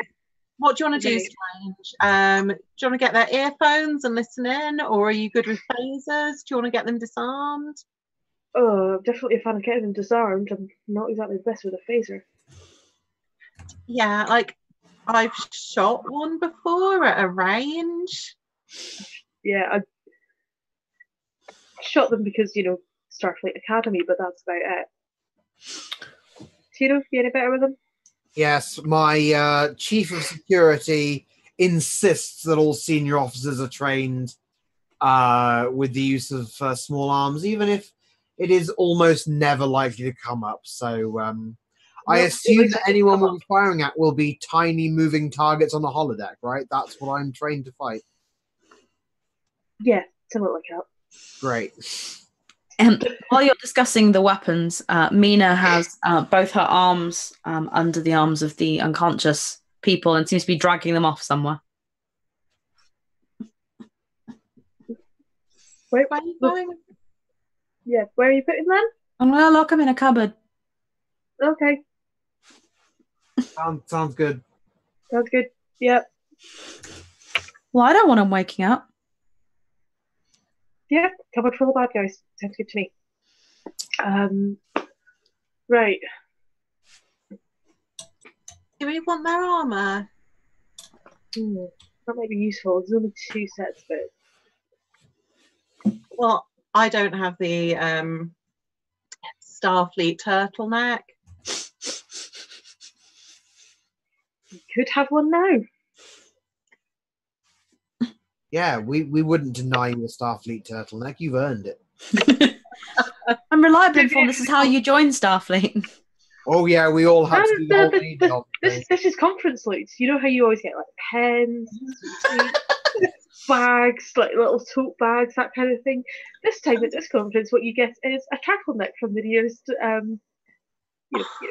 What do you want to do, Strange? Do you want to get their earphones and listen in, or are you good with phasers? Do you want to get them disarmed? Oh, I'm definitely a fan of getting them disarmed. I'm not exactly the best with a phaser. Yeah, like I've shot one before at a range. Yeah, I shot them because, Starfleet Academy, but that's about it. Tino, you any better with them? Yes, my chief of security insists that all senior officers are trained with the use of small arms, even if it is almost never likely to come up. So I assume that anyone we'll be firing at will be tiny moving targets on a holodeck, right? That's what I'm trained to fight. Yeah, something like that. Great. And while you're discussing the weapons, Mina has both her arms under the arms of the unconscious people and seems to be dragging them off somewhere. Where Where are you going? Yeah, where are you putting them? I'm going to lock them in a cupboard. Okay, Sounds good. sounds good. Yep, Well, I don't want them waking up. yep. Cupboard full of bad guys. Sounds good to me. Right. Do we want their armor? That might be useful. There's only 2 sets of it. Well, I don't have the Starfleet turtleneck. You could have one now. Yeah, we wouldn't deny you a Starfleet turtleneck. You've earned it. I'm reliably informed this is how you join Starfleet. Oh yeah, we all have to do the whole And lead job thing. this is conference loot. You know how you always get like pens, bags, like little tote bags, that kind of thing. This time at this conference, what you get is a turtleneck from the nearest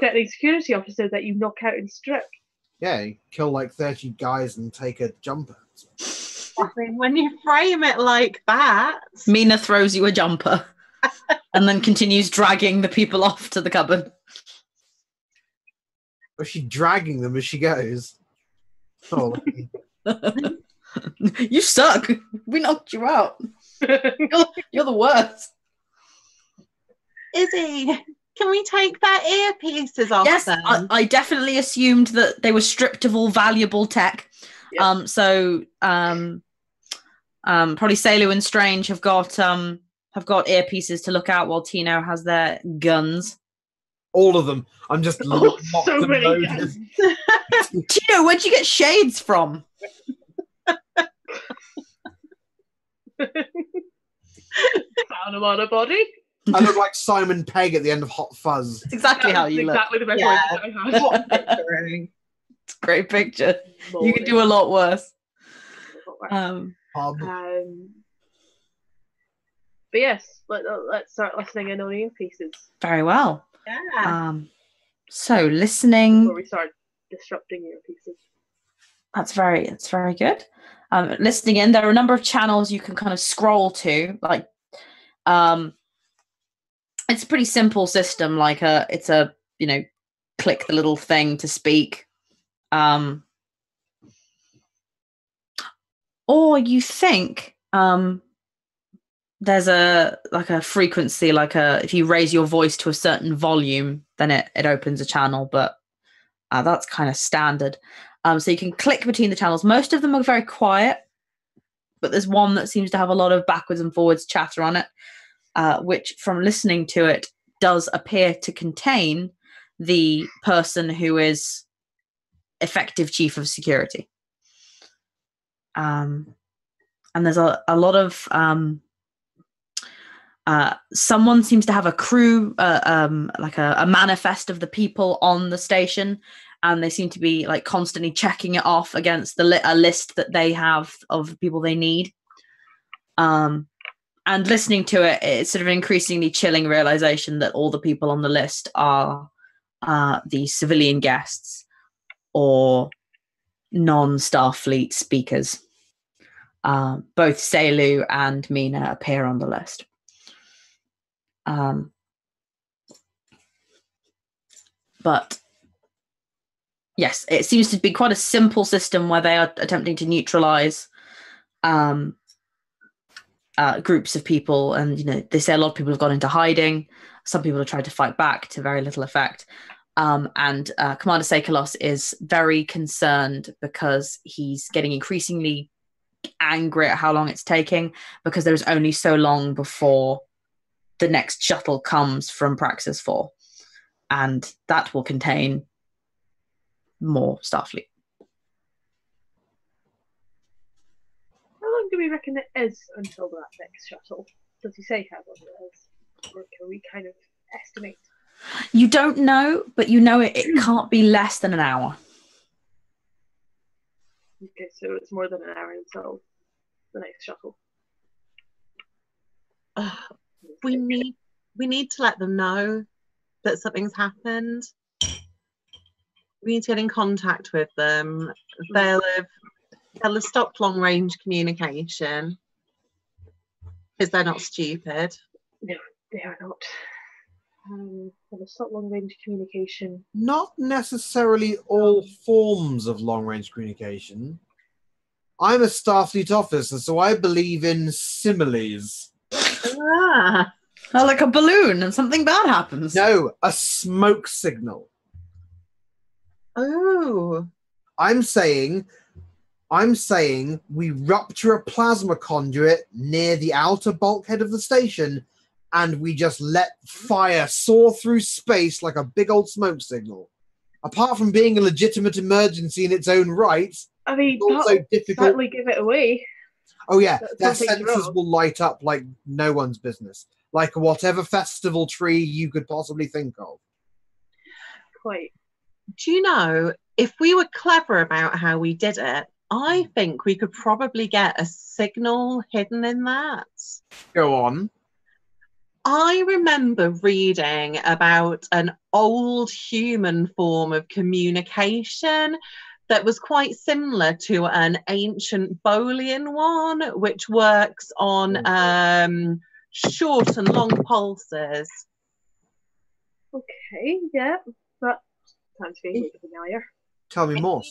threatening security officer that you knock out and strip. Yeah, you kill like 30 guys and take a jumper. I mean, when you frame it like that. Mina throws you a jumper and then continues dragging the people off to the cupboard. Was she dragging them as she goes? Oh, You suck. We knocked you out. You're the worst. Izzy, can we take their earpieces off Yes, them? I definitely assumed that they were stripped of all valuable tech. Yep. So probably Caeliu and Strange have got earpieces to look out while Tino has their guns. all of them. I'm just locked so and many loaded. guns. Tino, where'd you get shades from? Found them on a body. I look like Simon Pegg at the end of Hot Fuzz. That's exactly how you exactly the best Yeah. word I had. What picturing? look. Great picture. You could do a lot worse. Pub. But yes, let's start listening in on earpieces Very well. Yeah. So listening. before we start disrupting earpieces. That's very good. Listening in, there are a number of channels you can kind of scroll to. Like, it's a pretty simple system. Like, it's a click the little thing to speak. Or you think there's a frequency, if you raise your voice to a certain volume, then it opens a channel. But that's kind of standard. So you can click between the channels. Most of them are very quiet, but there's one that seems to have a lot of backwards and forwards chatter on it, which from listening to it does appear to contain the person who is effective chief of security. And there's a lot of someone seems to have a crew, like a manifest of the people on the station, and they seem to be like constantly checking it off against a list that they have of people they need. And listening to it, it's sort of an increasingly chilling realization that all the people on the list are the civilian guests or non-Starfleet speakers. Both Caeliu and Mina appear on the list. But yes, it seems to be quite a simple system where they are attempting to neutralize groups of people. And, they say a lot of people have gone into hiding. Some people have tried to fight back to very little effect. And Commander Sekalos is very concerned because he's getting increasingly angry at how long it's taking, because there's only so long before the next shuttle comes from Praxis 4. And that will contain more Starfleet. How long do we reckon it is until that next shuttle? Does he say how long it is? Or can we kind of estimate? You don't know, but you know it can't be less than an hour. Okay, so it's more than an hour until the next shuttle. We need to let them know that something's happened. We need to get in contact with them. They'll have stopped long range communication because they're not stupid. No, they are not. They'll have stopped long range communication. Not necessarily all forms of long-range communication. I'm a Starfleet officer, so I believe in similes. Ah. Oh, like a balloon and something bad happens. No, a smoke signal. Oh. I'm saying we rupture a plasma conduit near the outer bulkhead of the station, and we just let fire soar through space like a big old smoke signal. Apart from being a legitimate emergency in its own right, I mean, it's also difficult. Certainly give it away. Oh yeah, their Something's sensors wrong. will light up like no one's business, like whatever festival tree you could possibly think of. Quite. Do you know, if we were clever about how we did it, I think we could probably get a signal hidden in that. Go on. I remember reading about an old human form of communication that was quite similar to an ancient Bolian one, which works on short and long pulses. Okay, yeah, that sounds vaguely familiar. Tell me more.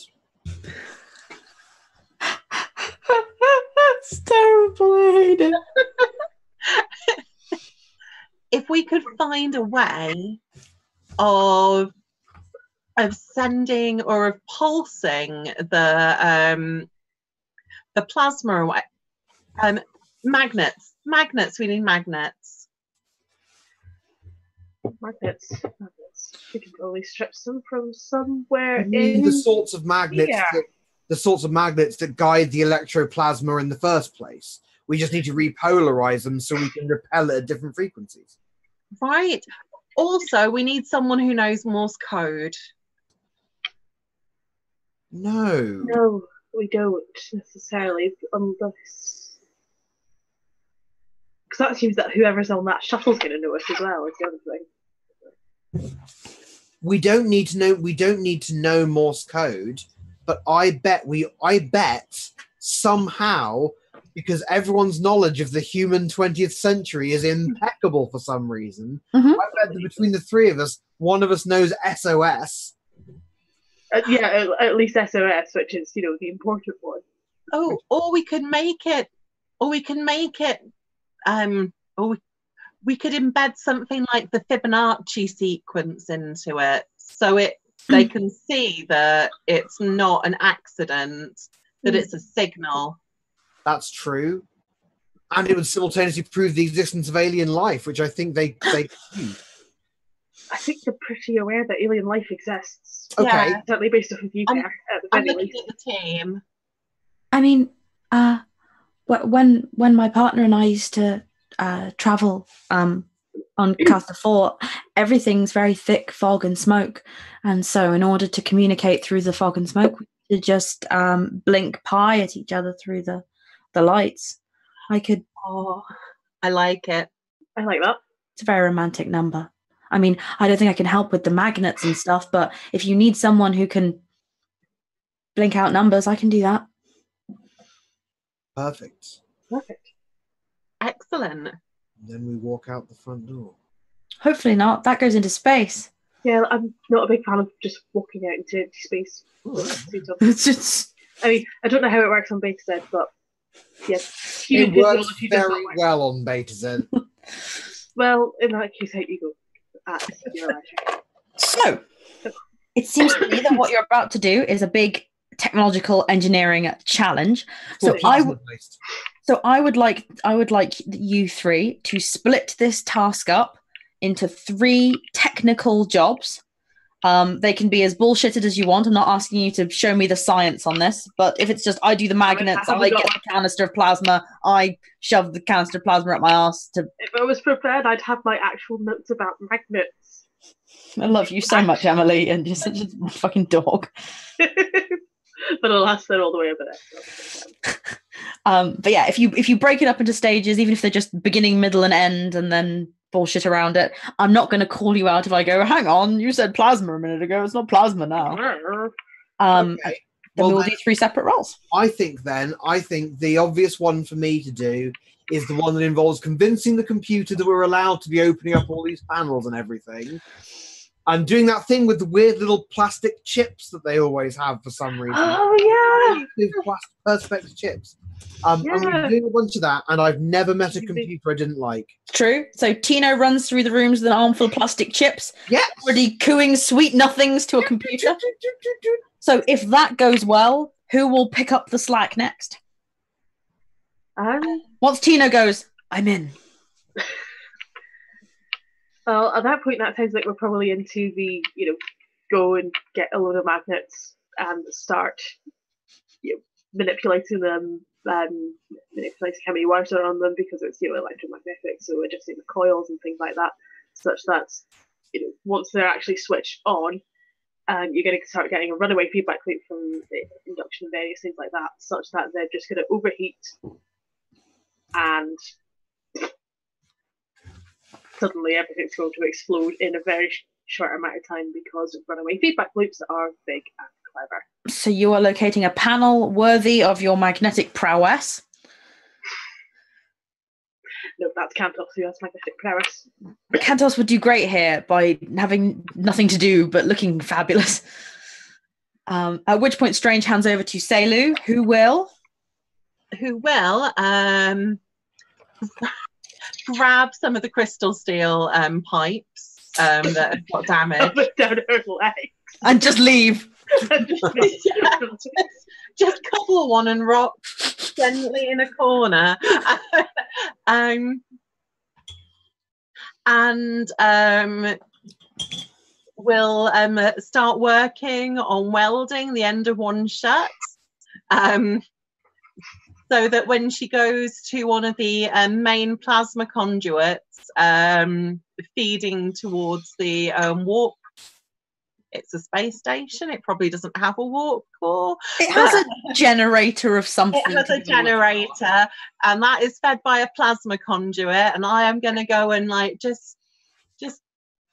That's terrible, I hate it. If we could find a way of sending or of pulsing the plasma away, magnets. We need magnets. Magnets. We can probably strip them from somewhere You mean in the sorts of magnets here. that guide the electroplasma in the first place. We just need to repolarize them so we can repel at different frequencies. Right. Also, we need someone who knows Morse code. No. No, we don't necessarily, unless... Because that assumes that whoever's on that shuttle's going to know us as well, is the other thing. We don't need to know Morse code, but I bet somehow, because everyone's knowledge of the human 20th century is impeccable for some reason, Mhm. I bet that between the three of us, one of us knows SOS. Yeah, at least SOS, which is, the important one. Oh, or we could make it, we could embed something like the Fibonacci sequence into it, so they can see that it's not an accident, that it's a signal. That's true. And it would simultaneously prove the existence of alien life, which I think they do. I think they're pretty aware that alien life exists. Okay. Yeah. Certainly based off of you, I'm- Claire, at the I'm very looking least. at the team. I mean, when my partner and I used to travel on Castor 4, everything's very thick fog and smoke, and so in order to communicate through the fog and smoke, we could just blink pie at each other through the lights. Oh, I like it. I like that. It's a very romantic number. I mean, I don't think I can help with the magnets and stuff, but if you need someone who can blink out numbers, I can do that. Perfect. Excellent. Then we walk out the front door. Hopefully not. That goes into space. Yeah, I'm not a big fan of just walking out into empty space. It's just... I mean, I don't know how it works on Beta Z, but yeah. It works very well on Beta Z. Well, in that case, out you go. So, it seems to me that what you're about to do is a big technological engineering challenge. So I would like you three to split this task up into 3 technical jobs. They can be as bullshitted as you want. I'm not asking you to show me the science on this, but if it's just I do the magnets, I get the canister of plasma, I shove the canister of plasma up my ass to... If I was prepared, I'd have my actual notes about magnets. I love you so much, Emily, and you're such a fucking dog. But alas, they're all the way over there. But yeah, if you break it up into stages, even if they're just beginning, middle, and end, and then bullshit around it, I'm not going to call you out if I go, hang on, you said plasma a minute ago, it's not plasma now. Okay. Then we'll do 3 separate roles. I think the obvious one for me to do is the one that involves convincing the computer that we're allowed to be opening up all these panels and everything. I'm doing that thing with the weird little plastic chips that they always have for some reason. Oh, yeah! Perspex chips. I'm doing a bunch of that, and I've never met a computer I didn't like. True. So Tino runs through the rooms with an armful of plastic chips. Yeah. Already cooing sweet nothings to a computer. So if that goes well, who will pick up the slack next? Once Tino goes, I'm in. Well, at that point, that sounds like we're probably into the, go and get a load of magnets and start, manipulating them, manipulating how many wires are on them because it's, electromagnetic, so adjusting the coils and things like that, such that, once they're actually switched on, you're going to start getting a runaway feedback loop from the induction and various things like that, such that they're just going to overheat and suddenly everything's going to explode in a very short amount of time because runaway feedback loops are big and clever. So you are locating a panel worthy of your magnetic prowess. No, that's Cantos who has magnetic prowess. Cantos would do great here by having nothing to do but looking fabulous. At which point Strange hands over to Caeliu, who will grab some of the crystal steel pipes that have got damaged down her legs and just leave. Just couple one and rock gently in a corner. We'll start working on welding the end of one shut. So that when she goes to one of the main plasma conduits feeding towards the warp, it's a space station. It probably doesn't have a warp core. It has a generator of something. It has a generator, and that is fed by a plasma conduit. And I am going to go and just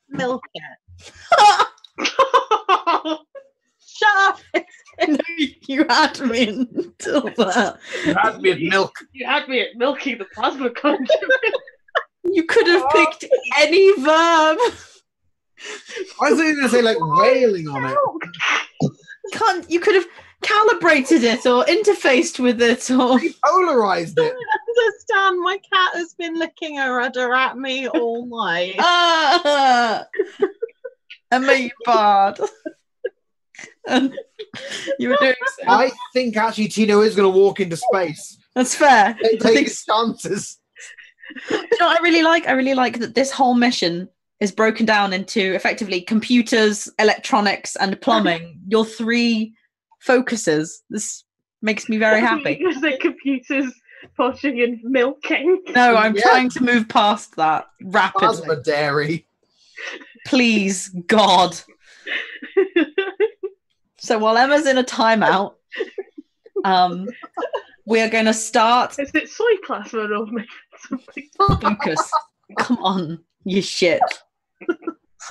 milk it. Shut up! No, you had me until that. You had me at milk. You had me at milking the plasma conduit. You could have picked any verb. I was going to say wailing on it. You could have calibrated it or interfaced with it or polarized it. I understand. My cat has been licking her udder at me all night. Emma, you bad. And you were doing so. I think actually Tino is going to walk into space. That's fair. Take his chances. You know what I really like? I really like that this whole mission is broken down into effectively computers, electronics, and plumbing. Your 3 focuses. This makes me very happy. Because the computers, poshing and milking. No, I'm trying to move past that rapidly. Plasma dairy. Please, God. So while Emma's in a timeout, we're going to start. Is it soy plasma or something? Focus. Come on, you shit.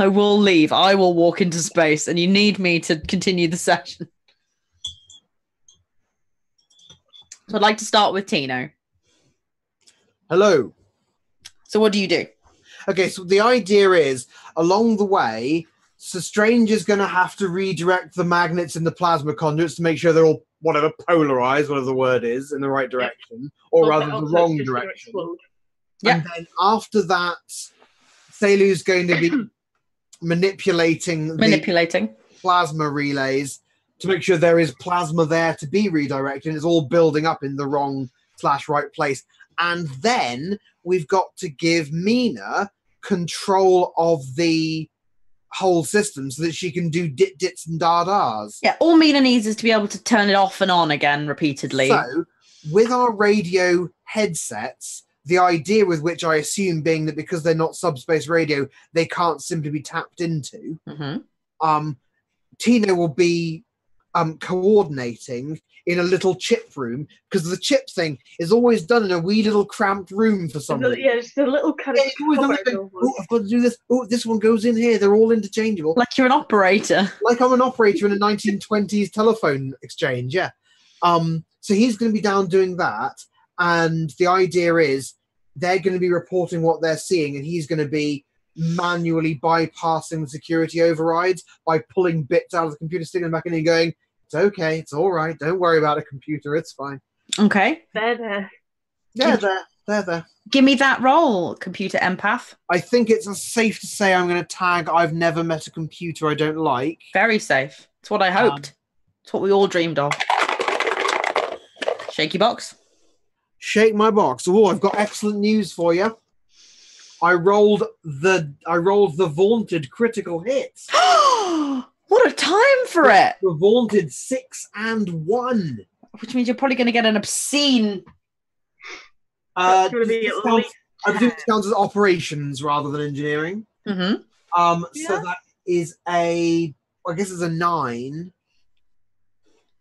I will leave. I will walk into space, and you need me to continue the session. So I'd like to start with Tino. Hello. So what do you do? Okay, so the idea is, along the way, so Strange is going to have to redirect the magnets in the plasma conduits to make sure they're all, polarized, whatever the word is, in the right direction, or rather the wrong direction. Yeah. And then after that, Caeliu's going to be manipulating the plasma relays to make sure there is plasma there to be redirected, and it's all building up in the wrong/right place. And then we've got to give Mina control of the whole system so that she can do dits and dars. Yeah, all Mina needs is to be able to turn it off and on again repeatedly. So, with our radio headsets, the idea with which I assume being that because they're not subspace radio, they can't simply be tapped into, Tino will be coordinating in a little chip room, because the chip thing is always done in a wee little cramped room for some reason. Yeah, just a little kind of I've got to do this. Oh, this one goes in here. They're all interchangeable. Like you're an operator. Like I'm an operator in a 1920s telephone exchange, yeah. So he's going to be down doing that, and the idea is they're going to be reporting what they're seeing, and he's going to be manually bypassing the security overrides by pulling bits out of the computer, sticking them back in and going, it's okay, it's all right, don't worry about a computer, it's fine. Okay. They're there. Give me that role, computer empath. I think it's safe to say I'm going to tag I've never met a computer I don't like. Very safe. It's what I hoped. It's what we all dreamed of. Shaky box. Shake my box. Oh, I've got excellent news for you. I rolled the vaunted critical hit. What a time for it! The vaunted 6 and 1. Which means you're probably going to get an obscene. I presume it counts as operations rather than engineering. Mm-hmm. So that is I guess it's a 9.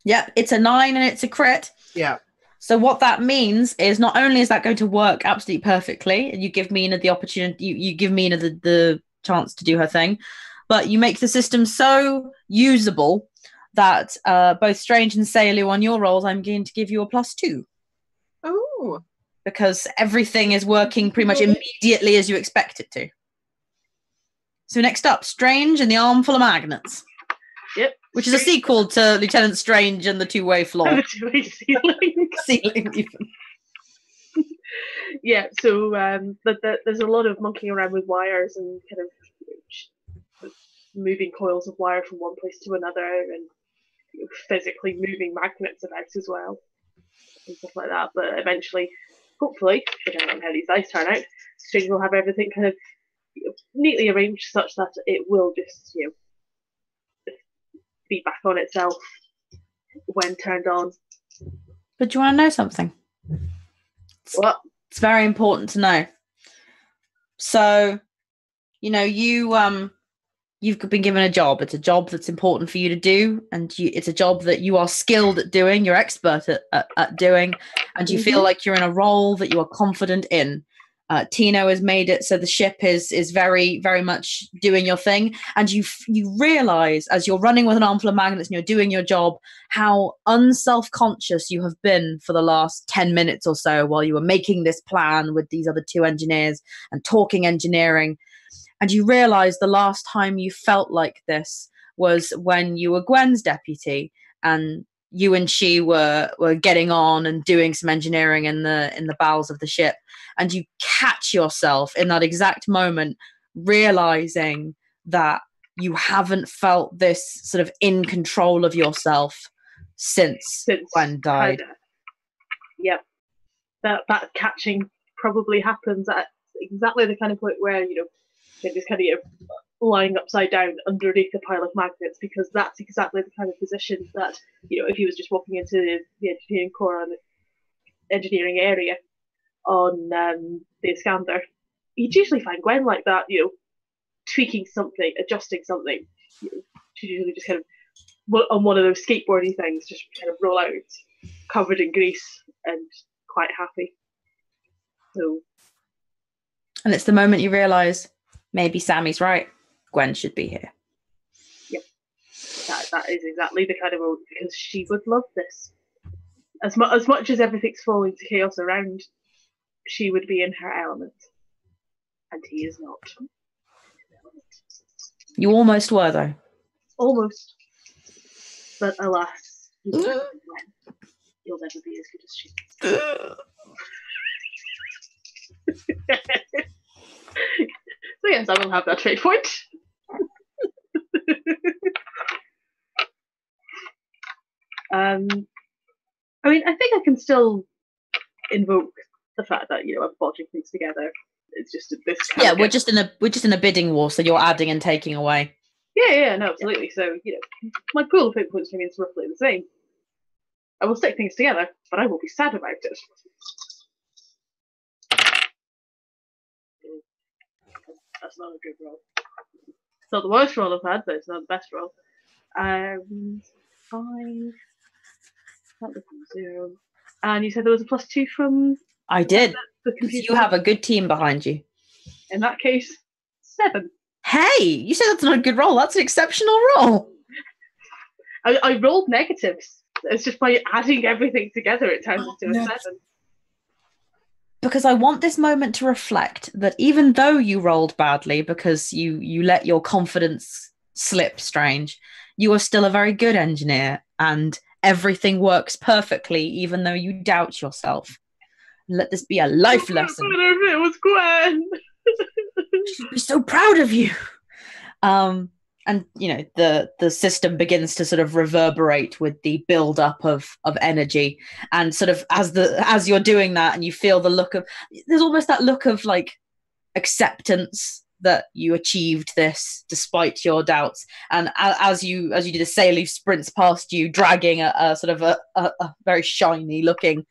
Yep, it's a 9 and it's a crit. Yeah. So what that means is not only is that going to work absolutely perfectly, and you give Mina the opportunity, you give Mina the chance to do her thing, but you make the system so usable that both Strange and Caeliu on your rolls, I'm going to give you a +2. Oh. Because everything is working pretty much immediately as you expect it to. So next up, Strange and the Armful of Magnets. Yep. Which is a sequel to Lieutenant Strange and the Two-Way Floor. The two-way ceiling. Ceiling even. Yeah, so there's a lot of monkeying around with wires and kind of moving coils of wire from one place to another, and physically moving magnets about as well, and stuff like that. But eventually, hopefully, depending on how these dice turn out, Strange will have everything kind of neatly arranged such that it will just, be back on itself when turned on. But do you want to know something? What? It's very important to know. So, you've been given a job. It's a job that's important for you to do, and it's a job that you are skilled at doing, you're expert at doing, and you feel like you're in a role that you are confident in. Tino has made it so the ship is very, very much doing your thing, and you realize as you're running with an armful of magnets and you're doing your job how unself-conscious you have been for the last 10 minutes or so while you were making this plan with these other 2 engineers and talking engineering. And you realize the last time you felt like this was when you were Gwen's deputy, and you and she were getting on and doing some engineering in the bowels of the ship, and you catch yourself in that exact moment realizing that you haven't felt this sort of in control of yourself since Gwen died. Yep. That catching probably happens at exactly the kind of point where, they're just kind of lying upside down underneath a pile of magnets, because that's exactly the kind of position that, if he was just walking into the engineering core on the engineering area on the Iskandar, you'd usually find Gwen like that, tweaking something, adjusting something. She'd usually just kind of, on one of those skateboardy things, just kind of roll out, covered in grease and quite happy. So, and it's the moment you realise, maybe Sammy's right. Gwen should be here. Yep. That is exactly the kind of moment, because she would love this. As much as everything's falling to chaos around, she would be in her element. And he is not. You almost were, though. Almost. But alas, you'll never be as good as she is. So yes, I will have that trait point. I think I can still invoke the fact that I'm bodging things together. It's just this. Yeah, we're just in a bidding war, so you're adding and taking away. Yeah, no, absolutely. So, my pool of hit points remains roughly the same. I will stick things together, but I will be sad about it. That's not a good roll. It's not the worst roll I've had, but it's not the best roll. 5. That was 0. And you said there was a +2 from... I did. The Because computer. you have a good team behind you. In that case, 7. Hey, you said that's not a good roll. That's an exceptional roll. I rolled negatives. It's just by adding everything together, it turns into a 7. Because I want this moment to reflect that even though you rolled badly because you let your confidence slip strange, you are still a very good engineer and everything works perfectly even though you doubt yourself. Let this be a life lesson. It was Gwen. She'd be so proud of you. And the system begins to sort of reverberate with the build-up of energy, and sort of as you're doing that, and you feel the look of, there's almost that look of like acceptance that you achieved this despite your doubts. And as you do, the Caeliu sprints past you, dragging a sort of a very shiny looking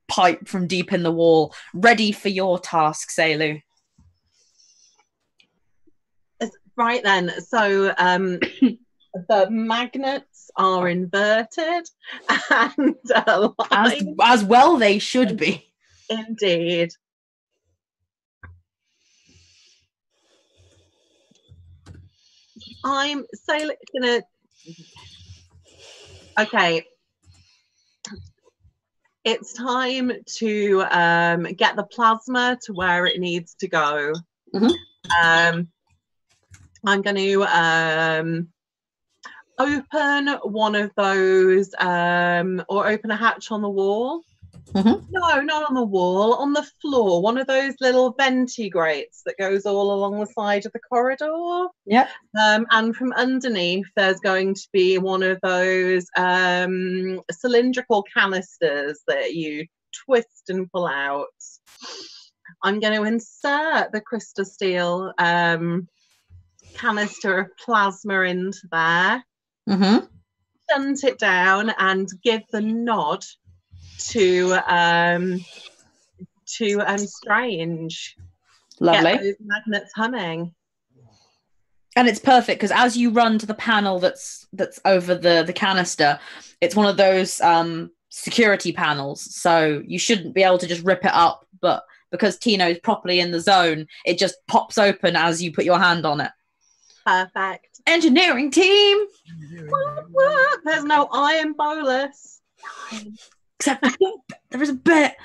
pipe from deep in the wall, ready for your task, Caeliu. Right then, so the magnets are inverted and as well they should be. Indeed. I'm gonna. Okay. It's time to get the plasma to where it needs to go. Mm-hmm. I'm going to open one of those, or open a hatch on the wall. Mm-hmm. No, not on the wall, on the floor. One of those little venti grates that goes all along the side of the corridor. Yeah. And from underneath, there's going to be one of those cylindrical canisters that you twist and pull out. I'm going to insert the crystal steel canister of plasma into there, Mm-hmm. shunt it down, and give the nod to Strange. Lovely. Get those magnets humming. And it's perfect because as you run to the panel that's over the canister, it's one of those security panels, so you shouldn't be able to just rip it up, but because Tino's properly in the zone, it just pops open as you put your hand on it. Perfect. Engineering team! What? There's no iron bolus. Except there is a bit.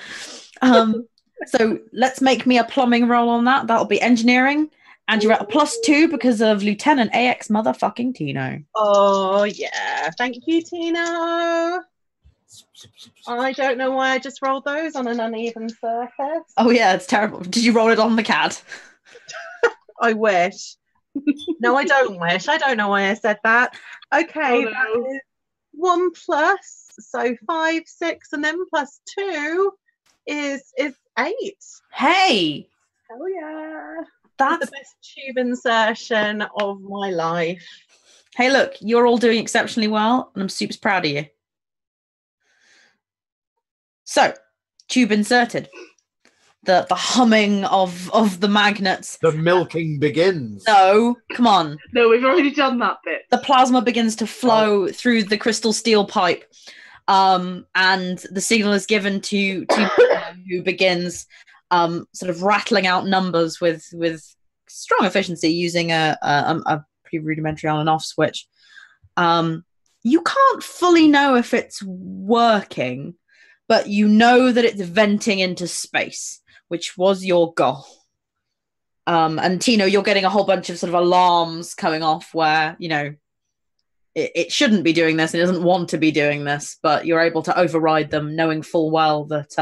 So let's make me a plumbing roll on that. That'll be engineering. And you're at a +2 because of Lieutenant AX motherfucking Tino. Oh, yeah. Thank you, Tino. I don't know why I just rolled those on an uneven surface. Oh, yeah, it's terrible. Did you roll it on the CAD? I wish. No, I don't wish. I don't know why I said that. Okay, Oh, no. that is 1 plus, so 5, 6, and then +2 is 8. Hey! Hell yeah. That's the best tube insertion of my life. Hey, look, you're all doing exceptionally well, and I'm super proud of you. So, tube inserted. The humming of the magnets. The milking begins. No, come on. No, we've already done that bit. The plasma begins to flow through the crystal steel pipe, and the signal is given to who begins sort of rattling out numbers with strong efficiency using a pretty rudimentary on and off switch. You can't fully know if it's working, but you know that it's venting into space, which was your goal. And Tino, you're getting a whole bunch of sort of alarms coming off where, it shouldn't be doing this, it doesn't want to be doing this, but you're able to override them, knowing full well that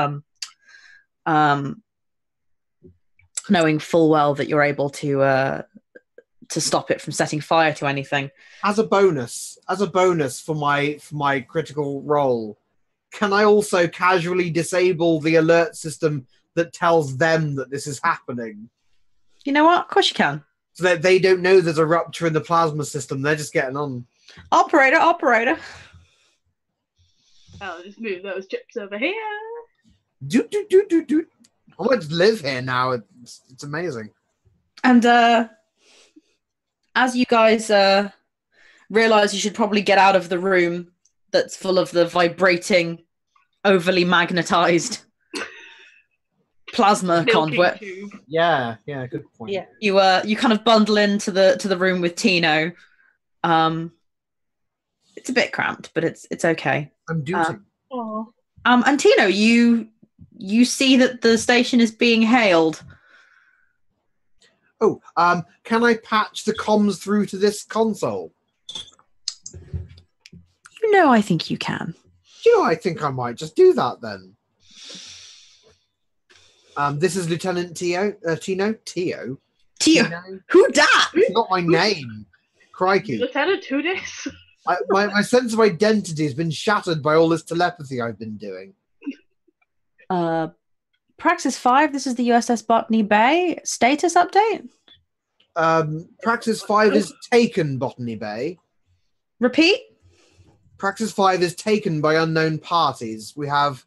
you're able to stop it from setting fire to anything. As a bonus for my critical roll, can I also casually disable the alert system that tells them that this is happening? You know what? Of course you can. So that they don't know there's a rupture in the plasma system. They're just getting on. Operator. I'll just move those chips over here. Do. I might just live here now. It's amazing. And as you guys realize you should probably get out of the room that's full of the vibrating, overly magnetized plasma conduit. Yeah, good point. Yeah. You kind of bundle into the room with Tino. It's a bit cramped, but it's okay. I'm dooting. And Tino, you see that the station is being hailed. Oh, can I patch the comms through to this console? I think you can. I think I might just do that then. This is Lieutenant Tino. Tino? Who dat? Not my name. Crikey. Lieutenant Tudis? My sense of identity has been shattered by all this telepathy I've been doing. Praxis 5, this is the USS Botany Bay. Status update? Praxis 5 is taken, Botany Bay. Repeat? Praxis 5 is taken by unknown parties. We have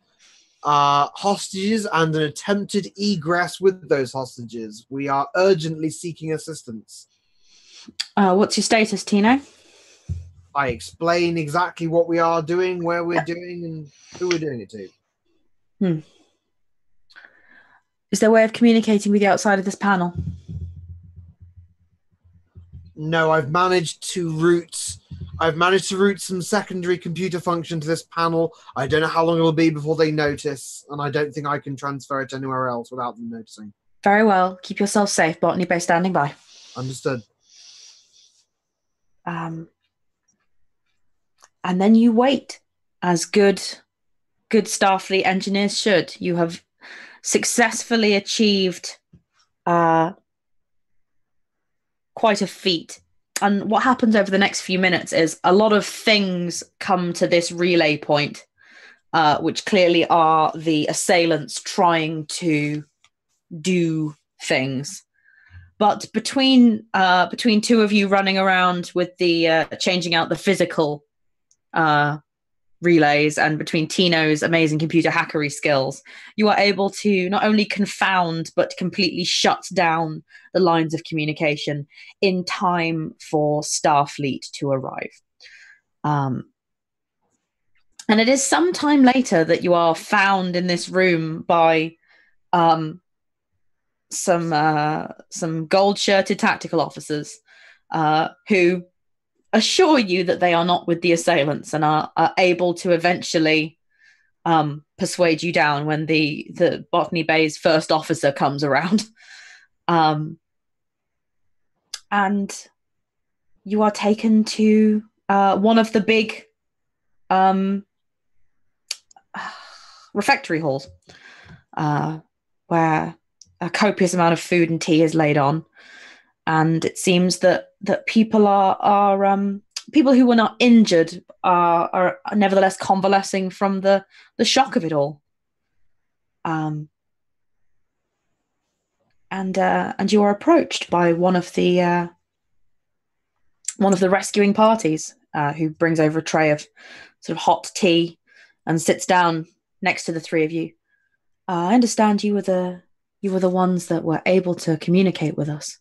hostages and an attempted egress with those hostages. We are urgently seeking assistance. What's your status, Tino? I explain exactly what we are doing, where we're doing, and who we're doing it to. Is there a way of communicating with the outside of this panel? No, I've managed to route some secondary computer function to this panel. I don't know how long it will be before they notice, and I don't think I can transfer it anywhere else without them noticing. Very well. Keep yourself safe. Botany Bay standing by. Understood. And then you wait, as good Starfleet engineers should. You have successfully achieved quite a feat. And what happens over the next few minutes is a lot of things come to this relay point, which clearly are the assailants trying to do things. But between two of you running around with the changing out the physical relays, and between Tino's amazing computer hackery skills, you are able to not only confound but completely shut down the lines of communication in time for Starfleet to arrive. And it is some time later that you are found in this room by some gold-shirted tactical officers who assure you that they are not with the assailants and are able to eventually persuade you down when the Botany Bay's first officer comes around. And you are taken to one of the big refectory halls where a copious amount of food and tea is laid on. And it seems that people are people who were not injured are nevertheless convalescing from the shock of it all. And you are approached by one of the rescuing parties who brings over a tray of sort of hot tea and sits down next to the three of you. I understand you were the ones that were able to communicate with us.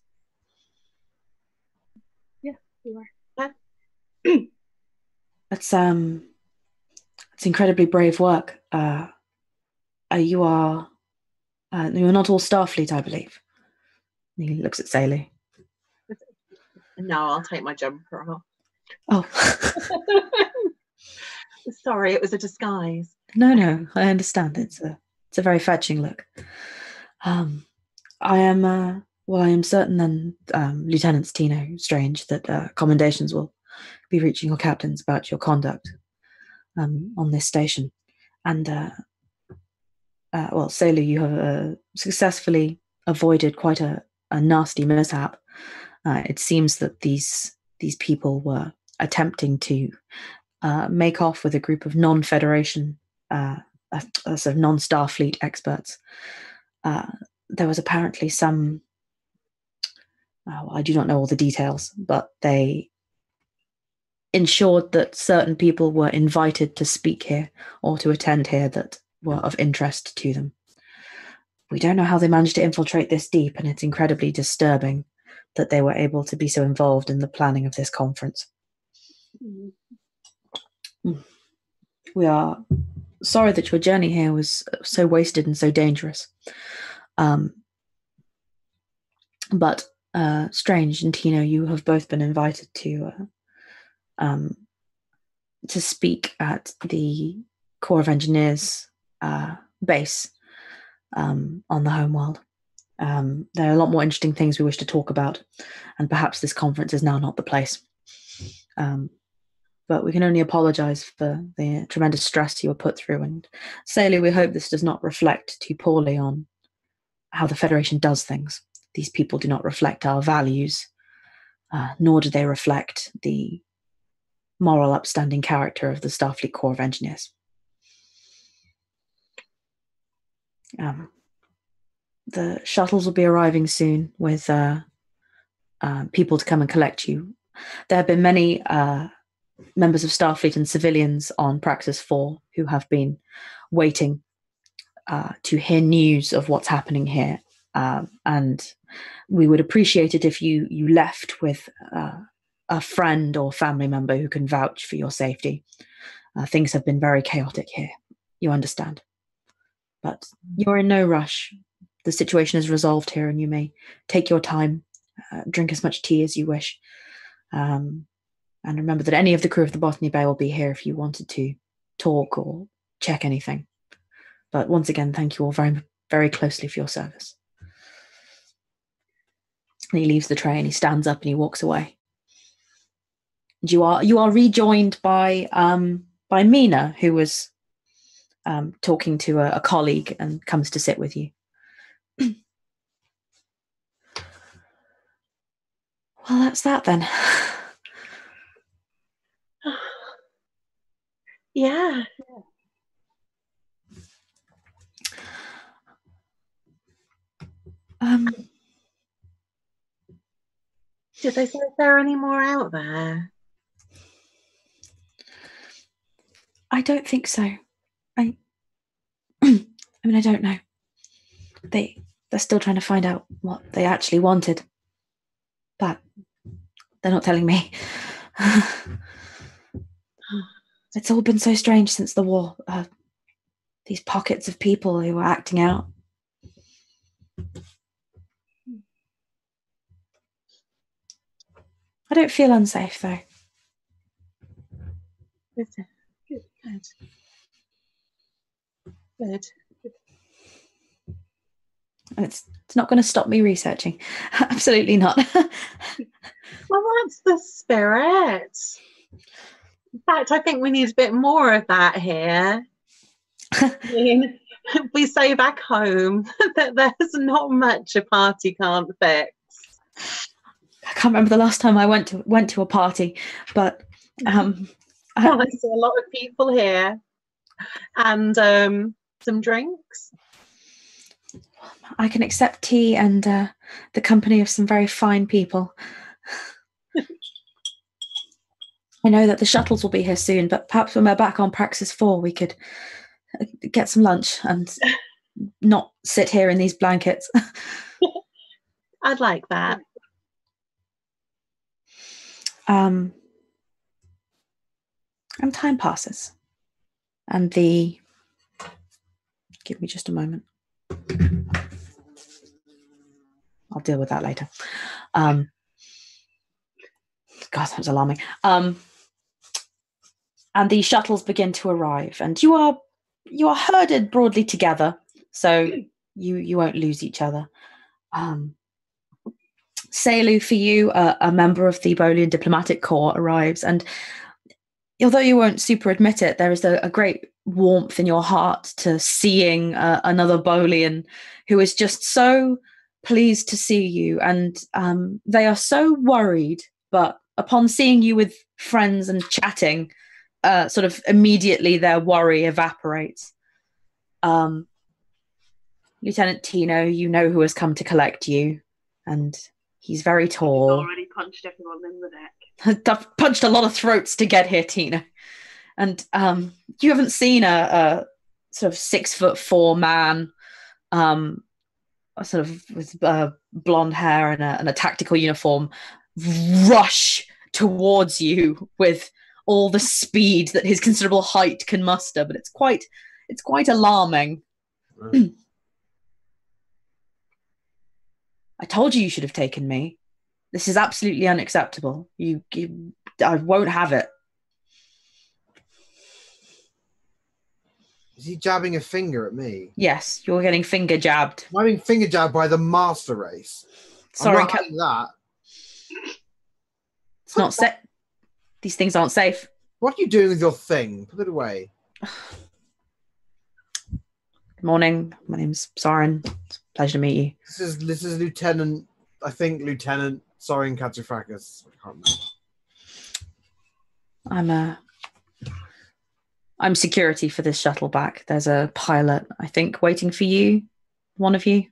It's incredibly brave work. You're not all Starfleet, I believe. And he looks at Caeliu. No, I'll take my jumper off. Oh. Sorry, it was a disguise. No, I understand. It's a very fetching look. I am certain then, Lieutenants Tino Strange, that commendations will be reaching your captains about your conduct on this station. And, Caeliu, you have successfully avoided quite a nasty mishap. It seems that these people were attempting to make off with a group of non-Federation, sort of non-Starfleet experts. There was apparently some I do not know all the details, but they ensured that certain people were invited to speak here or to attend here that were of interest to them. We don't know how they managed to infiltrate this deep, and it's incredibly disturbing that they were able to be so involved in the planning of this conference. We are sorry that your journey here was so wasted and so dangerous. But Strange and Tino, you have both been invited to speak at the Corps of Engineers base on the homeworld. There are a lot more interesting things we wish to talk about, and perhaps this conference is now not the place. But we can only apologize for the tremendous stress you were put through, and Caeliu, we hope this does not reflect too poorly on how the Federation does things. These people do not reflect our values, nor do they reflect the moral, upstanding character of the Starfleet Corps of Engineers. The shuttles will be arriving soon with people to come and collect you. There have been many members of Starfleet and civilians on Praxis 4 who have been waiting to hear news of what's happening here. And we would appreciate it if you left with a friend or family member who can vouch for your safety. Things have been very chaotic here. You understand. But you're in no rush. The situation is resolved here, and you may take your time, drink as much tea as you wish. And remember that any of the crew of the Botany Bay will be here if you wanted to talk or check anything. But once again, thank you all very, very closely for your service. And he leaves the tray and he stands up and he walks away. And you are rejoined by Mina, who was talking to a colleague and comes to sit with you. Well, that's that then. Yeah. Did they say if there are any more out there? I don't think so. I mean, I don't know. They're still trying to find out what they actually wanted. But they're not telling me. It's all been so strange since the war. These pockets of people who are acting out. I don't feel unsafe, though. Good. Good. It's not going to stop me researching. Absolutely not. Well, that's the spirit. In fact, I think we need a bit more of that here. I mean, we say back home that there's not much a party can't fix. I can't remember the last time I went to a party, but I see a lot of people here, and some drinks. I can accept tea and the company of some very fine people. I know that the shuttles will be here soon, but perhaps when we're back on Praxis 4, we could get some lunch and not sit here in these blankets. I'd like that. And time passes. And give me just a moment. I'll deal with that later. God, that was alarming. And the shuttles begin to arrive, and you are herded broadly together, so you won't lose each other. Caeliu, for you, a member of the Bolian diplomatic corps arrives, and although you won't super admit it, there is a great warmth in your heart to seeing another Bolian who is just so pleased to see you, and they are so worried, but upon seeing you with friends and chatting, sort of immediately their worry evaporates. Lieutenant Tino, you know who has come to collect you, and He's very He's tall. already punched everyone in the neck. I've punched a lot of throats to get here, Tina. And you haven't seen a sort of 6'4" man, sort of with blonde hair and a tactical uniform, rush towards you with all the speed that his considerable height can muster. But it's quite alarming. Right. I told you should have taken me. This is absolutely unacceptable. I won't have it. Is he jabbing a finger at me? Yes, you're getting finger jabbed. I'm being finger jabbed by the master race. Sorry, I'm not having that. It's not safe. These things aren't safe. What are you doing with your thing? Put it away. Good morning. My name's Soren. It's a pleasure to meet you. This is Lieutenant. I think Lieutenant Soren Katsufrakis. I can't remember. I'm security for this shuttle back. There's a pilot, I think, waiting for you. One of you.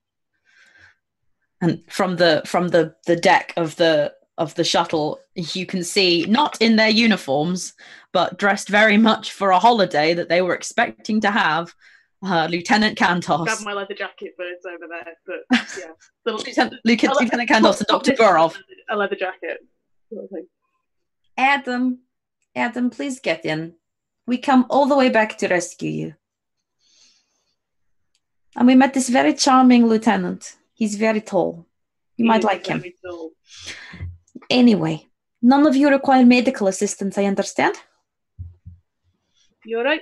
And from the deck of the shuttle, you can see, not in their uniforms, but dressed very much for a holiday that they were expecting to have, Lieutenant Kantos. Grab my leather jacket, but it's over there. But yeah, Lieutenant Kantos and Dr. Gurov. A leather jacket. Adam, please get in. We come all the way back to rescue you. And we met this very charming lieutenant. He's very tall. You might like him. Tall. Anyway, none of you require medical assistance, I understand? You alright?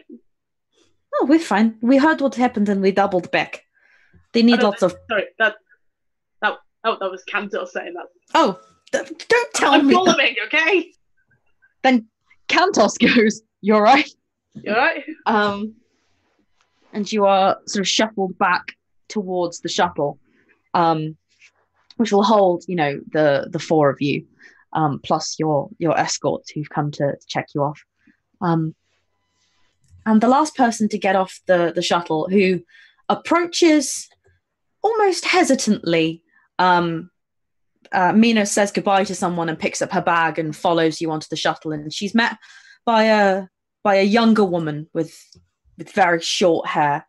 Oh, we're fine. We heard what happened and we doubled back. They need lots of... Sorry, that was Kantor saying that. Oh, don't tell I'm me. I'm following, okay? Then Kantos goes, "You're right." You alright? And you are sort of shuffled back towards the shuttle, which will hold, the four of you, plus your escorts who've come to check you off. And the last person to get off the shuttle, who approaches almost hesitantly, Mina says goodbye to someone and picks up her bag and follows you onto the shuttle. And she's met by a younger woman with very short hair,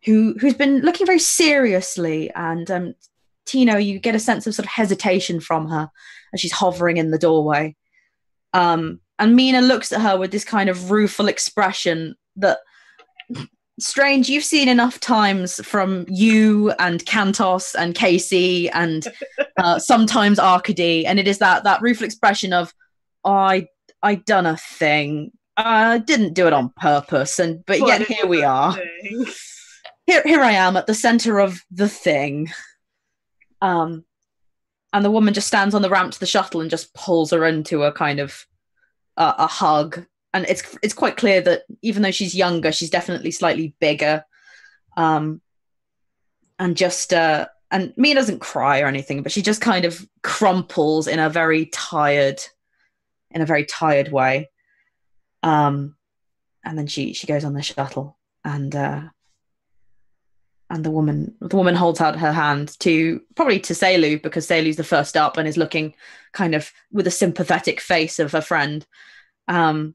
who's been looking very seriously. And Tino, you get a sense of sort of hesitation from her as she's hovering in the doorway. And Mina looks at her with this kind of rueful expression that, Strange, you've seen enough times from you and Kantos and Casey and sometimes Arcady, and it is that rueful expression of, I done a thing. I didn't do it on purpose, but yet here we are. Here I am at the center of the thing. And the woman just stands on the ramp to the shuttle and just pulls her into a kind of a hug. And it's quite clear that even though she's younger, she's definitely slightly bigger. And Mia doesn't cry or anything, but she just kind of crumples in a very tired way. And then she goes on the shuttle, and the woman holds out her hand probably to Caeliu, because Caeliu's the first up and is looking kind of with a sympathetic face of her friend. And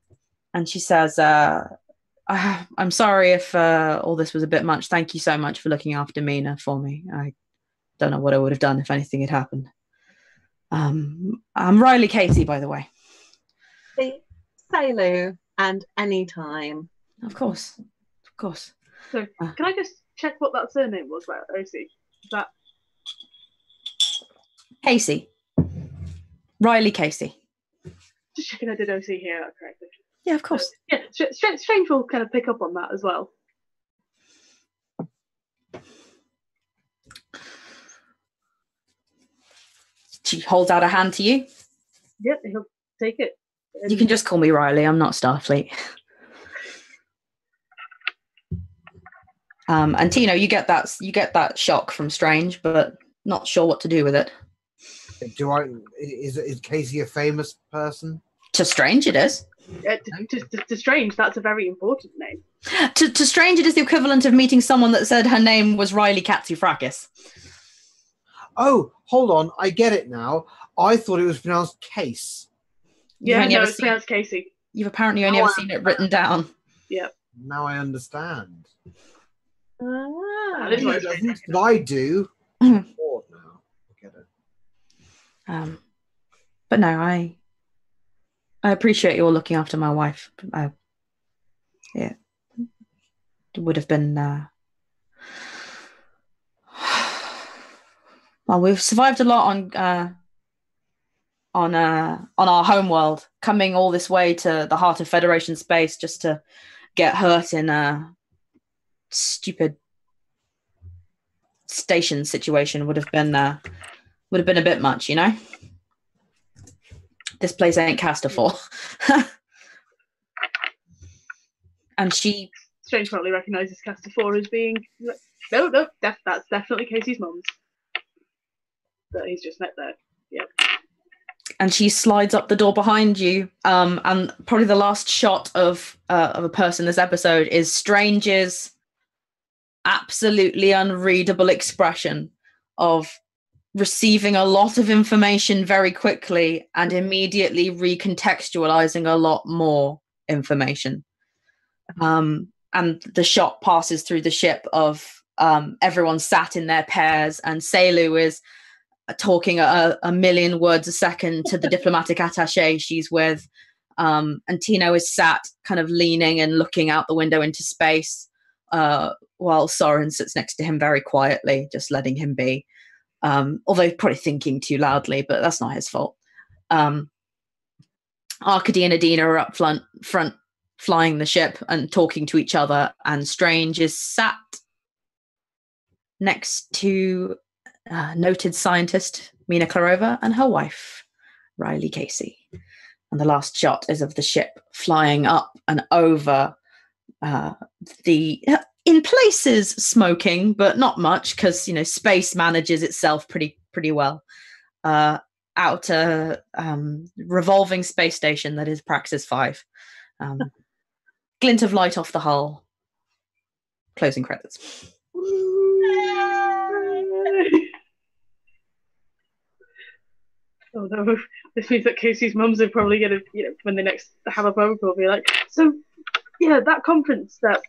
she says, I'm sorry if all this was a bit much. Thank you so much for looking after Mina for me. I don't know what I would have done if anything had happened. I'm Riley Casey, by the way. Caeliu, and anytime. Of course. So, can I just check what that surname was, right, OC? Is that Casey. Riley Casey. just checking I did OC here correctly? Yeah, of course. Yeah, Strange will kind of pick up on that as well. She holds out a hand to you. Yep, he'll take it. You can just call me Riley. I'm not Starfleet. And Tino, you get that shock from Strange, but not sure what to do with it. Is Casey a famous person? To Strange, it is. To Strange, that's a very important name. To Strange, it is the equivalent of meeting someone that said her name was Riley Katsufrakis. Oh, hold on, I get it now. I thought it was pronounced case. Yeah, no, it's pronounced Casey. You've apparently only ever seen it written down. Yep. Now I understand. Ah. That is He what doesn't, but I do. Bored now. I get it. But no, I appreciate you all looking after my wife. Yeah, it would have been. Well, we've survived a lot on our home world, coming all this way to the heart of Federation space just to get hurt in a stupid station situation would have been a bit much, you know. This place ain't Castor. And she Strange probably recognises Castor 4 as being no, that's definitely Casey's mum's. That he's just met there. Yep. And she slides up the door behind you. And probably the last shot of a person this episode is Strange's absolutely unreadable expression of receiving a lot of information very quickly and immediately recontextualizing a lot more information. And the shot passes through the ship of everyone sat in their pairs, and Caeliu is talking a million words a second to the diplomatic attaché she's with. And Tino is sat kind of leaning and looking out the window into space, while Soren sits next to him very quietly, just letting him be. Although probably thinking too loudly, but that's not his fault. Arkady and Adina are up front flying the ship and talking to each other, and Strange is sat next to noted scientist Mina Klarova and her wife, Riley Casey. And the last shot is of the ship flying up and over in places smoking, but not much, because space manages itself pretty well. Outer revolving space station that is Praxis 5. Glint of light off the hull. Closing credits. Oh no, this means that Casey's mums are probably going to, when they next have a phone call, be like, so, yeah, that conference that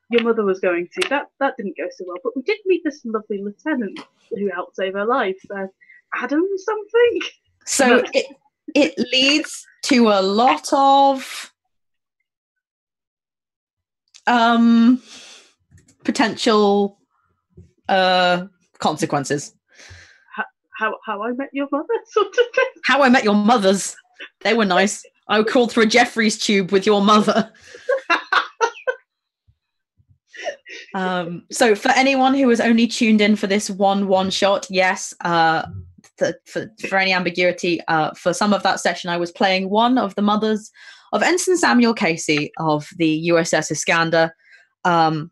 your mother was going to, that didn't go so well, but we did meet this lovely lieutenant who helped save her life. Adam something? So it leads to a lot of potential consequences. How I met your mother, sort of thing. How I met your mothers. They were nice. I crawled through a Jeffries tube with your mother. So for anyone who has only tuned in for this one shot, yes, for any ambiguity, for some of that session, I was playing one of the mothers of Ensign Samuel Casey of the USS Iskandar, and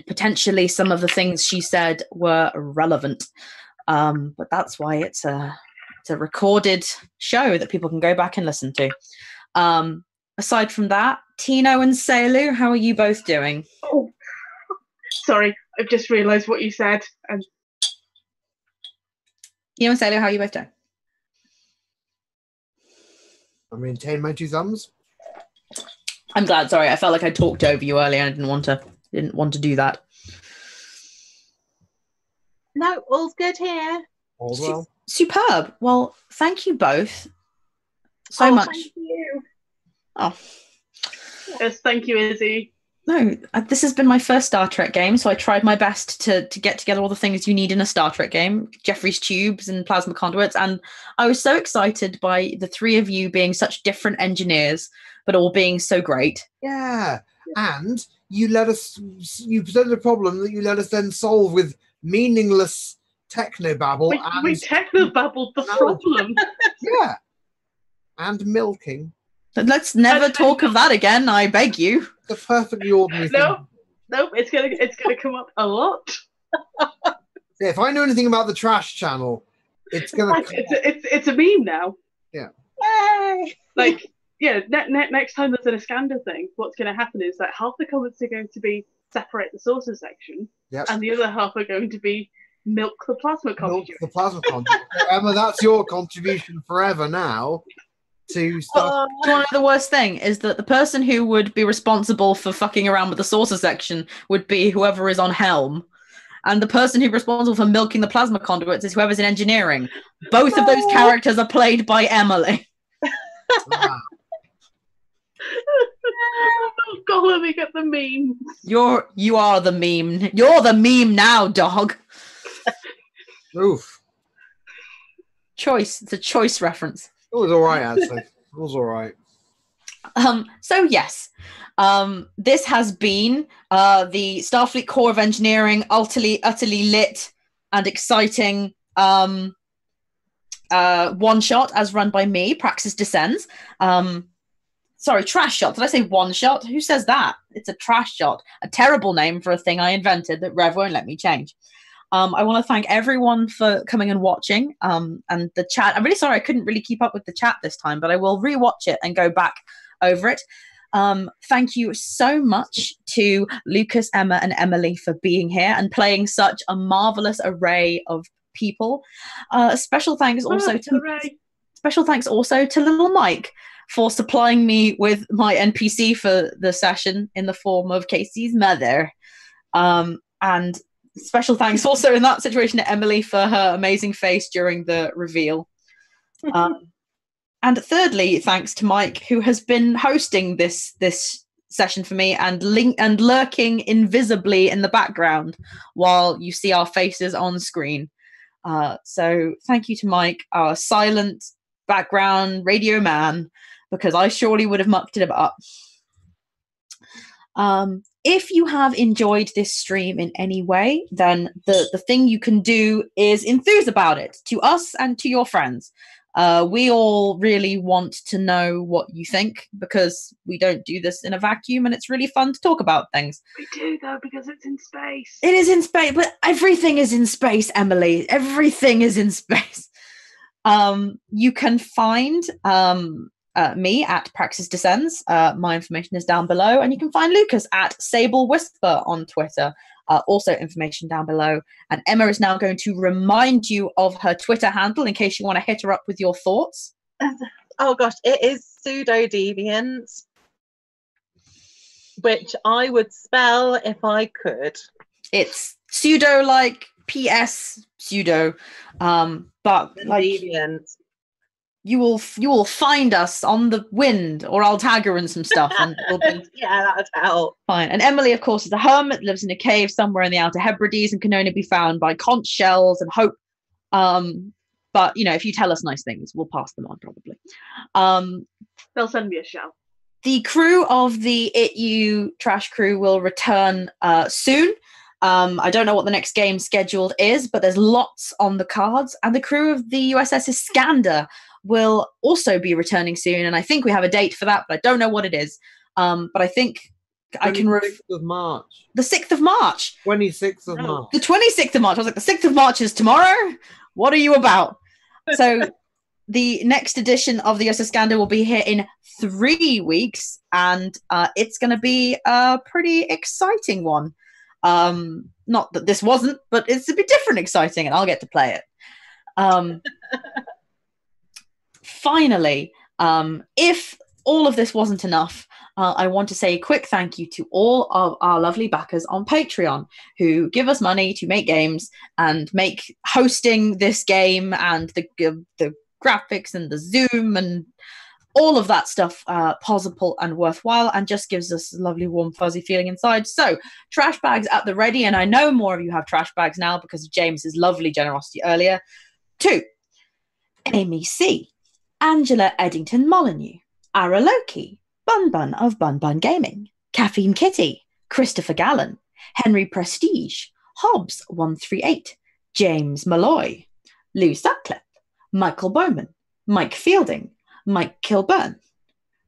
potentially some of the things she said were relevant. But that's why it's a recorded show that people can go back and listen to. Aside from that, Tino and Caeliu, how are you both doing? Oh, sorry, I've just realised what you said. Tino and Caeliu, how are you both doing? I maintain my two thumbs. I'm glad. Sorry, I felt like I talked over you earlier, and I didn't want to do that. No, all's good here. All's well. Superb. Well, thank you both so much. Thank you. Oh. Yes, thank you, Izzy. No, this has been my first Star Trek game, so I tried my best to get together all the things you need in a Star Trek game, Jeffries tubes and plasma conduits, and I was so excited by the three of you being such different engineers, but all being so great. Yeah, and you presented a problem that you let us then solve with meaningless technobabble. We technobabbled the problem. Yeah, and milking. Let's never talk of that again, I beg you. The perfectly ordinary thing. Nope, it's gonna come up a lot. Yeah, if I know anything about the trash channel, it's gonna. It's a meme now. Yeah. Yay! Like, yeah. Next time there's an Iskandar thing, what's going to happen is that half the comments are going to be separate the sources section, Yep. and the other half are going to be Milk the plasma Milk conduit. the plasma conduit. So, Emma, that's your contribution forever now to stuff. Do you want to know the worst thing is that the person who would be responsible for fucking around with the saucer section would be whoever is on helm. And the person who's responsible for milking the plasma conduits is whoever's in engineering. Both of those characters are played by Emily. Ah, Oh god, let me get the meme. You are the meme. You're the meme now, dog. oof. Choice. It's a choice reference. It was all right, actually. It was all right. So yes, this has been the Starfleet Corps of Engineering utterly lit and exciting one shot as run by me, Praxis Descends. Sorry, trash shot. Did I say one shot? Who says that? It's a trash shot. A terrible name for a thing I invented that Rev won't let me change. I want to thank everyone for coming and watching, and the chat. I'm really sorry I couldn't really keep up with the chat this time, but I will rewatch it and go back over it. Thank you so much to Lucas, Emma, and Emily for being here and playing such a marvelous array of people. Special thanks also to Little Mike for supplying me with my NPC for the session in the form of Casey's mother. And special thanks also in that situation to Emily for her amazing face during the reveal. And thirdly, thanks to Mike, who has been hosting this session for me and lurking invisibly in the background while you see our faces on screen. So thank you to Mike, our silent background radio man, because I surely would have mucked it up. If you have enjoyed this stream in any way, then the thing you can do is enthuse about it to us and to your friends. We all really want to know what you think because we don't do this in a vacuum and it's really fun to talk about things. We do, though, because it's in space. It is in space, but everything is in space, Emily. Everything is in space. You can find me at Praxis Descends. My information is down below. And you can find Lucas at Sable Whisper on Twitter. Also information down below. And Emma is now going to remind you of her Twitter handle in case you want to hit her up with your thoughts. Oh gosh, it is pseudo deviant, which I would spell if I could. It's pseudo like PS pseudo, but like deviant. You will find us on the wind, or I'll tag her in some stuff, and it'll be yeah, that would help. Fine. And Emily, of course, is a hermit, lives in a cave somewhere in the Outer Hebrides, and can only be found by conch shells and hope. But if you tell us nice things, we'll pass them on probably. They'll send me a shell. The crew of the ITU Trash Crew will return soon. I don't know what the next game scheduled is, but there's lots on the cards. And the crew of the USS Iskandar will also be returning soon, and I think we have a date for that, but I don't know what it is. But I think I can... 26th of March. The 6th of March. 26th of March. The 26th of March. I was like, the 6th of March is tomorrow? What are you about? So the next edition of the USS Iskandar will be here in 3 weeks, and it's going to be a pretty exciting one. Not that this wasn't, but it's a bit different exciting, and I'll get to play it. Finally, if all of this wasn't enough, I want to say a quick thank you to all of our lovely backers on Patreon who give us money to make games and make hosting this game and the graphics and the Zoom and all of that stuff possible and worthwhile, and just gives us a lovely warm fuzzy feeling inside. So trash bags at the ready, and I know more of you have trash bags now because of James's lovely generosity earlier. 2, Amy C, Angela Eddington Molyneux, Ara Loki, Bun Bun of Bun Bun Gaming, Caffeine Kitty, Christopher Gallen, Henry Prestige, Hobbs 138, James Malloy, Lou Sutcliffe, Michael Bowman, Mike Fielding, Mike Kilburn,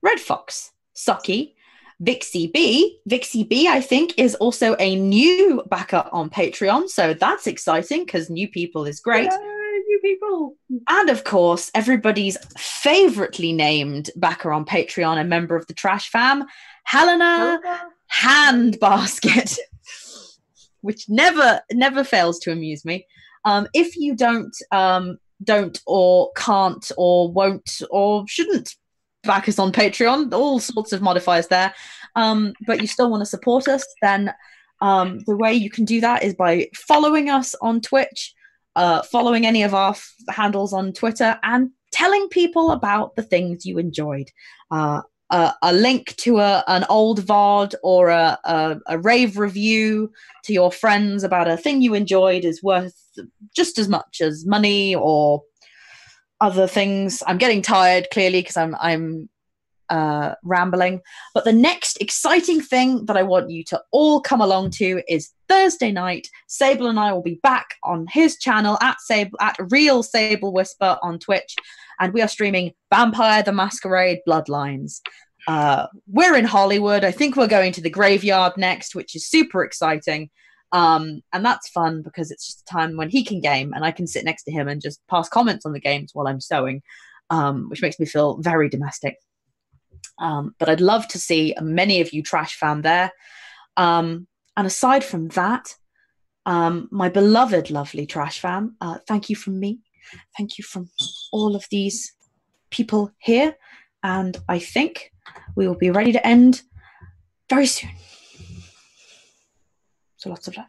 Red Fox, Socky, Vixie B. Vixie B, I think, is also a new backer on Patreon, so that's exciting because new people is great. Yay, new people. And of course, everybody's favoritely named backer on Patreon, a member of the Trash Fam, Helena Handbasket, which never fails to amuse me. If you don't or can't or won't or shouldn't back us on Patreon, all sorts of modifiers there, but you still want to support us, then the way you can do that is by following us on Twitch, following any of our handles on Twitter, and telling people about the things you enjoyed. A link to an old VOD or a rave review to your friends about a thing you enjoyed is worth just as much as money or other things. I'm getting tired, clearly, because I'm rambling. But the next exciting thing that I want you to all come along to is Thursday night. Sable and I will be back on his channel at Real Sable Whisper on Twitch, and we are streaming Vampire the Masquerade Bloodlines. We're in Hollywood. I think we're going to the graveyard next, which is super exciting. And that's fun because it's just a time when he can game and I can sit next to him and just pass comments on the games while I'm sewing, which makes me feel very domestic. But I'd love to see many of you Trash fan there. And aside from that, my beloved, lovely Trash fam, thank you from me. Thank you from all of these people here. And I think we will be ready to end very soon. So lots of love.